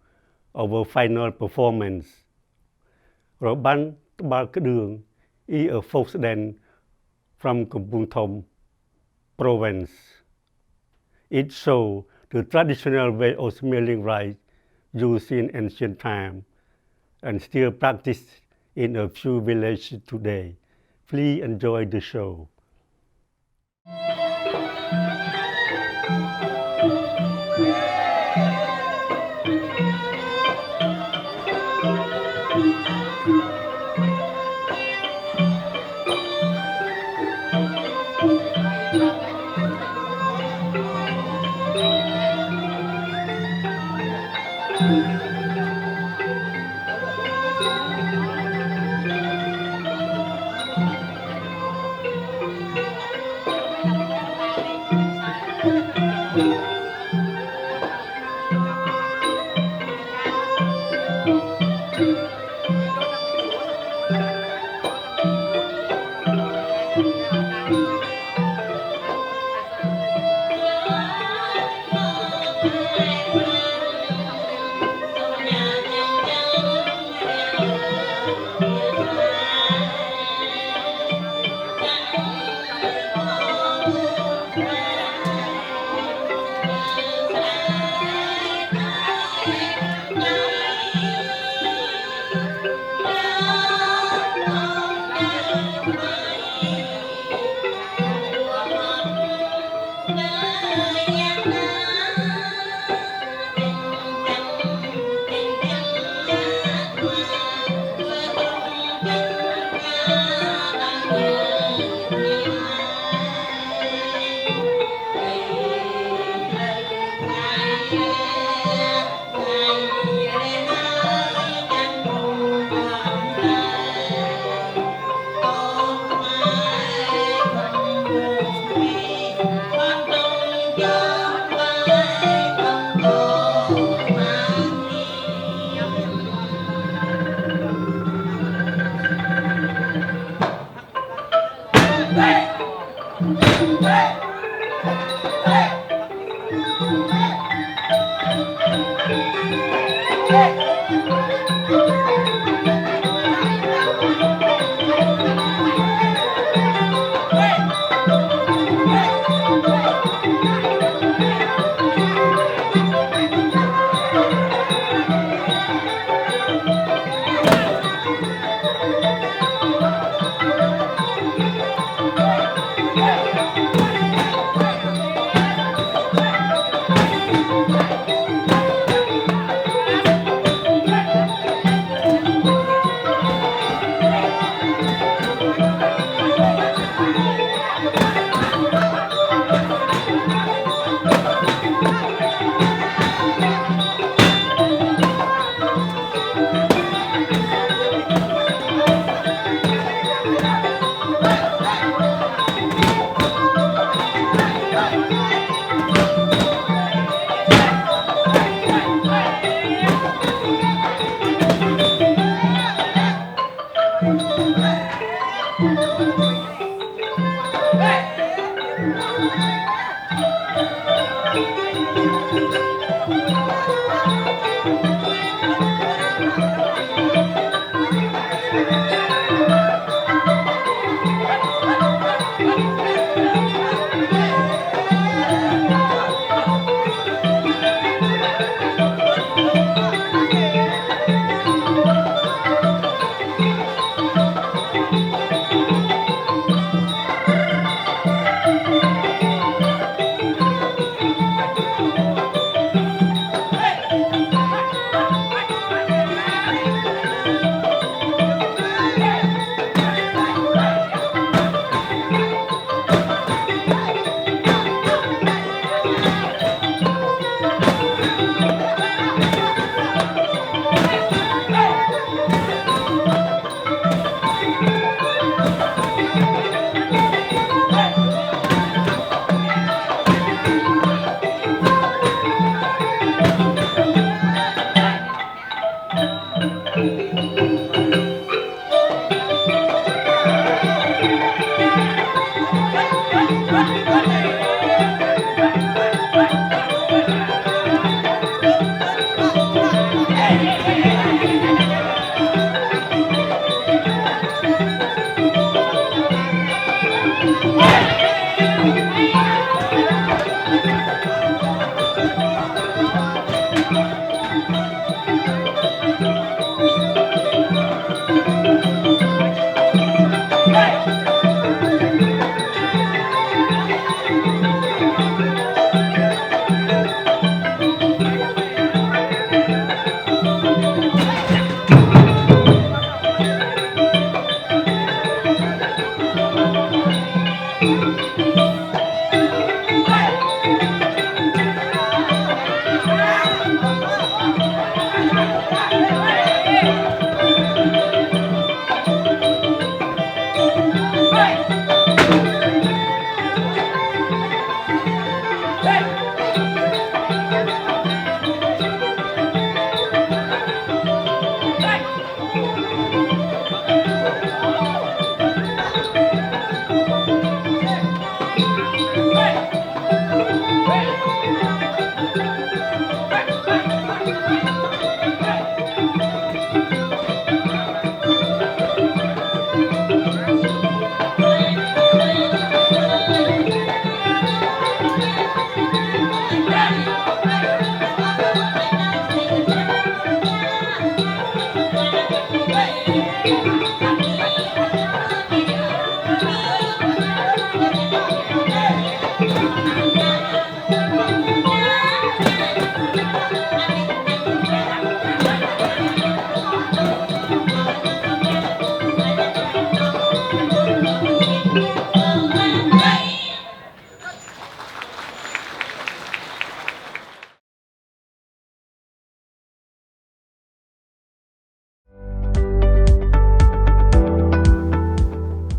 our final performance. របាំត្បាល់ក្ដឿង is a folk dance from Chhom province. It shows the traditional way of smelling rice used in ancient times and still practiced in a few villages today. Please enjoy the show.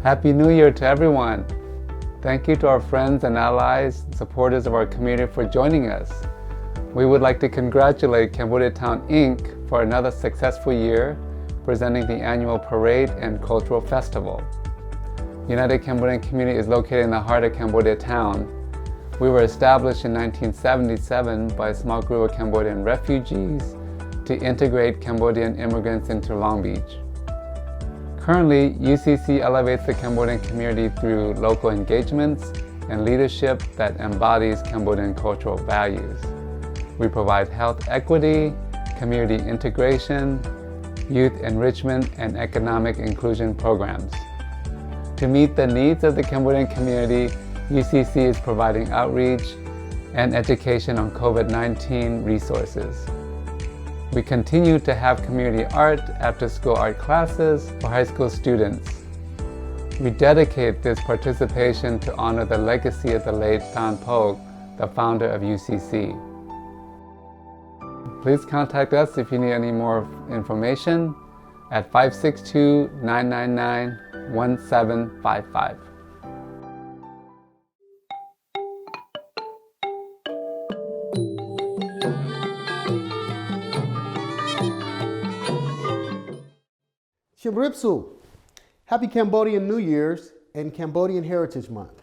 Happy New Year to everyone. Thank you to our friends and allies, supporters of our community for joining us. We would like to congratulate Cambodia Town Inc. for another successful year, presenting the annual parade and cultural festival. United Cambodian Community is located in the heart of Cambodia Town. We were established in 1977 by a small group of Cambodian refugees to integrate Cambodian immigrants into Long Beach. Currently, UCC elevates the Cambodian community through local engagements and leadership that embodies Cambodian cultural values. We provide health equity, community integration, youth enrichment, and economic inclusion programs. To meet the needs of the Cambodian community, UCC is providing outreach and education on COVID-19 resources. We continue to have community art, after-school art classes for high school students. We dedicate this participation to honor the legacy of the late Than Pog, the founder of UCC. Please contact us if you need any more information at 562-999-1755. Shibripsu. Happy Cambodian New Year's and Cambodian Heritage Month.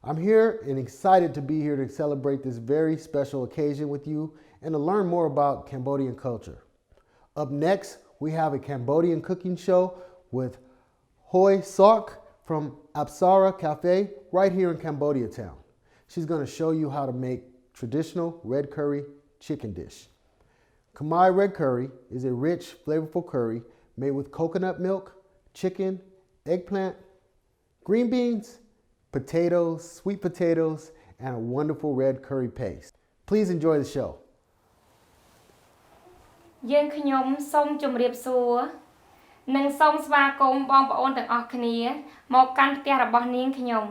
I'm here and excited to be here to celebrate this very special occasion with you and to learn more about Cambodian culture. Up next, we have a Cambodian cooking show with Hoi Sok from Apsara Cafe right here in Cambodia Town. She's going to show you how to make traditional red curry chicken dish. Khmer red curry is a rich, flavorful curry made with coconut milk, chicken, eggplant, green beans, potatoes, sweet potatoes, and a wonderful red curry paste. Please enjoy the show. យើងខ្ញុំសូមជម្រាបសួរនិងសូមស្វាគមន៍បងប្អូនទាំងអស់គ្នាមកកាន់ផ្ទះរបស់នាងខ្ញុំ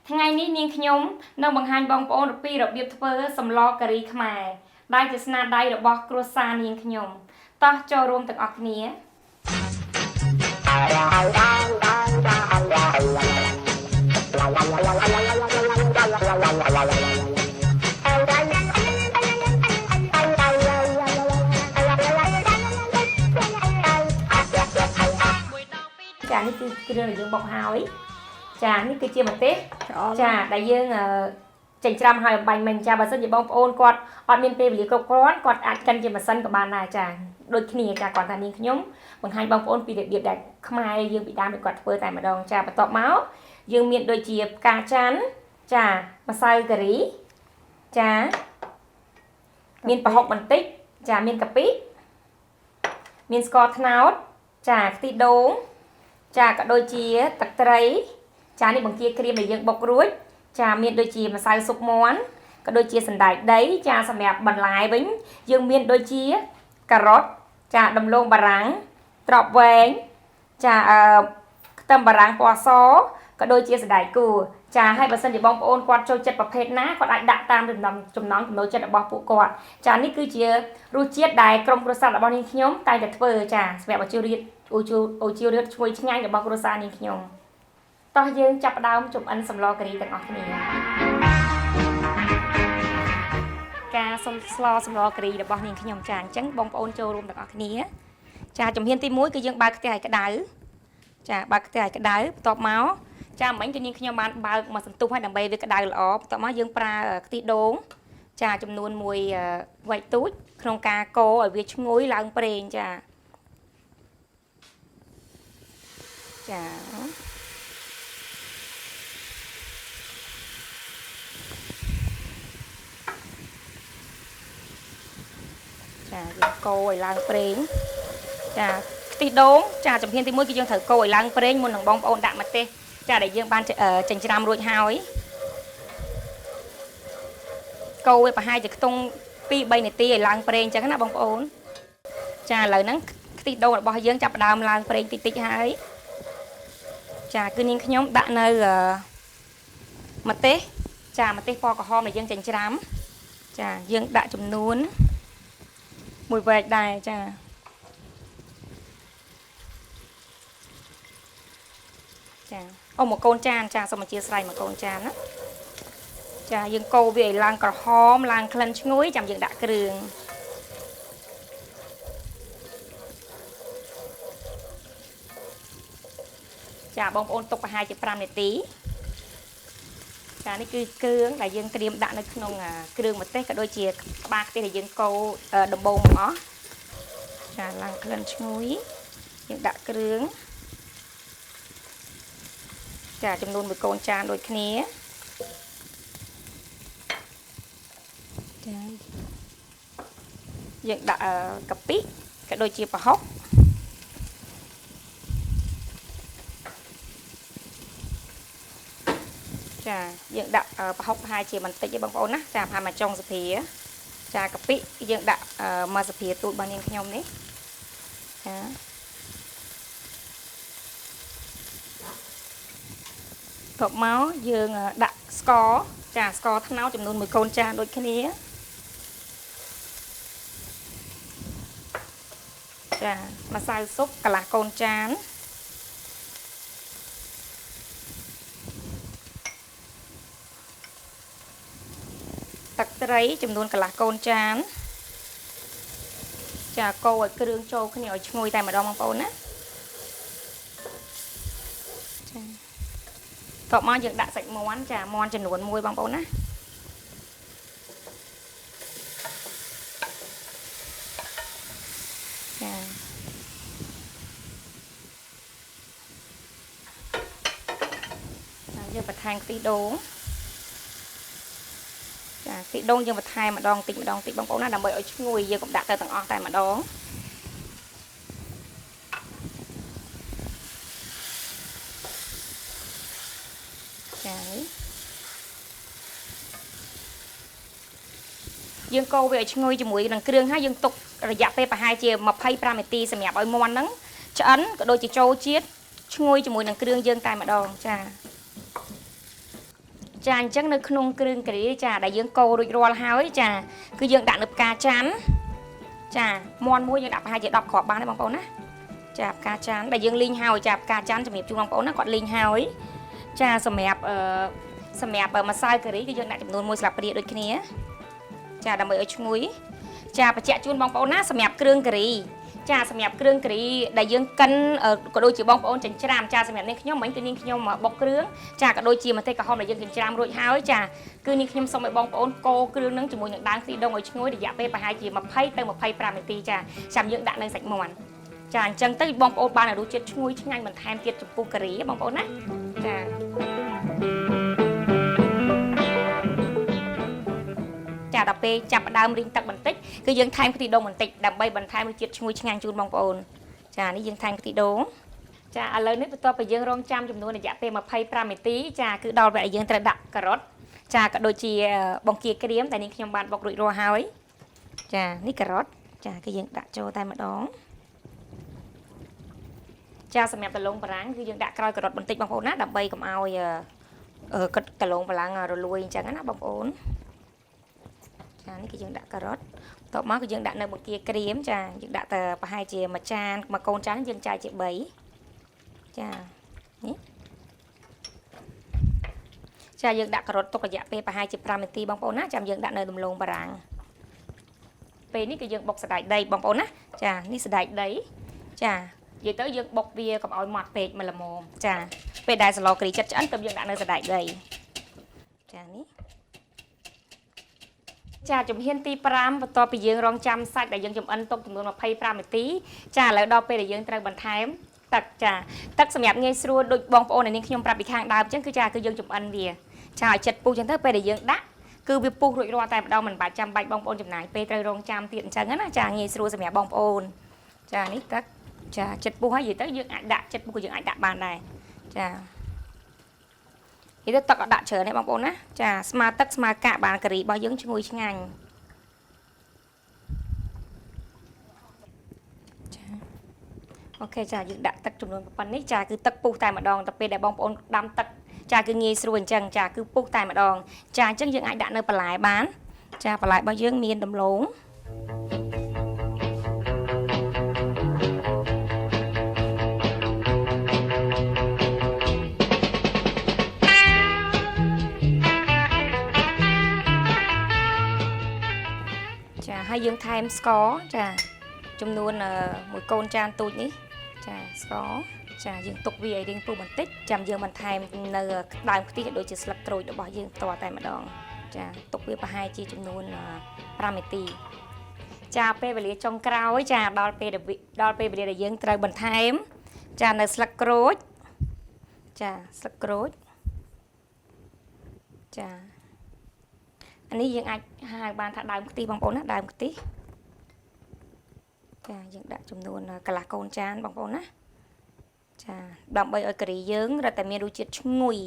ថ្ងៃនេះនាងខ្ញុំនឹងបង្ហាញបងប្អូនពីរបៀបធ្វើសម្លការីខ្មែរដែលជាស្នាដៃរបស់គ្រួសារនាងខ្ញុំតោះចូលរួមទាំងអស់គ្នា ចានេះគឺគ្រឿងដែលយើងបុកហើយចានេះគឺជាម្ទេសចាដែលយើងចិញ្ច្រាំហើយអំបាញ់មិញចាបើសិនជាបងប្អូនគាត់អត់មានពេលវេលាគ្រប់គ្រាន់គាត់អាចកិនជាម៉ាស៊ីនក៏បានដែរចាដូចគ្នាចាគាត់ថានាងខ្ញុំបង្ហាញបងប្អូនពីរបៀបដែលខ្មែរយើងពីដើមគាត់ធ្វើតែម្ដងចាបន្ទាប់មកយើងមានដូចជាផ្កាច័ន្ទចាម្សៅការីចាមានប្រហុកបន្តិចចាមានកាពិ មានស្ករត្នោតចាខ្ទិះដូងចាក៏ដូចជាទឹកត្រីចានេះបង្គាក្រៀមដែលយើងបុករួចចាមានដូចជាម្សៅស៊ុបមាន់ក៏ដូចជាសណ្តែកដីចាសម្រាប់បន្លែវិញយើងមានដូចជាការ៉ុតចាដំឡូងបារាំងត្រប់វែងចាខ្ទឹមបារាំងពណ៌សក៏ដូចជាសណ្តែកគួរចាហើយបើសិនជាបងប្អូនគាត់ចូលចិត្តប្រភេទណាគាត់អាចដាក់តាមចំណង់ចំណូលចិត្តរបស់ពួកគាត់ចានេះគឺជារសជាតិដែលក្រុមគ្រួសាររបស់នាងខ្ញុំតែងតែធ្វើចាសម្រាប់អូជារៀតឈ្ងុយឆ្ងាញ់របស់គ្រួសារនាងខ្ញុំតោះយើងចាប់ផ្ដើមចម្អិនសម្លការីទាំងអស់គ្នាការសុំស្លសម្លការីរបស់នាងខ្ញុំចាអញ្ចឹងបងប្អូនចូលរួមទាំងអស់គ្នាចាជំហានទី1គឺយើងបើកខ្ទះឲ្យក្តៅចាបើកខ្ទះឲ្យក្តៅបន្ទាប់មកចាមិញគឺនាងខ្ញុំបានបើកមកសន្ទុះឲ្យដើម្បីវាក្តៅល្អបន្ទាប់មកយើងប្រើខ្ទិះដូងចាចំនួន1វែកទូចក្នុងការកូរឲ្យវាឈ្ងុយឡើងប្រេងចាចាយើងកូរឲ្យឡើងប្រេងចាខ្ទិះដូងចាជំហានទី1គឺយើងត្រូវកូរឲ្យឡើងប្រេងមុននឹងបងប្អូនដាក់ម្ទេសចាដែលយើងបានចិញ្ច្រាំរួចហើយកូរវាប្រហែលជាខ្ទង់ 2-3 នាទីឲ្យឡើងប្រេងអញ្ចឹងណាបងប្អូនចាឥឡូវហ្នឹងខ្ទិះដូងរបស់យើងចាប់ផ្ដើមឡើងប្រេងតិចតិចហើយចាគឺនាងខ្ញុំដាក់នៅម្ទេសចាម្ទេសពណ៌ក្រហមដែលយើងចិញ្ច្រាំចាយើងដាក់ចំនួន1វែកដែរចាអូមួយកូនចានចាសូមអធិស្ឋានមួយកូនចានណាចាយើងកូរវាឲ្យឡើងក្រហមឡើងក្លិនឈ្ងុយចាំយើងដាក់គ្រឿងចាបងប្អូនទុកប្រហែលជា5នាទីចានេះគឺគ្រឿងដែលយើងត្រៀមដាក់នៅក្នុងគ្រឿងម្ទេសក៏ដូចជាក្បាលខ្ទិះដែលយើងកូរដំបូងមកអស់ចាឡើងក្លិនឈ្ងុយយើងដាក់គ្រឿងចាចំនួន1កូនចានដូចគ្នាចាយើងដាក់កាពិក៏ដូចជាប្រហុកចាយើងដាក់ប្រហុកប្រហែលជាបន្តិចទេបងប្អូនណាចាប្រហែលមួយចុងស្ភាចាកាពិយើងដាក់មួយស្ភាទូចរបស់នាងខ្ញុំនេះចាបន្ទាប់មកយើងដាក់ស្ករចាស្ករត្នោតចំនួន1កូនចានដូចគ្នាចាម្សៅស៊ុបកន្លះកូនចានទឹកត្រីចំនួនកន្លះកូនចានចាកូរឲ្យគ្រឿងចូលគ្នាឲ្យឈ្ងុយតែម្ដងបងប្អូនណាចាតបមកយើងដាក់សាច់មាន់ចាមាន់ចំនួន1បងប្អូនណាចាយើងបន្ថែមខ្ទិះដូងចាខ្ទិះដូងយើងបន្ថែមម្ដងតិចម្ដងតិចបងប្អូនណាដើម្បីឲ្យឈ្ងុយយើងកុំដាក់ទៅទាំងអស់តែម្ដងចាយើងកូរវាឲ្យឈ្ងុយជាមួយនឹងគ្រឿងហើយយើងទុករយៈពេលប្រហែលជា25នាទីសម្រាប់ឲ្យមាន់ហ្នឹងឆ្អិនក៏ដូចជាចូលជាតិឈ្ងុយជាមួយនឹងគ្រឿងយើងតែម្ដងចាចាអញ្ចឹងនៅក្នុងគ្រឿងការីចាដែលយើងកូររួចរាល់ហើយចាគឺយើងដាក់នៅផ្កាច័ន្ទចាមាន់មួយយើងដាក់ប្រហែលជា10គ្រាប់បានទេបងប្អូនណាចាផ្កាច័ន្ទដែលយើងលីងហើយចាផ្កាច័ន្ទជំរាបជូនបងប្អូនណាគាត់លីងហើយចាសម្រាប់ម្សៅការីគឺយើងដាក់ចំនួន1ស្លាបព្រាដូចគ្នាចាដើម្បីឲ្យឈ្ងុយចាបញ្ជាក់ជូនបងប្អូនណាសម្រាប់គ្រឿងការីចាសម្រាប់គ្រឿងការីដែលយើងកិនក៏ដូចជាបងប្អូនចិញ្ច្រាំចាសម្រាប់នាងខ្ញុំមិញគឺនាងខ្ញុំបុកគ្រឿងចាក៏ដូចជាម្ទេសក្រហមដែលយើងចិញ្ច្រាំរួចហើយចាគឺនាងខ្ញុំសូមឲ្យបងប្អូនកូរគ្រឿងហ្នឹងជាមួយនឹងដើមខ្ទិះដូងឲ្យឈ្ងុយរយៈពេលប្រហែលជា20ទៅ25នាទីចាចាំយើងដាក់នៅសាច់មាន់ចាអញ្ចឹងទៅបងប្អូនបានរសជាតិឈ្ងុយឆ្ងាញ់បន្ថែមទៀតចំពោះការីបងប្អូនណាចា ដល់ពេលចាប់ដើមរីងទឹកបន្តិចគឺយើងថែមខ្ទិះដូងបន្តិចដើម្បីបន្ថែមរសជាតិឈ្ងុយឆ្ងាញ់ជូនបងប្អូនចានេះយើងថែមខ្ទិះដូងចាឥឡូវនេះបន្ទាប់ពីយើងរងចាំចំនួនរយៈពេល25នាទីចាគឺដល់ពេលយើងត្រូវដាក់ការ៉ុតចាក៏ដូចជាបង្គាក្រៀមតែនេះខ្ញុំបានបុករួចរាល់ហើយចានេះការ៉ុតចាគឺយើងដាក់ចូលតែម្ដងចាសម្រាប់ដលងបារាំងគឺយើងដាក់ក្រោយការ៉ុតបន្តិចបងប្អូនណាដើម្បីកុំឲ្យដលងបារាំងរលួយអញ្ចឹងណាបងប្អូនចានេះគឺយើងដាក់ការ៉ុតបន្ទាប់មកគឺយើងដាក់នៅបង្គាក្រៀមចាយើងដាក់តែប្រហែលជាមួយចានមួយកូនចានយើងចាយជា3ចានេះចាយើងដាក់ការ៉ុតទុករយៈពេលប្រហែលជា5នាទីបងប្អូនណាចាំយើងដាក់នៅដំឡូងបារាំងពេលនេះគឺយើងបុកសណ្តែកដីបងប្អូនណាចានេះសណ្តែកដីចានិយាយទៅយើងបុកវាកុំឲ្យម៉ត់ពេកមកល្មមចាពេលដែលសឡគ្រីចិត្តឆ្អិនទៅយើងដាក់នៅសណ្តែកដីចានេះចាជំហានទី5បន្ទាប់ពីយើងរងចាំសាច់ដែលយើងចម្អិនទុកចំនួន25នាទីចាឥឡូវដល់ពេលដែលយើងត្រូវបន្ថែមទឹកចាទឹកសម្រាប់ងាយស្រួលដូចបងប្អូននាងខ្ញុំប្រាប់ពីខាងដើមអញ្ចឹងគឺចាគឺយើងចម្អិនវាចាឲ្យចិត្តពុះអញ្ចឹងទៅពេលដែលយើងដាក់គឺវាពុះរួចរាល់តែម្ដងមិនបាច់ចាំបាច់បងប្អូនចំណាយពេលត្រូវរងចាំទៀតអញ្ចឹងណាចាងាយស្រួលសម្រាប់បងប្អូនចានេះទឹកចាចិត្តពុះហើយនិយាយទៅយើងអាចដាក់ចិត្តពុះក៏យើងអាចដាក់បានដែរចានិយាយទៅទឹកអត់ដាក់ច្រើនទេបងប្អូនណាចាស្មើទឹកស្មើកាកបានការីរបស់យើងឈ្ងុយឆ្ងាញ់អូខេចាយើងដាក់ទឹកចំនួនប៉ុណ្នេះចាគឺទឹកពុះតែម្ដងទៅពេលដែលបងប្អូនដាំទឹកចាគឺងាយស្រួលអញ្ចឹងចាគឺពុះតែម្ដងចាអញ្ចឹងយើងអាចដាក់នៅបន្លែបានចាបន្លែរបស់យើងមានដំឡូងចាហើយយើងថែមស្ករចាចំនួនមួយកូនចានទូចនេះចាស្ករចាយើងទុកវាឲ្យរៀងពុះបន្តិចចាំយើងបន្ថែមនៅដើមខ្ទិះដូចជាស្លឹកក្រូចរបស់យើងផ្ទាល់តែម្ដងចាទុកវាប្រហែលជាចំនួន5នាទីចាពេលវេលាចុងក្រោយចាដល់ពេលវេលាដែលយើងត្រូវបន្ថែមចានៅស្លឹកក្រូចចាស្លឹកក្រូចចាអានេះយើងអាចហៅបានថាដើមខ្ទិះបងប្អូនណាដើមខ្ទិះចាយើងដាក់ចំនួនកន្លះកូនចានបងប្អូនណាចាដើម្បីឲ្យការីយើងរឹតតែមានរសជាតិឈ្ងុយ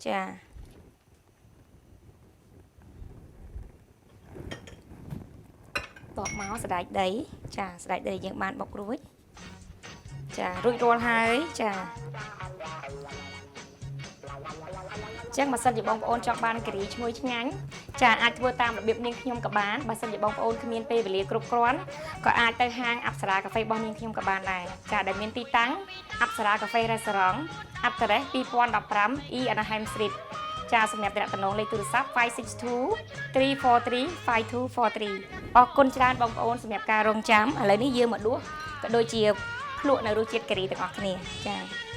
ចាតបមកសណ្តែកដីចាសណ្តែកដីយើងបានបុករួចចារួចរាល់ហើយចាចឹងបើសិនជាបងប្អូនចង់បានការីឈ្ងុយឆ្ងាញ់ចាអាចធ្វើតាមរបៀបនាងខ្ញុំក៏បានបើសិនជាបងប្អូនគ្មានពេលវេលាគ្រប់គ្រាន់ក៏អាចទៅហាងអប្សរាកាហ្វេរបស់នាងខ្ញុំក៏បានដែរចាដែលមានទីតាំងអប្សរាកាហ្វេរ៉េស្តូរ៉ង់ Address 2015 E Anaheim Street ចាសម្រាប់ទំនាក់ទំនងលេខទូរស័ព្ទ562 343 5243អរគុណច្រើនបងប្អូនសម្រាប់ការរងចាំឥឡូវនេះយើងមកដួសក៏ដូចជាភ្លក់នៅរសជាតិការីទាំងអស់គ្នាចា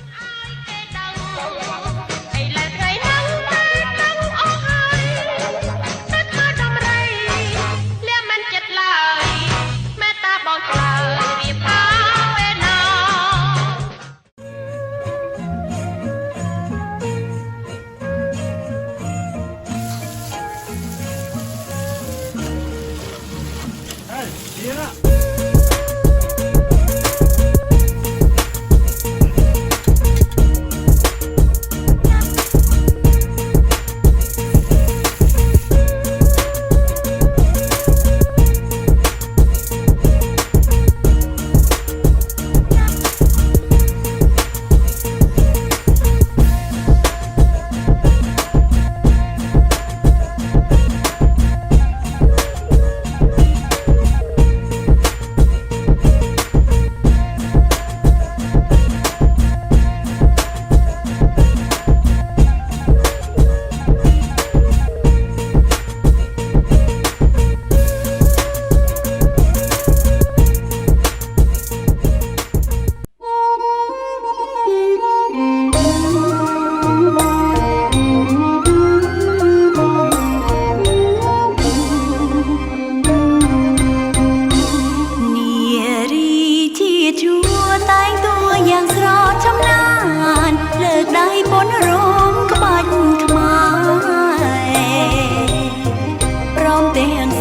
ទាំង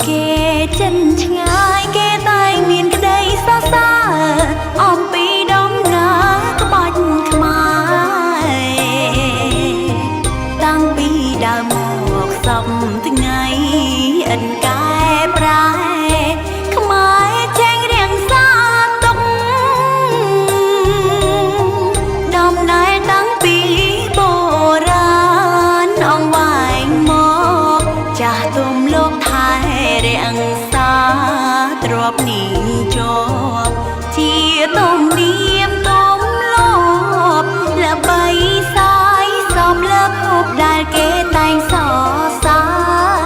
เกចិនឆ្ងាយគេតែមានក្តីសរសើរអំពីដំណើរក្បាច់ខ្មែរតាំងពីដើមមកសពថ្ងៃឥតកែប្រែខ្មែរចេញរៀងសាទុកដំណើរតាំងពីបុរាណអង្វែងមកចាស់ទុំលោកថែរៀងសាទ្របនីជាប់ជាទំនៀមទំលាប់ល្បីសាយសំលើភពដែលគេតែងសរសើរ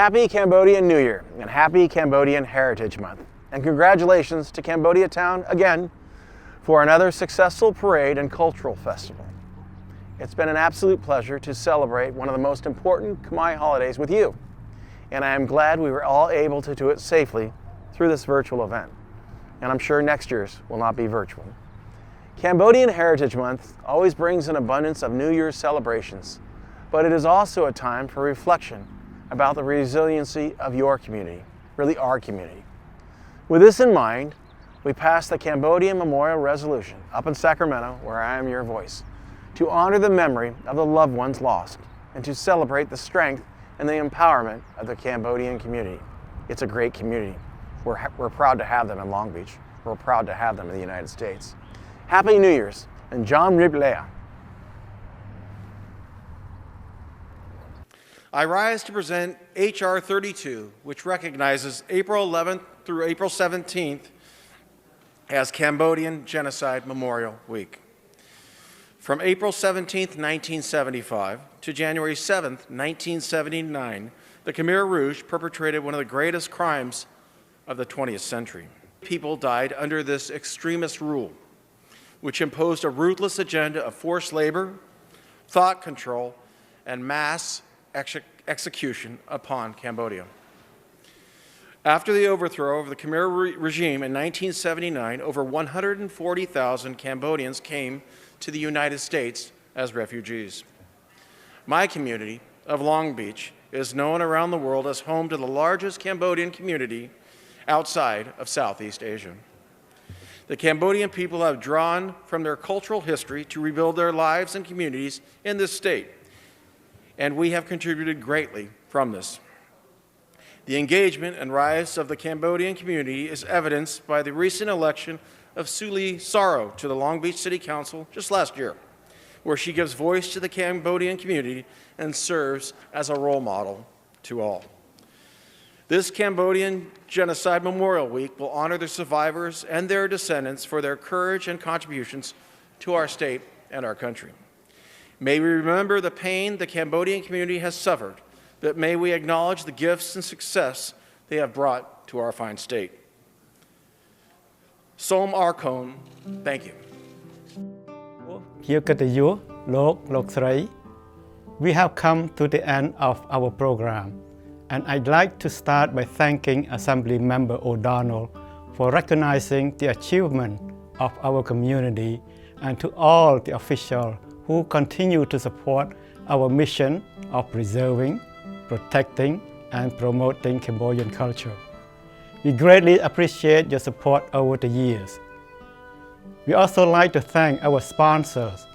Happy Cambodian New Year and happy Cambodian Heritage Month. And congratulations to Cambodia Town again for another successful parade and cultural festival. It's been an absolute pleasure to celebrate one of the most important Khmer holidays with you. And I am glad we were all able to do it safely through this virtual event. And I'm sure next year's will not be virtual. Cambodian Heritage Month always brings an abundance of New Year's celebrations, but it is also a time for reflection about the resiliency of your community, really our community. With this in mind, we passed the Cambodian Memorial Resolution up in Sacramento, where I am your voice, to honor the memory of the loved ones lost and to celebrate the strength and the empowerment of the Cambodian community. It's a great community. We're proud to have them in Long Beach. We're proud to have them in the United States. Happy New Year's and John Rib Lea. I rise to present H.R. 32, which recognizes April 11th through April 17th as Cambodian Genocide Memorial Week. From April 17th, 1975 to January 7th, 1979, the Khmer Rouge perpetrated one of the greatest crimes of the 20th century. People died under this extremist rule, which imposed a ruthless agenda of forced labor, thought control, and mass execution upon Cambodia. After the overthrow of the Khmer regime in 1979, over 140,000 Cambodians came to the United States as refugees. My community of Long Beach is known around the world as home to the largest Cambodian community outside of Southeast Asia. The Cambodian people have drawn from their cultural history to rebuild their lives and communities in this state, and we have contributed greatly from this. The engagement and rise of the Cambodian community is evidenced by the recent election of Suli Saro to the Long Beach City Council just last year, where she gives voice to the Cambodian community and serves as a role model to all. This Cambodian Genocide Memorial Week will honor the survivors and their descendants for their courage and contributions to our state and our country. May we remember the pain the Cambodian community has suffered, but may we acknowledge the gifts and success they have brought to our fine state. Chhom Arkon, thank you. ជាកិត្តិយសលោកស្រី We have come to the end of our program, and I'd like to start by thanking Assembly Member O'Donnell for recognizing the achievement of our community and to all the officials who continue to support our mission of preserving, protecting, and promoting Cambodian culture. We greatly appreciate your support over the years. We also like to thank our sponsors,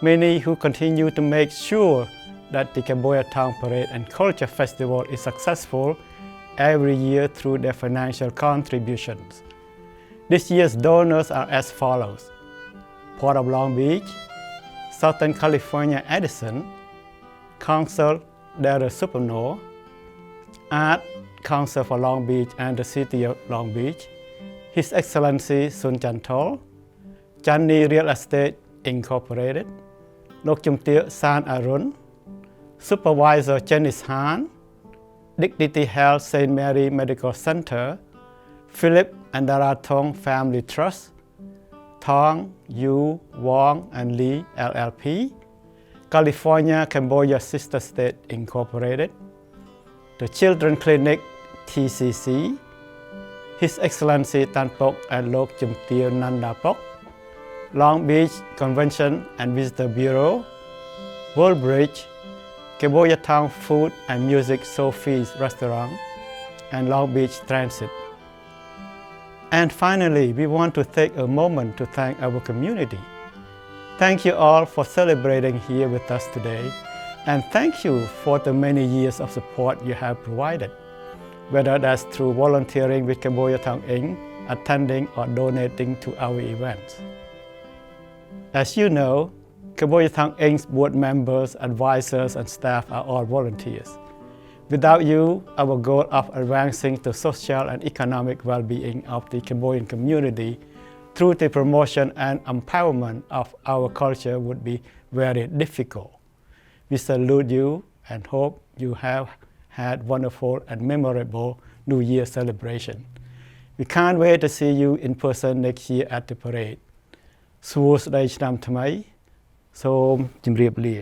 many who continue to make sure that the Cambodia Town Parade and Culture Festival is successful every year through their financial contributions. This year's donors are as follows: Port of Long Beach, Southern California Edison, Council Del Supernor, Art Council for Long Beach and the City of Long Beach, His Excellency Sun Chantol, Channi Real Estate Incorporated, Lok Chumtia San Arun, Supervisor Janice Han, Dignity Health St. Mary Medical Center, Philip and Dara Thong Family Trust, Thong, Yu, Wong and Lee LLP, California Cambodia Sister State Incorporated, the Children Clinic TCC, His Excellency Tan Pok and Lok Chumtia Nanda Pok, Long Beach Convention and Visitor Bureau, World Bridge, Cambodia Town Food and Music Sophie's Restaurant, and Long Beach Transit. And finally, we want to take a moment to thank our community. Thank you all for celebrating here with us today, and thank you for the many years of support you have provided, whether that's through volunteering with Cambodia Town Inc., attending or donating to our events. As you know, Cambodia Town Inc.'s board members, advisors, and staff are all volunteers. Without you, our goal of advancing the social and economic well-being of the Cambodian community through the promotion and empowerment of our culture would be very difficult. We salute you and hope you have had wonderful and memorable New Year celebration. We can't wait to see you in person next year at the parade. សួស្តីឆ្នាំថ្មី សូមជម្រាបលា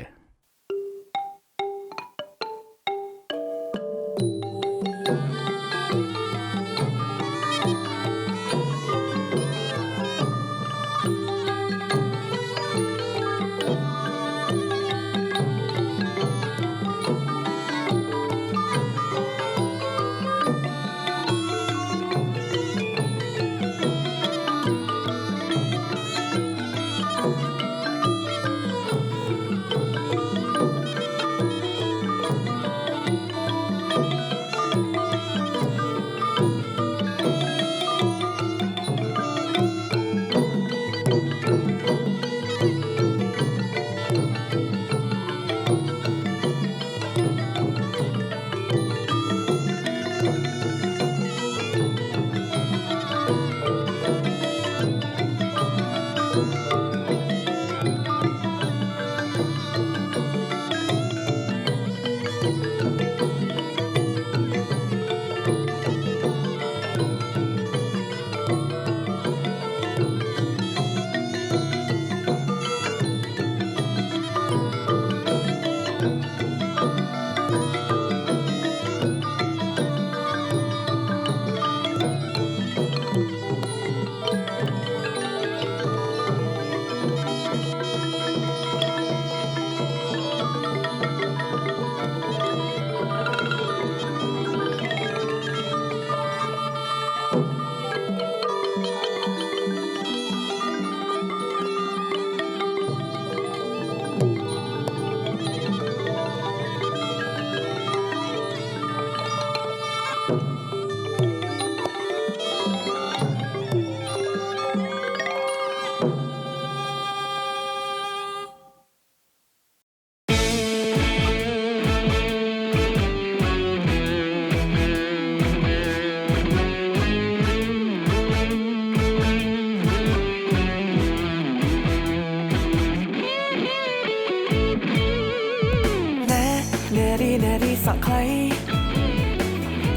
សក់ខ្លី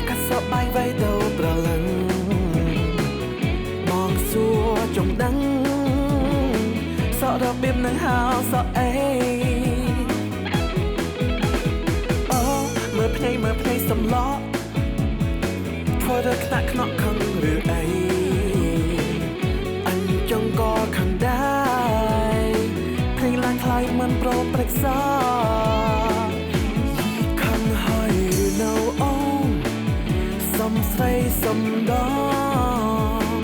កាត់សក់បាយវៃទៅប្រលឹងមកសួរចង់ដឹងសក់របៀបនឹងហៅសក់អីអូមើលភ្នែកសំឡក់ធ្វើទៅខ្នាក់ខ្នក់ខឹងឬអីអញចង់ក៏ខឹងដែរភ្នែកឡើងខ្លាយមិនប្រព្រឹត្តសាខឹងហើយនៅអូនសំស្រីសំដង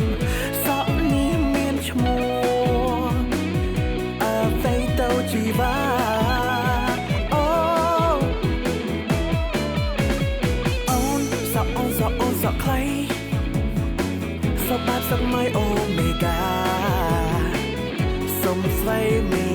សក់នេះមានឈ្មោះអវ័យទៅជីវាសក់ខ្លីសក់បែបសក់ម៉ៃអូមេហ្គាសុំស្រីមេ